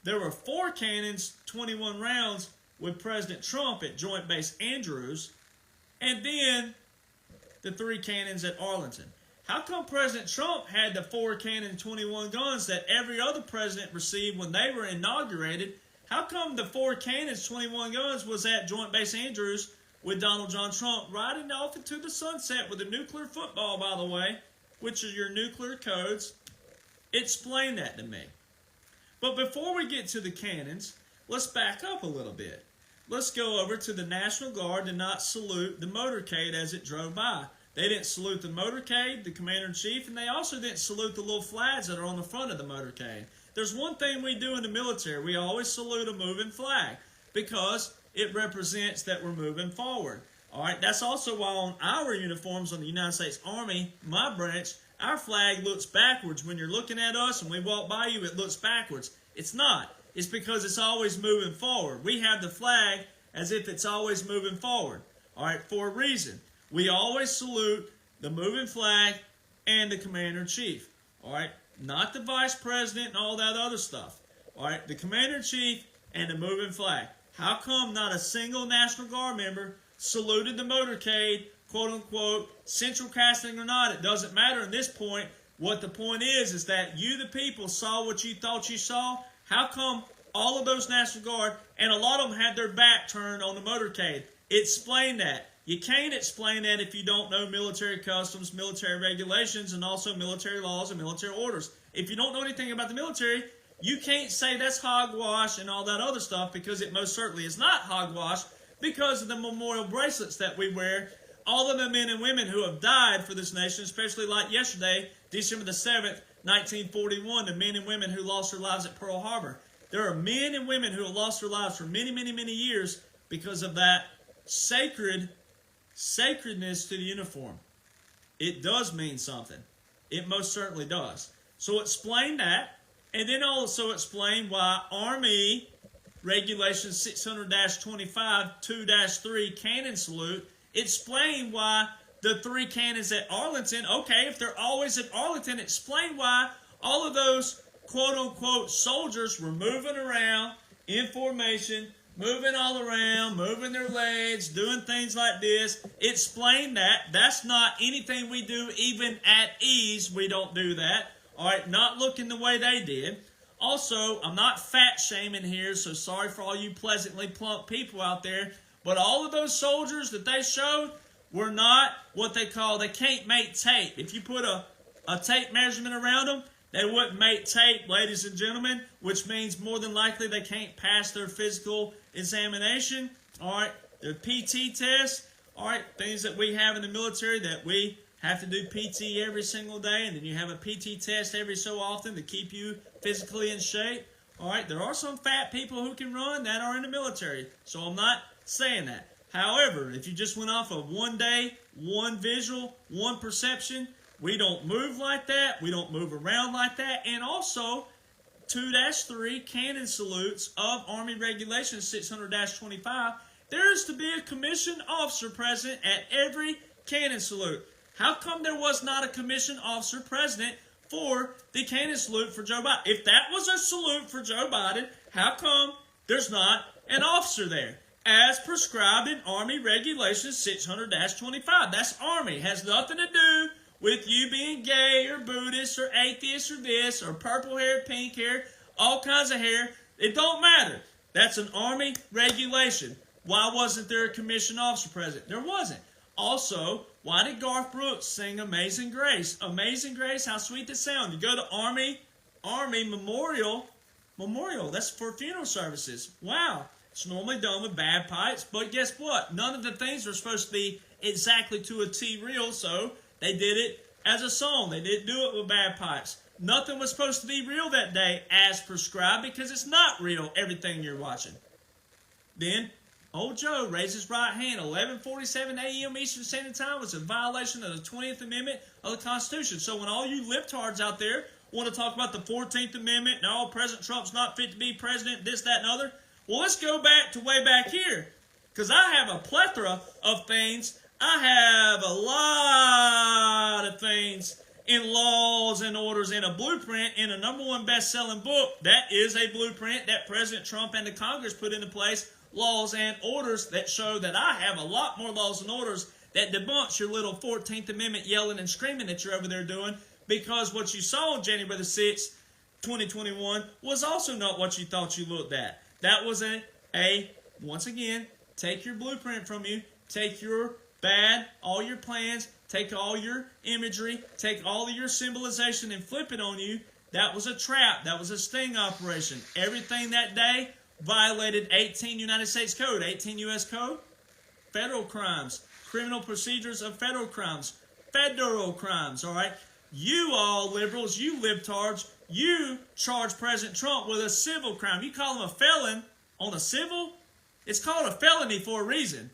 there were 4 cannons, 21 rounds with President Trump at Joint Base Andrews, and then the 3 cannons at Arlington? How come President Trump had the 4 cannon, 21 guns that every other president received when they were inaugurated? How come the 4 cannons, 21 guns was at Joint Base Andrews with Donald John Trump riding off into the sunset with a nuclear football, by the way, which are your nuclear codes? Explain that to me. But before we get to the cannons, let's back up a little bit. Let's go over to the National Guard to not salute the motorcade as it drove by. They didn't salute the motorcade, the commander-in-chief, and they also didn't salute the little flags that are on the front of the motorcade. There's one thing we do in the military. We always salute a moving flag because it represents that we're moving forward. All right, that's also why on our uniforms on the United States Army, my branch, our flag looks backwards. When you're looking at us and we walk by you, it looks backwards. It's not. It's because it's always moving forward. We have the flag as if it's always moving forward. All right, for a reason. We always salute the moving flag and the commander-in-chief. All right, not the vice president and all that other stuff. All right, the commander-in-chief and the moving flag. How come not a single National Guard member saluted the motorcade, quote-unquote, central casting or not? It doesn't matter at this point. What the point is that you, the people, saw what you thought you saw. How come all of those National Guard, and a lot of them had their back turned on the motorcade? Explain that. You can't explain that if you don't know military customs, military regulations, and also military laws and military orders. If you don't know anything about the military, you can't say that's hogwash and all that other stuff, because it most certainly is not hogwash because of the memorial bracelets that we wear. All of the men and women who have died for this nation, especially like yesterday, December the 7th, 1941, the men and women who lost their lives at Pearl Harbor. There are men and women who have lost their lives for many, many, many years because of that sacredness to the uniform. It does mean something. It most certainly does. So explain that, and then also explain why Army Regulation 600-25 2-3 cannon salute. Explain why the 3 cannons at Arlington, okay, if they're always at Arlington, explain why all of those quote-unquote soldiers were moving around in formation, moving all around, moving their legs, doing things like this. Explain that. That's not anything we do even at ease. We don't do that. All right, not looking the way they did. Also, I'm not fat shaming here, so sorry for all you pleasantly plump people out there, but all of those soldiers that they showed were not what they can't make tape. If you put a tape measurement around them, they wouldn't make tape, ladies and gentlemen, which means more than likely they can't pass their physical examination. All right, their PT test. All right, things that we have in the military that we have to do PT every single day, and then you have a PT test every so often to keep you physically in shape. All right, there are some fat people who can run that are in the military, so I'm not saying that. However, if you just went off of one day, one visual, one perception, we don't move like that. We don't move around like that. And also, 2-3 cannon salutes of Army Regulation 600-25. There is to be a commissioned officer present at every cannon salute. How come there was not a commissioned officer present for the cannon salute for Joe Biden? If that was a salute for Joe Biden, how come there's not an officer there? As prescribed in Army Regulation 600-25. That's Army. It has nothing to do with you being gay or Buddhist or atheist or this or purple hair, pink hair, all kinds of hair. It don't matter. That's an Army regulation. Why wasn't there a commissioned officer present? There wasn't. Also, why did Garth Brooks sing Amazing Grace? Amazing Grace, how sweet the sound. You go to Army Memorial, that's for funeral services. Wow. It's normally done with bagpipes, but guess what? None of the things are supposed to be exactly to a T real, so they did it as a song. They didn't do it with bagpipes. Nothing was supposed to be real that day as prescribed because it's not real, everything you're watching. Then, old Joe raised his right hand. 11:47 a.m. Eastern Standard Time was a violation of the 20th Amendment of the Constitution. So when all you libtards out there want to talk about the 14th Amendment and all President Trump's not fit to be president, this, that, and other, well, let's go back to way back here, because I have a plethora of things. I have a lot of things in laws and orders in a blueprint in a #1 best-selling book. That is a blueprint that President Trump and the Congress put into place, laws and orders that show that I have a lot more laws and orders that debunks your little 14th Amendment yelling and screaming that you're over there doing, because what you saw on January the 6th, 2021 was also not what you thought you looked at. That was once again, take your blueprint from you, take your all your plans, take all your imagery, take all of your symbolization and flip it on you. That was a trap. That was a sting operation. Everything that day violated 18 United States Code, 18 U.S. Code, federal crimes, criminal procedures of federal crimes, all right? You all liberals, you libtards, you charge President Trump with a civil crime. You call him a felon on a civil? It's called a felony for a reason.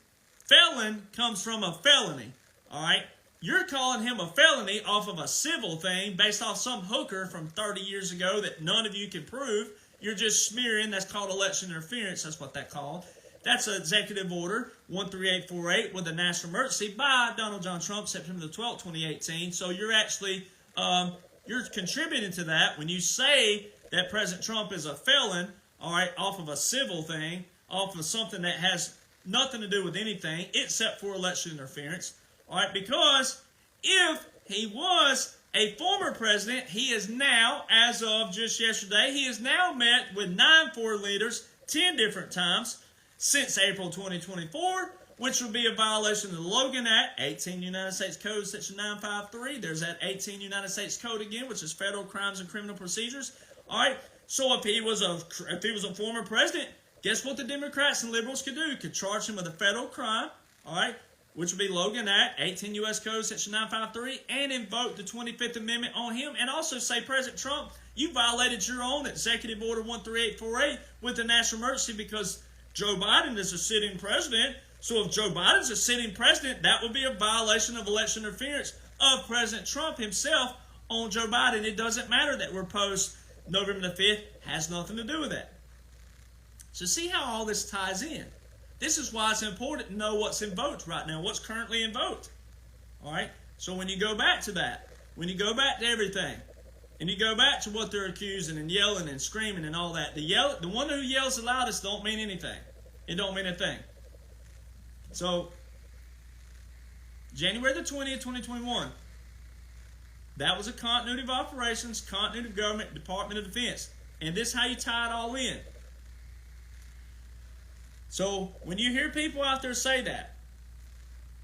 Felon comes from a felony, all right? You're calling him a felony off of a civil thing based off some hooker from 30 years ago that none of you can prove. You're just smearing. That's called election interference. That's what that's called. That's an executive order 13848 with a national emergency by Donald John Trump, September the 12th, 2018. So you're actually you're contributing to that when you say that President Trump is a felon, all right, off of a civil thing, off of something that has nothing to do with anything except for election interference, all right, because if he was a former president, he is now, as of just yesterday, he has now met with 9 foreign leaders 10 different times since April 2024, which would be a violation of the Logan Act, 18 United States Code, Section 953. There's that 18 United States Code again, which is Federal Crimes and Criminal Procedures. All right, so if he was a former president, guess what the Democrats and liberals could do? Could charge him with a federal crime, all right, which would be Logan Act, 18 U.S. Code, Section 953, and invoke the 25th Amendment on him, and also say, President Trump, you violated your own Executive Order 13848 with the national emergency because Joe Biden is a sitting president. So if Joe Biden's a sitting president, that would be a violation of election interference of President Trump himself on Joe Biden. It doesn't matter that we're post November the 5th. Has nothing to do with that. So see how all this ties in. This is why it's important to know what's invoked right now, what's currently invoked. All right? So when you go back to that, when you go back to everything, and you go back to what they're accusing and yelling and screaming and all that, the one who yells the loudest don't mean anything. It don't mean a thing. So, January the 20th, 2021, that was a continuity of operations, continuity of government, Department of Defense. And this is how you tie it all in. So, when you hear people out there say that,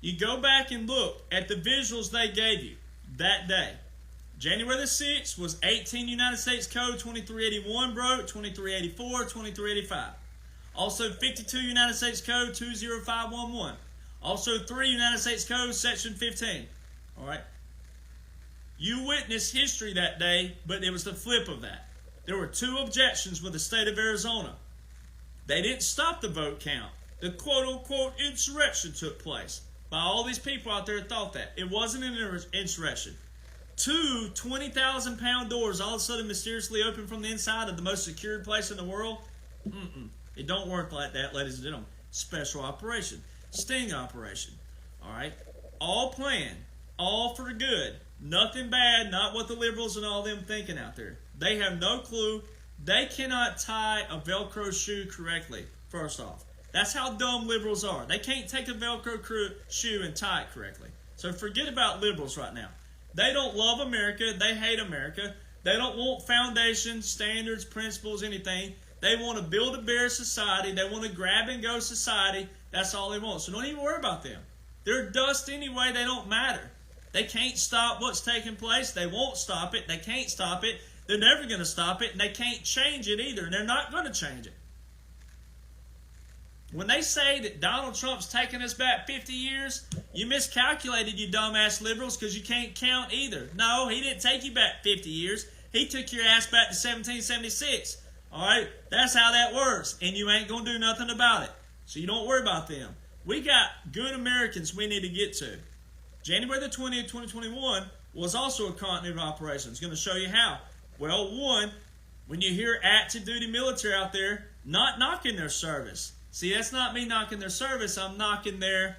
you go back and look at the visuals they gave you that day. January the 6th was 18 United States Code 2381 broke, 2384, 2385. Also 52 United States Code 20511. Also 3 United States Code Section 15. All right. You witnessed history that day, but it was the flip of that. There were 2 objections with the state of Arizona. They didn't stop the vote count. The quote-unquote insurrection took place. By all these people out there that thought that. It wasn't an insurrection. 2 20,000-pound doors all of a sudden mysteriously opened from the inside of the most secured place in the world. It don't work like that, ladies and gentlemen. Special operation. Sting operation. All right? All planned. All for good. Nothing bad. Not what the liberals and all them thinking out there. They have no clue. They cannot tie a Velcro shoe correctly, first off. That's how dumb liberals are. They can't take a Velcro shoe and tie it correctly. So forget about liberals right now. They don't love America. They hate America. They don't want foundations, standards, principles, anything. They want to build a bear society. They want to grab and go society. That's all they want. So don't even worry about them. They're dust anyway. They don't matter. They can't stop what's taking place. They won't stop it. They can't stop it. They're never going to stop it. And they can't change it either. And they're not going to change it. When they say that Donald Trump's taking us back 50 years, you miscalculated, you dumbass liberals, because you can't count either. No, he didn't take you back 50 years. He took your ass back to 1776. All right? That's how that works. And you ain't going to do nothing about it. So you don't worry about them. We got good Americans we need to get to. January the 20th, 2021 was also a continuity of operations. Going to show you how. Well, one, when you hear active duty military out there not knocking their service. See, that's not me knocking their service. I'm knocking their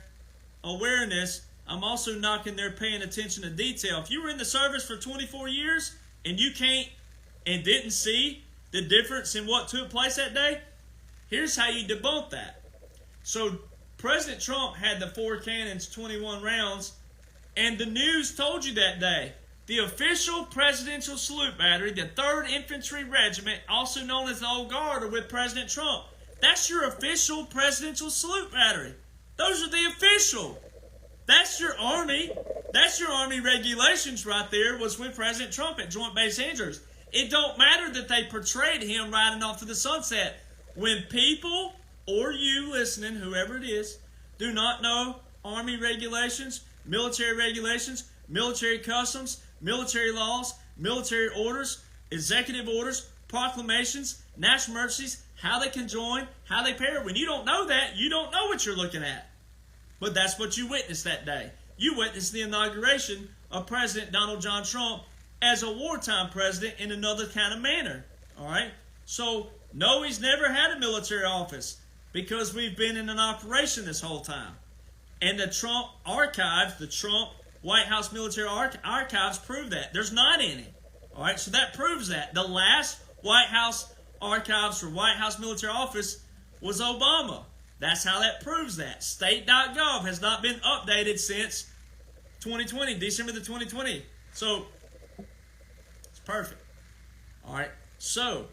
awareness. I'm also knocking their paying attention to detail. If you were in the service for 24 years and you can't and didn't see the difference in what took place that day, here's how you debunk that. So President Trump had the 4 cannons, 21 rounds, and the news told you that day. The official presidential salute battery, the 3rd Infantry Regiment, also known as the Old Guard, are with President Trump. That's your official presidential salute battery. Those are the official. That's your Army. That's your Army regulations right there was with President Trump at Joint Base Andrews. It don't matter that they portrayed him riding off to the sunset. When people, or you listening, whoever it is, do not know Army regulations, military customs, military laws, military orders, executive orders, proclamations, national emergencies, how they can join, how they pair. When you don't know that, you don't know what you're looking at. But that's what you witnessed that day. You witnessed the inauguration of President Donald John Trump as a wartime president in another kind of manner. All right? So, no, he's never had a military office because we've been in an operation this whole time. And the Trump archives, the Trump White House military archives prove that. There's not any. All right? So that proves that. The last White House archives for White House military office was Obama. That's how that proves that. State.gov has not been updated since 2020, December the 2020. So, it's perfect. All right. So,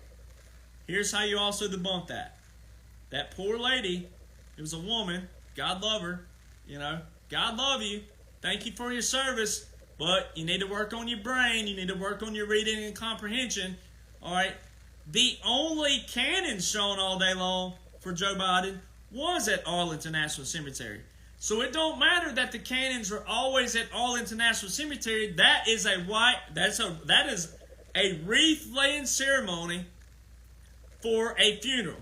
here's how you also debunk that. That poor lady, it was a woman, God love her, God love you. Thank you for your service, but you need to work on your brain. You need to work on your reading and comprehension. All right. The only cannon shown all day long for Joe Biden was at Arlington National Cemetery. So it don't matter that the cannons are always at Arlington National Cemetery. That is a wreath laying ceremony for a funeral.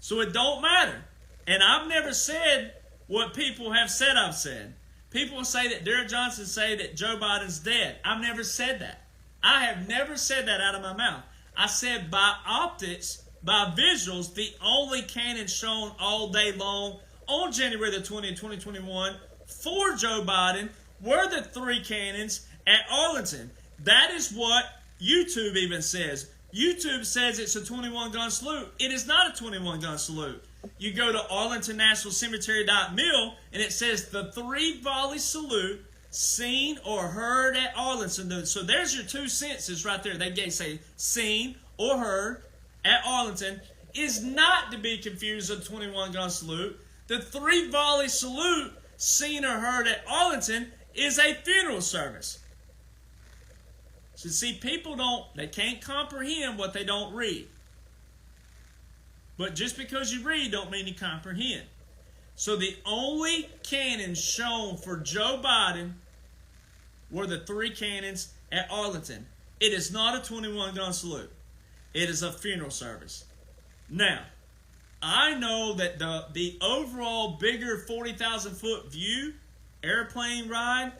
So it don't matter. And I've never said what people have said I've said. People say that Derek Jonhson say that Joe Biden's dead. I've never said that. I have never said that out of my mouth. I said by optics, by visuals, the only cannon shown all day long on January the 20th, 2021 for Joe Biden were the 3 cannons at Arlington. That is what YouTube even says. YouTube says it's a 21-gun salute. It is not a 21-gun salute. You go to arlingtonnationalcemetery.mil and it says the 3-volley salute seen or heard at Arlington. So there's your 2 senses right there. They say seen or heard at Arlington is not to be confused with a 21-gun salute. The 3-volley salute seen or heard at Arlington is a funeral service. So see, people they can't comprehend what they don't read. But just because you read don't mean you comprehend. So the only cannons shown for Joe Biden were the 3 cannons at Arlington. It is not a 21-gun salute. It is a funeral service. Now, I know that the overall bigger 40,000-foot view airplane ride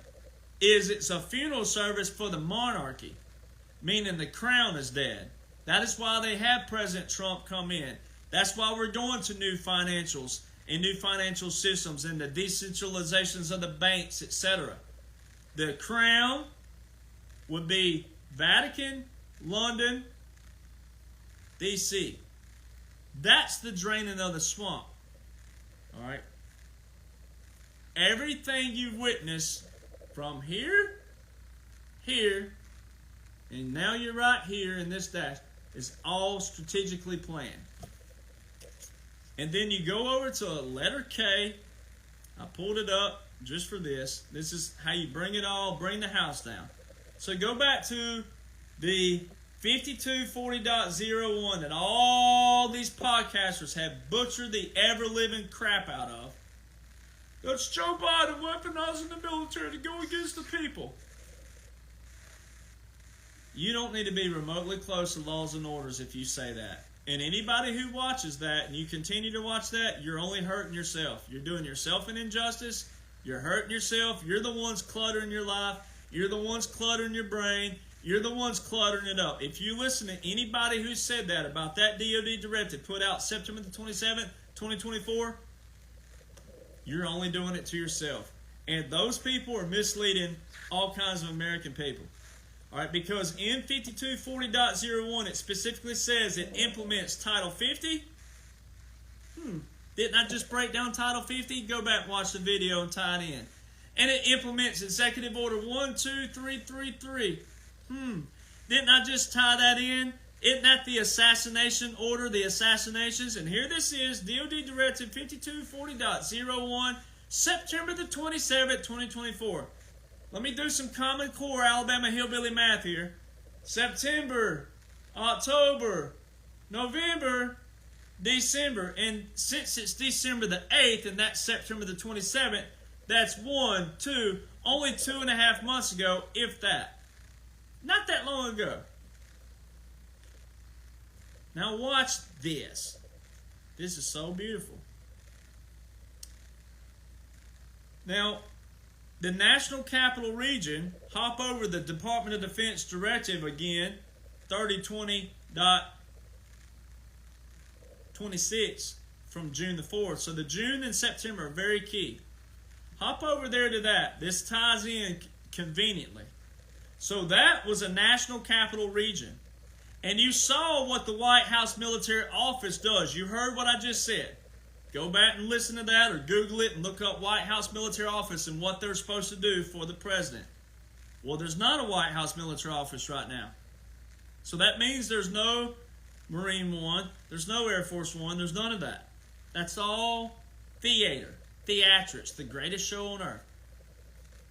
it's a funeral service for the monarchy, meaning the crown is dead. That is why they have President Trump come in. That's why we're going to new financials and new financial systems and the decentralizations of the banks, etc. The crown would be Vatican, London, D.C. That's the draining of the swamp. All right. Everything you've witnessed from here, and now you're right here in this dash is all strategically planned. And then you go over to a letter K. I pulled it up just for this. This is how you bring the house down. So go back to the 5240.01 that all these podcasters have butchered the ever-living crap out of. That's Joe Biden weaponizing the military to go against the people. You don't need to be remotely close to laws and orders if you say that. And anybody who watches that and you continue to watch that, you're only hurting yourself. You're doing yourself an injustice. You're hurting yourself. You're the ones cluttering your life. You're the ones cluttering your brain. You're the ones cluttering it up. If you listen to anybody who said that about that DOD directive put out September the 27th, 2024, you're only doing it to yourself. And those people are misleading all kinds of American people. All right, because in 5240.01, it specifically says it implements Title 50. Didn't I just break down Title 50? Go back and watch the video and tie it in. And it implements Executive Order 12333. Didn't I just tie that in? Isn't that the assassination order, the assassinations? And here this is, DOD Directive 5240.01, September the 27th, 2024. Let me do some Common Core Alabama hillbilly math here. September, October, November, December. And since it's December the 8th and that's September the 27th, that's only 2.5 months ago, if that. Not that long ago. Now watch this. This is so beautiful. Now, the National Capital Region, hop over the Department of Defense Directive again, 3020.26 from June the 4th. So the June and September are very key. Hop over there to that. This ties in conveniently. So that was a National Capital Region. And you saw what the White House Military Office does. You heard what I just said. Go back and listen to that or Google it and look up White House Military Office and what they're supposed to do for the president. Well, there's not a White House Military Office right now. So that means there's no Marine One, there's no Air Force One, there's none of that. That's all theater, theatrics, the greatest show on earth.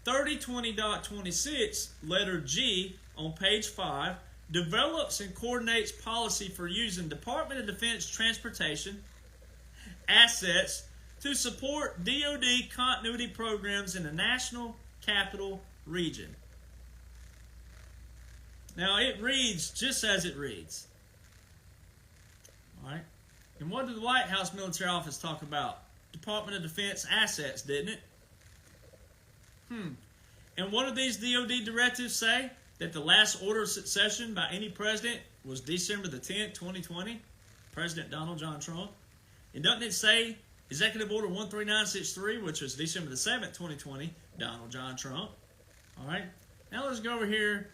3020.26, letter G on page 5, develops and coordinates policy for using Department of Defense transportation assets to support DoD continuity programs in the National Capital Region. Now, it reads just as it reads. All right. And what did the White House Military Office talk about? Department of Defense assets, didn't it? And what did these DoD directives say? That the last order of succession by any president was December the 10th, 2020, President Donald John Trump. And doesn't it say Executive Order 13963, which was December the 7th, 2020, Donald John Trump? All right. Now let's go over here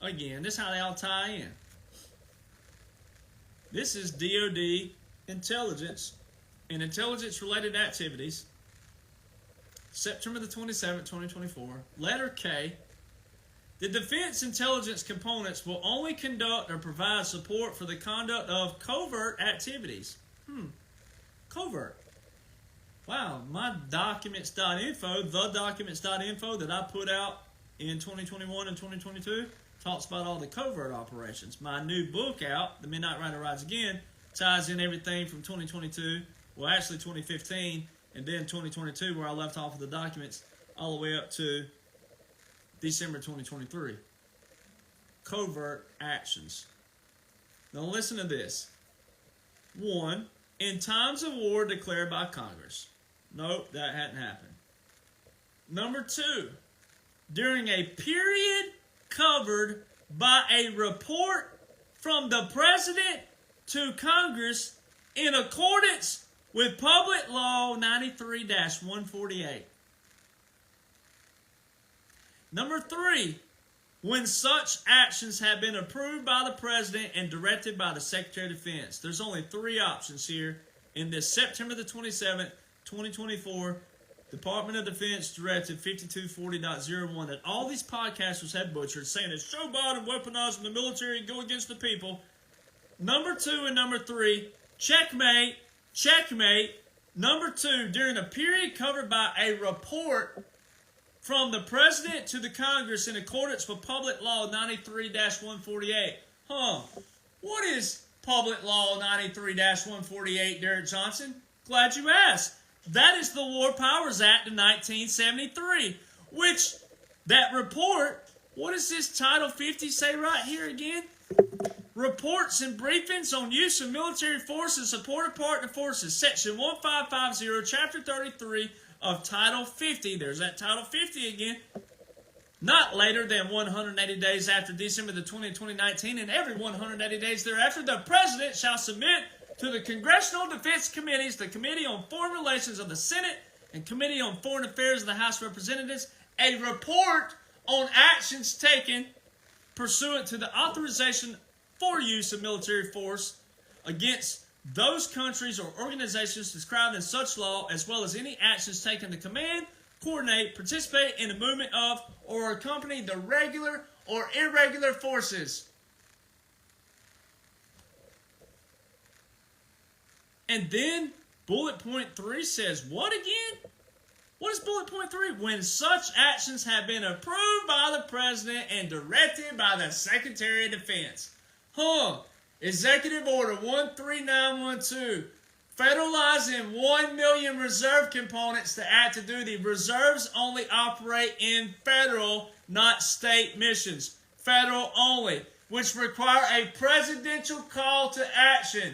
again. This is how they all tie in. This is DoD intelligence and intelligence-related activities, September the 27th, 2024. Letter K. The defense intelligence components will only conduct or provide support for the conduct of covert activities. Covert. Wow, my documents.info, the documents.info that I put out in 2021 and 2022 talks about all the covert operations. My new book out, The Midnight Rider Rides Again, ties in everything from 2022, well actually 2015, and then 2022 where I left off with the documents all the way up to December 2023. Covert actions. Now listen to this. 1. In times of war declared by Congress. Nope, that hadn't happened. Number 2. During a period covered by a report from the President to Congress in accordance with Public Law 93-148. Number 3, when such actions have been approved by the President and directed by the Secretary of Defense. There's only 3 options here in this September the 27th, 2024 Department of Defense Directive 5240.01 that all these podcasters have butchered, saying it's Joe Biden weaponizing the military and go against the people. Number 2 and number 3, checkmate, checkmate. Number 2, during a period covered by a report from the President to the Congress in accordance with Public Law 93-148. What is Public Law 93-148, Derek Jonhson? Glad you asked. That is the War Powers Act of 1973, which, that report, what does this Title 50 say right here again? Reports and briefings on use of military force and support of partner forces, Section 1550, Chapter 33 of Title 50. There's that Title 50 again. Not later than 180 days after December the 20th, 2019, and every 180 days thereafter, the President shall submit to the Congressional Defense Committees, the Committee on Foreign Relations of the Senate, and Committee on Foreign Affairs of the House of Representatives, a report on actions taken pursuant to the authorization for use of military force against those countries or organizations described in such law, as well as any actions taken to command, coordinate, participate in the movement of, or accompany the regular or irregular forces. And then bullet point 3 says, what again? What is bullet point 3? When such actions have been approved by the President and directed by the Secretary of Defense. Executive Order 13912. Federalizing 1 million reserve components to active duty. Reserves only operate in federal, not state missions. Federal only, which require a presidential call to action.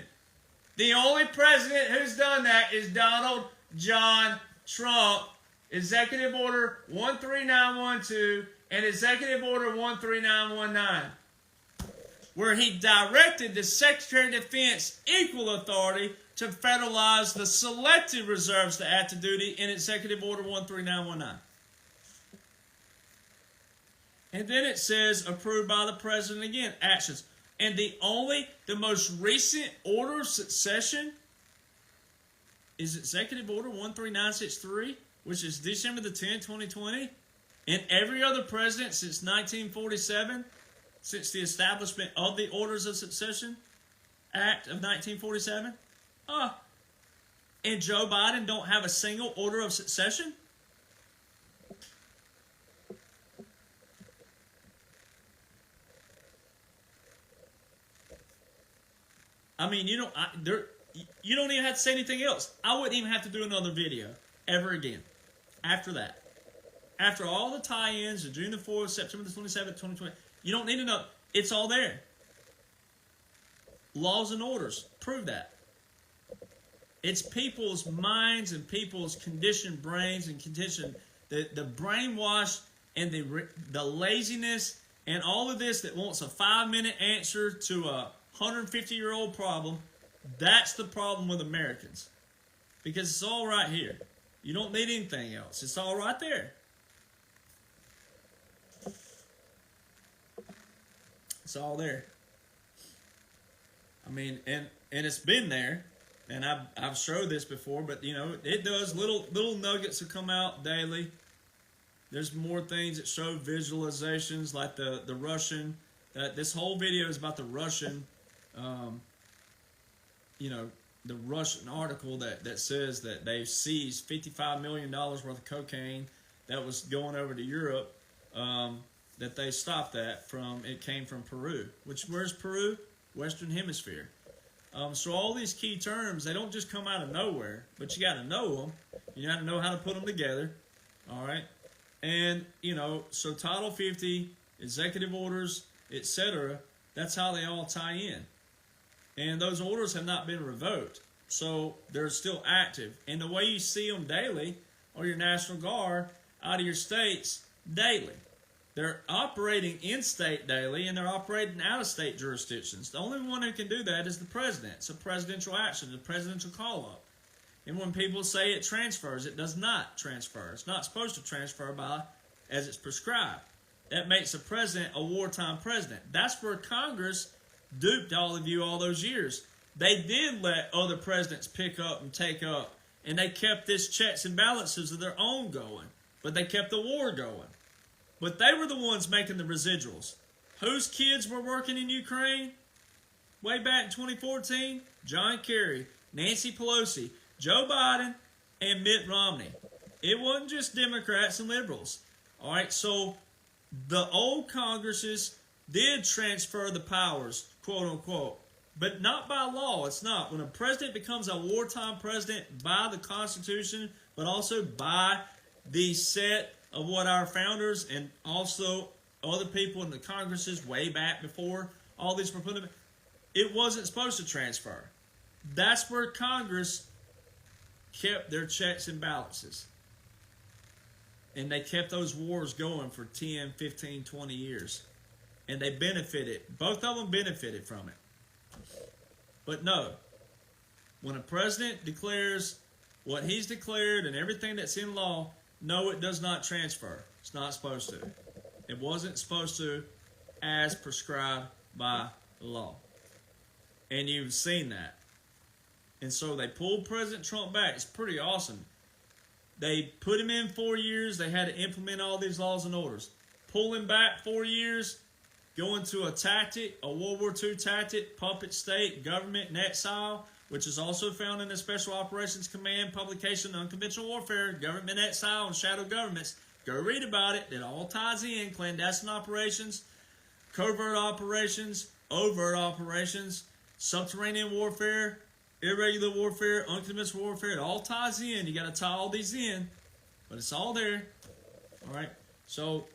The only president who's done that is Donald John Trump. Executive Order 13912 and Executive Order 13919. Where he directed the Secretary of Defense equal authority to federalize the selected reserves to active duty in Executive Order 13919. And then it says, approved by the President again, actions. And the most recent order of succession is Executive Order 13963, which is December the 10th, 2020. And every other president since 1947, since the establishment of the Orders of Succession Act of 1947. And Joe Biden don't have a single order of succession? I mean, You don't even have to say anything else. I wouldn't even have to do another video ever again after that. After all the tie-ins of June the 4th, September the 27th, 2020, you don't need to know. It's all there. Laws and orders prove that. It's people's minds and people's conditioned brains and the brainwash and the laziness and all of this that wants a 5-minute answer to a 150-year-old problem. That's the problem with Americans. Because it's all right here. You don't need anything else. It's all right there. It's all there. I mean, and it's been there. And I've showed this before, but you know, it does little nuggets that come out daily. There's more things that show visualizations, like the Russian. This whole video is about the Russian, the Russian article that says that they've seized $55 million worth of cocaine that was going over to Europe. That they stopped that from. It came from Peru. Where's Peru? Western Hemisphere. So all these key terms, they don't just come out of nowhere, but you got to know them. You got to know how to put them together. All right. And, so Title 50, executive orders, etc., that's how they all tie in. And those orders have not been revoked. So they're still active. And the way you see them daily are your National Guard out of your states daily. They're operating in-state daily, and they're operating out-of-state jurisdictions. The only one who can do that is the president. It's a presidential action, a presidential call-up. And when people say it transfers, it does not transfer. It's not supposed to transfer as it's prescribed. That makes the president a wartime president. That's where Congress duped all of you all those years. They did let other presidents pick up and take up, and they kept this checks and balances of their own going. But they kept the war going. But they were the ones making the residuals. Whose kids were working in Ukraine? Way back in 2014? John Kerry, Nancy Pelosi, Joe Biden, and Mitt Romney. It wasn't just Democrats and liberals. All right, so the old Congresses did transfer the powers, quote unquote, but not by law. It's not. When a president becomes a wartime president by the Constitution, but also by the set of what our founders and also other people in the Congresses way back before all these were put in, it wasn't supposed to transfer. That's where Congress kept their checks and balances. And they kept those wars going for 10, 15, 20 years. And they benefited. Both of them benefited from it. But no, when a president declares what he's declared and everything that's in law, no, it does not transfer. It's not supposed to. It wasn't supposed to as prescribed by the law. And you've seen that. And so they pulled President Trump back. It's pretty awesome. They put him in 4 years. They had to implement all these laws and orders. Pull him back 4 years, go into a tactic, a World War II tactic, puppet state, government, and exile, which is also found in the Special Operations Command publication, Unconventional Warfare, Government Exile, and Shadow Governments. Go read about it. It all ties in. Clandestine operations, covert operations, overt operations, subterranean warfare, irregular warfare, unconventional warfare. It all ties in. You got to tie all these in, but it's all there. All right? So,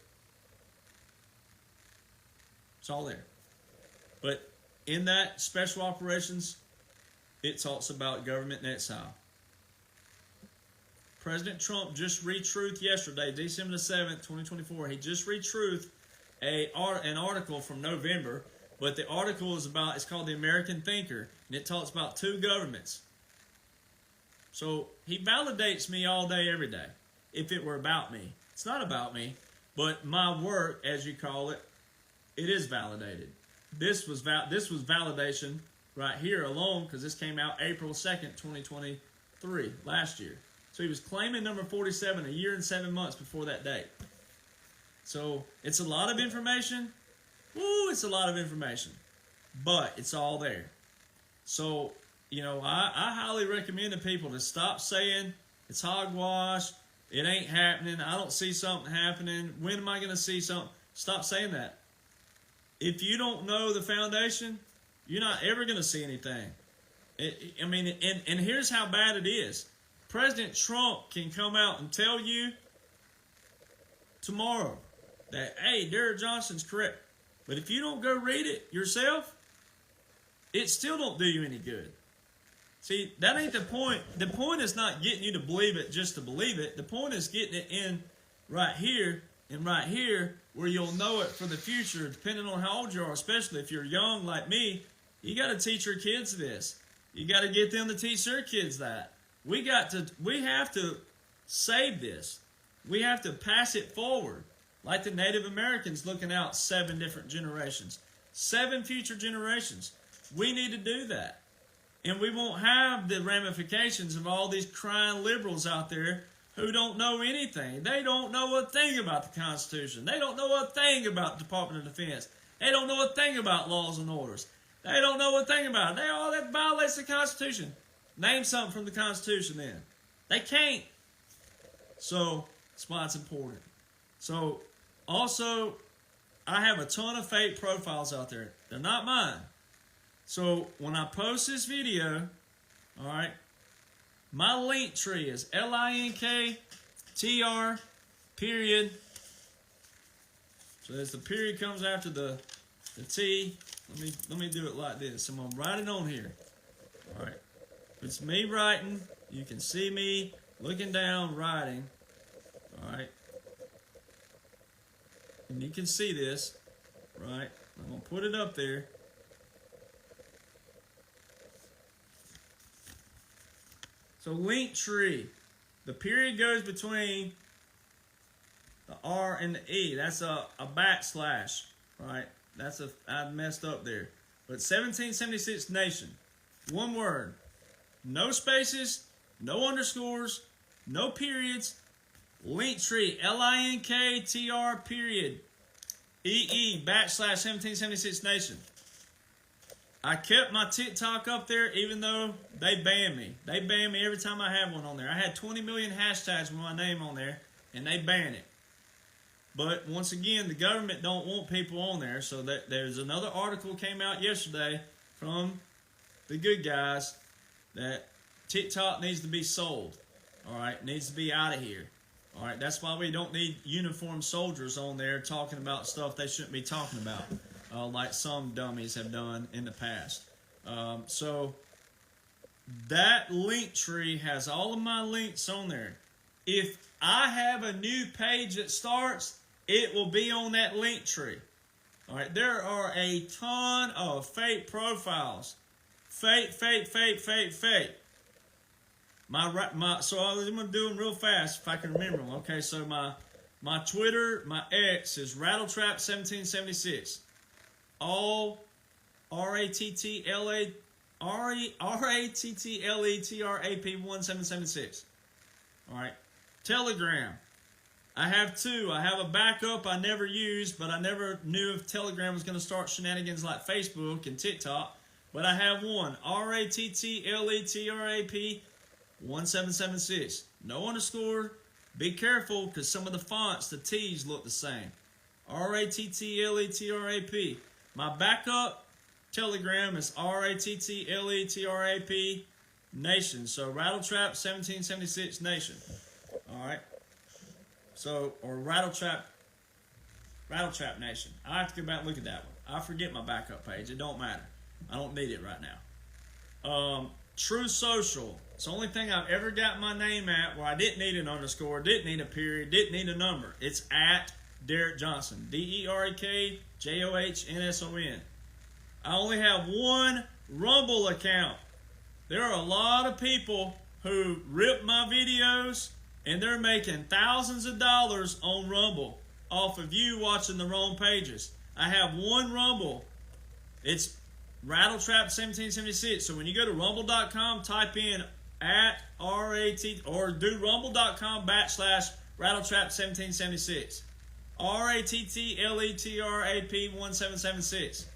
it's all there. But in that Special Operations, it talks about government and exile. President Trump just retruthed yesterday, December the 7th, 2024. He just retruthed an article from November, but the article it's called The American Thinker, and it talks about two governments. So he validates me all day, every day, if it were about me. It's not about me, but my work, as you call it, it is validated. This was validation right here alone, because this came out April 2nd, 2023, last year. So he was claiming number 47 a year and 7 months before that date. So it's a lot of information. Woo, it's a lot of information. But it's all there. So, I highly recommend to people to stop saying it's hogwash, it ain't happening, I don't see something happening, when am I going to see something? Stop saying that. If you don't know the foundation, you're not ever going to see anything. I mean, and here's how bad it is. President Trump can come out and tell you tomorrow that, hey, Derek Johnson's correct. But if you don't go read it yourself, it still don't do you any good. See, that ain't the point. The point is not getting you to believe it just to believe it. The point is getting it in right here and right here where you'll know it for the future, depending on how old you are, especially if you're young like me. You got to teach your kids this. You got to get them to teach their kids that. We have to save this. We have to pass it forward. Like the Native Americans looking out 7 different generations. 7 future generations. We need to do that. And we won't have the ramifications of all these crying liberals out there who don't know anything. They don't know a thing about the Constitution. They don't know a thing about the Department of Defense. They don't know a thing about laws and orders. They don't know a thing about it. That violates the Constitution. Name something from the Constitution then. They can't. So, that's why it's important. So, also, I have a ton of fake profiles out there. They're not mine. So, when I post this video, all right, my link tree is linktr, period. So, as the period comes after the T, let me do it like this. I'm going to write it on here. All right. It's me writing. You can see me looking down, writing. All right. And you can see this, right? I'm going to put it up there. So link tree. The period goes between the R and the E. That's a backslash, right? I messed up there. But 1776 nation. One word. No spaces, no underscores, no periods. Linktree, linktr, period, /, 1776 nation. I kept my TikTok up there even though they banned me. They ban me every time I have one on there. I had 20 million hashtags with my name on there, and they ban it. But once again, the government don't want people on there, so that there's another article came out yesterday from the good guys that TikTok needs to be sold. All right, needs to be out of here. All right, that's why we don't need uniformed soldiers on there talking about stuff they shouldn't be talking about, like some dummies have done in the past. So that link tree has all of my links on there. If I have a new page that starts, it will be on that link tree. All right, there are a ton of fake profiles. Fake. So I'm going to do them real fast if I can remember them. Okay, so my Twitter, my X is Rattletrap1776. All RATTLETRAP1776. All right. Telegram. I have 2. I have a backup I never used, but I never knew if Telegram was going to start shenanigans like Facebook and TikTok. But I have one. RATTLETRAP 1776. No underscore. Be careful because some of the fonts, the T's look the same. RATTLETRAP. My backup Telegram is RATTLETRAP Nation. So Rattletrap 1776 Nation. Alright. So, or Rattletrap Nation. I have to go back and look at that one. I forget my backup page. It don't matter. I don't need it right now. True Social. It's the only thing I've ever got my name at where I didn't need an underscore, didn't need a period, didn't need a number. It's at Derek Jonhson. DEREKJOHNSON. I only have one Rumble account. There are a lot of people who rip my videos and they're making thousands of dollars on Rumble off of you watching the wrong pages. I have one Rumble. It's Rattletrap1776. So when you go to rumble.com, type in at RAT or do rumble.com /Rattletrap1776. RATTLETRAP1776.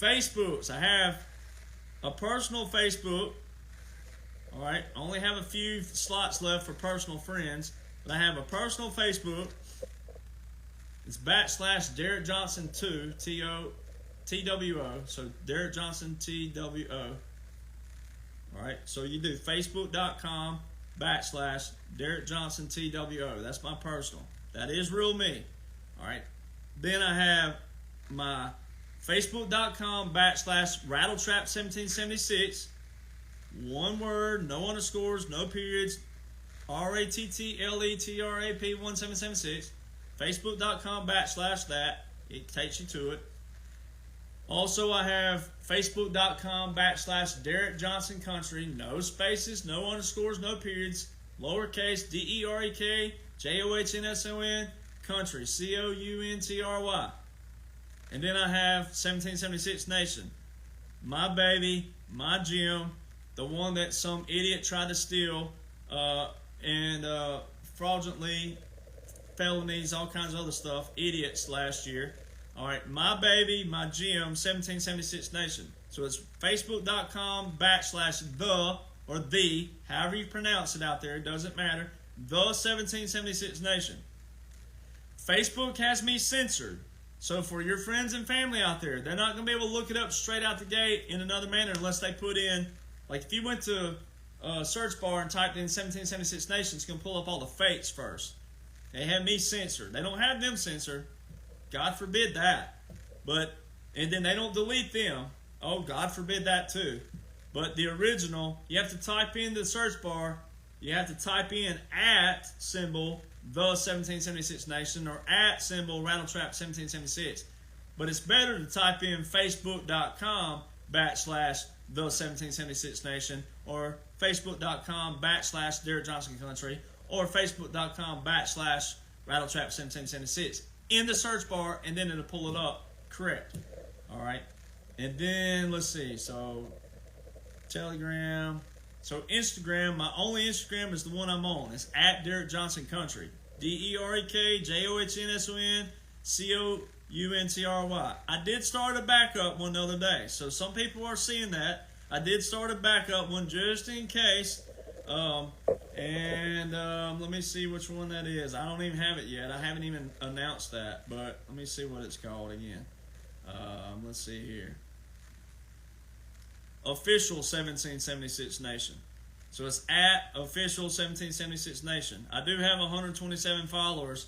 Facebooks. I have a personal Facebook. Alright, I only have a few slots left for personal friends, but I have a personal Facebook. It's /Derek Jonhson 2, TWO, so Derek Jonhson TWO. All right, so you do facebook.com/Derek Jonhson TWO. That's my personal. That is real me. All right. Then I have my facebook.com/Rattletrap1776. One word, no underscores, no periods. RATTLETRAP1776. Facebook.com/that. It takes you to it. Also, I have Facebook.com/Derek Jonhson Country. No spaces, no underscores, no periods. Lowercase DEREK JOHNSON Country COUNTRY. And then I have 1776 Nation. My baby, my gym, the one that some idiot tried to steal and fraudulently, felonies, all kinds of other stuff, idiots last year. All right, my baby, my gym, 1776 Nation. So it's facebook.com/the or the, however you pronounce it out there, it doesn't matter, the 1776 Nation. Facebook has me censored. So for your friends and family out there, they're not going to be able to look it up straight out the gate in another manner unless they put in, like if you went to a search bar and typed in 1776 Nation, it's going to pull up all the fakes first. They have me censored. They don't have them censored. God forbid that. And then they don't delete them. Oh, God forbid that too. But the original, you have to type in the search bar, you have to type in @ the 1776 Nation or @Rattletrap 1776. But it's better to type in facebook.com/the 1776 Nation or facebook.com/Derek Jonhson Country or facebook.com/Rattletrap 1776 in the search bar, and then it'll pull it up correct. All right. And then let's see. So Telegram. So Instagram, my only Instagram is the one I'm on. It's @Derek Jonhson Country. DEREK JOHNSON I did start a backup one the other day. So some people are seeing that. I did start a backup one just in case. Let me see which one that is. I don't even have it yet. I haven't even announced that. But let me see what it's called again. Let's see here. Official 1776 Nation. So it's @Official 1776 Nation. I do have 127 followers.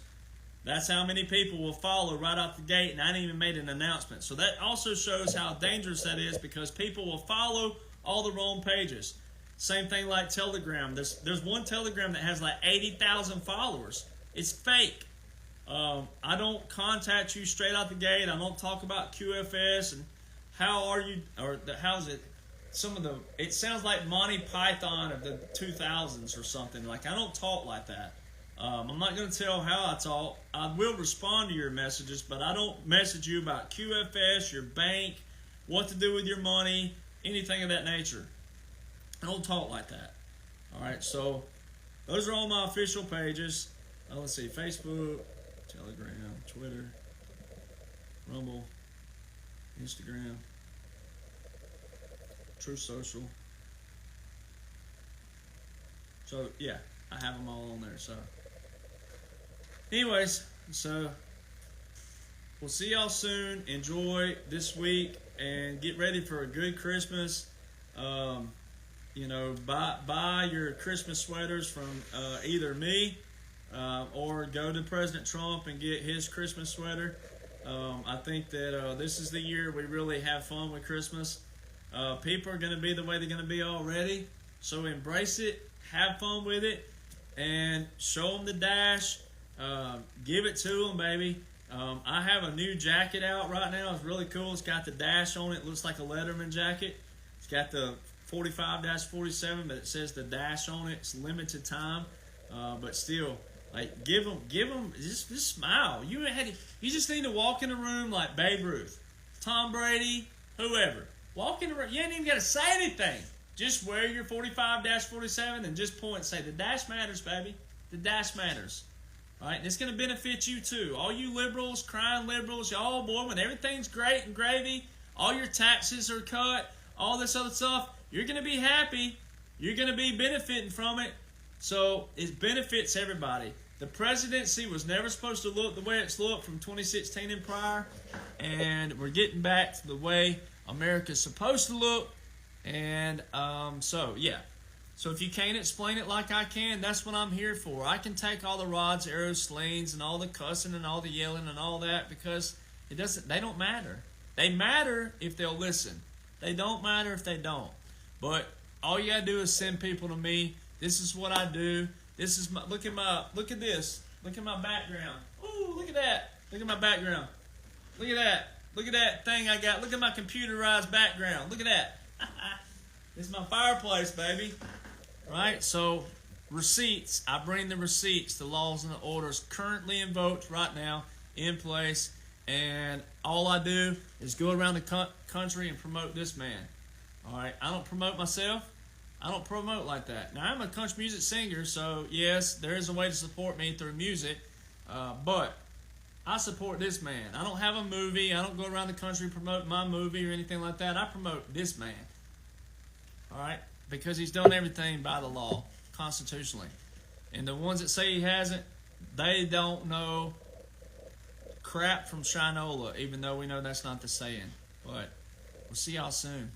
That's how many people will follow right out the gate, and I didn't even made an announcement. So that also shows how dangerous that is because people will follow all the wrong pages. Same thing like Telegram. There's one Telegram that has like 80,000 followers. It's fake. I don't contact you straight out the gate. I don't talk about QFS and how are you, or how's it. It sounds like Monty Python of the 2000s or something. Like, I don't talk like that. I'm not going to tell how I talk. I will respond to your messages, but I don't message you about QFS, your bank, what to do with your money, anything of that nature. I don't talk like that. All right, so those are all my official pages. Let's see, Facebook, Telegram, Twitter, Rumble, Instagram, True Social. So, yeah, I have them all on there. So, anyways, so we'll see y'all soon. Enjoy this week and get ready for a good Christmas. Buy your Christmas sweaters from either me or go to President Trump and get his Christmas sweater. I think that this is the year we really have fun with Christmas. People are going to be the way they're going to be already. So embrace it, have fun with it, and show them the dash. Give it to them, baby. I have a new jacket out right now. It's really cool. It's got the dash on it. It looks like a Letterman jacket. It's got the 45-47, but it says the dash on it. It's limited time, but still, like give them. Just smile. You just need to walk in the room like Babe Ruth, Tom Brady, whoever. Walk in the room. You ain't even got to say anything. Just wear your 45-47 and just point and say, the dash matters, baby. The dash matters. All right, and it's going to benefit you too. All you liberals, crying liberals, y'all, boy, when everything's great and gravy, all your taxes are cut, all this other stuff, you're going to be happy. You're going to be benefiting from it. So it benefits everybody. The presidency was never supposed to look the way it's looked from 2016 and prior, and we're getting back to the way America's supposed to look. And so, yeah. So if you can't explain it like I can, that's what I'm here for. I can take all the rods, arrows, slings, and all the cussing and all the yelling and all that because they don't matter. They matter if they'll listen. They don't matter if they don't. But all you gotta do is send people to me. This is what I do. This is look at this. Look at my background. Ooh, look at that. Look at my background. Look at that. Look at that thing I got. Look at my computerized background. Look at that. This is my fireplace, baby. Right? So, receipts. I bring the receipts, the laws and the orders currently invoked right now in place. And all I do is go around the country and promote this man. All right? I don't promote myself. I don't promote like that. Now, I'm a country music singer, so yes, there is a way to support me through music. But I support this man. I don't have a movie. I don't go around the country promoting my movie or anything like that. I promote this man. All right? Because he's done everything by the law, constitutionally. And the ones that say he hasn't, they don't know crap from Shinola, even though we know that's not the saying. But we'll see y'all soon.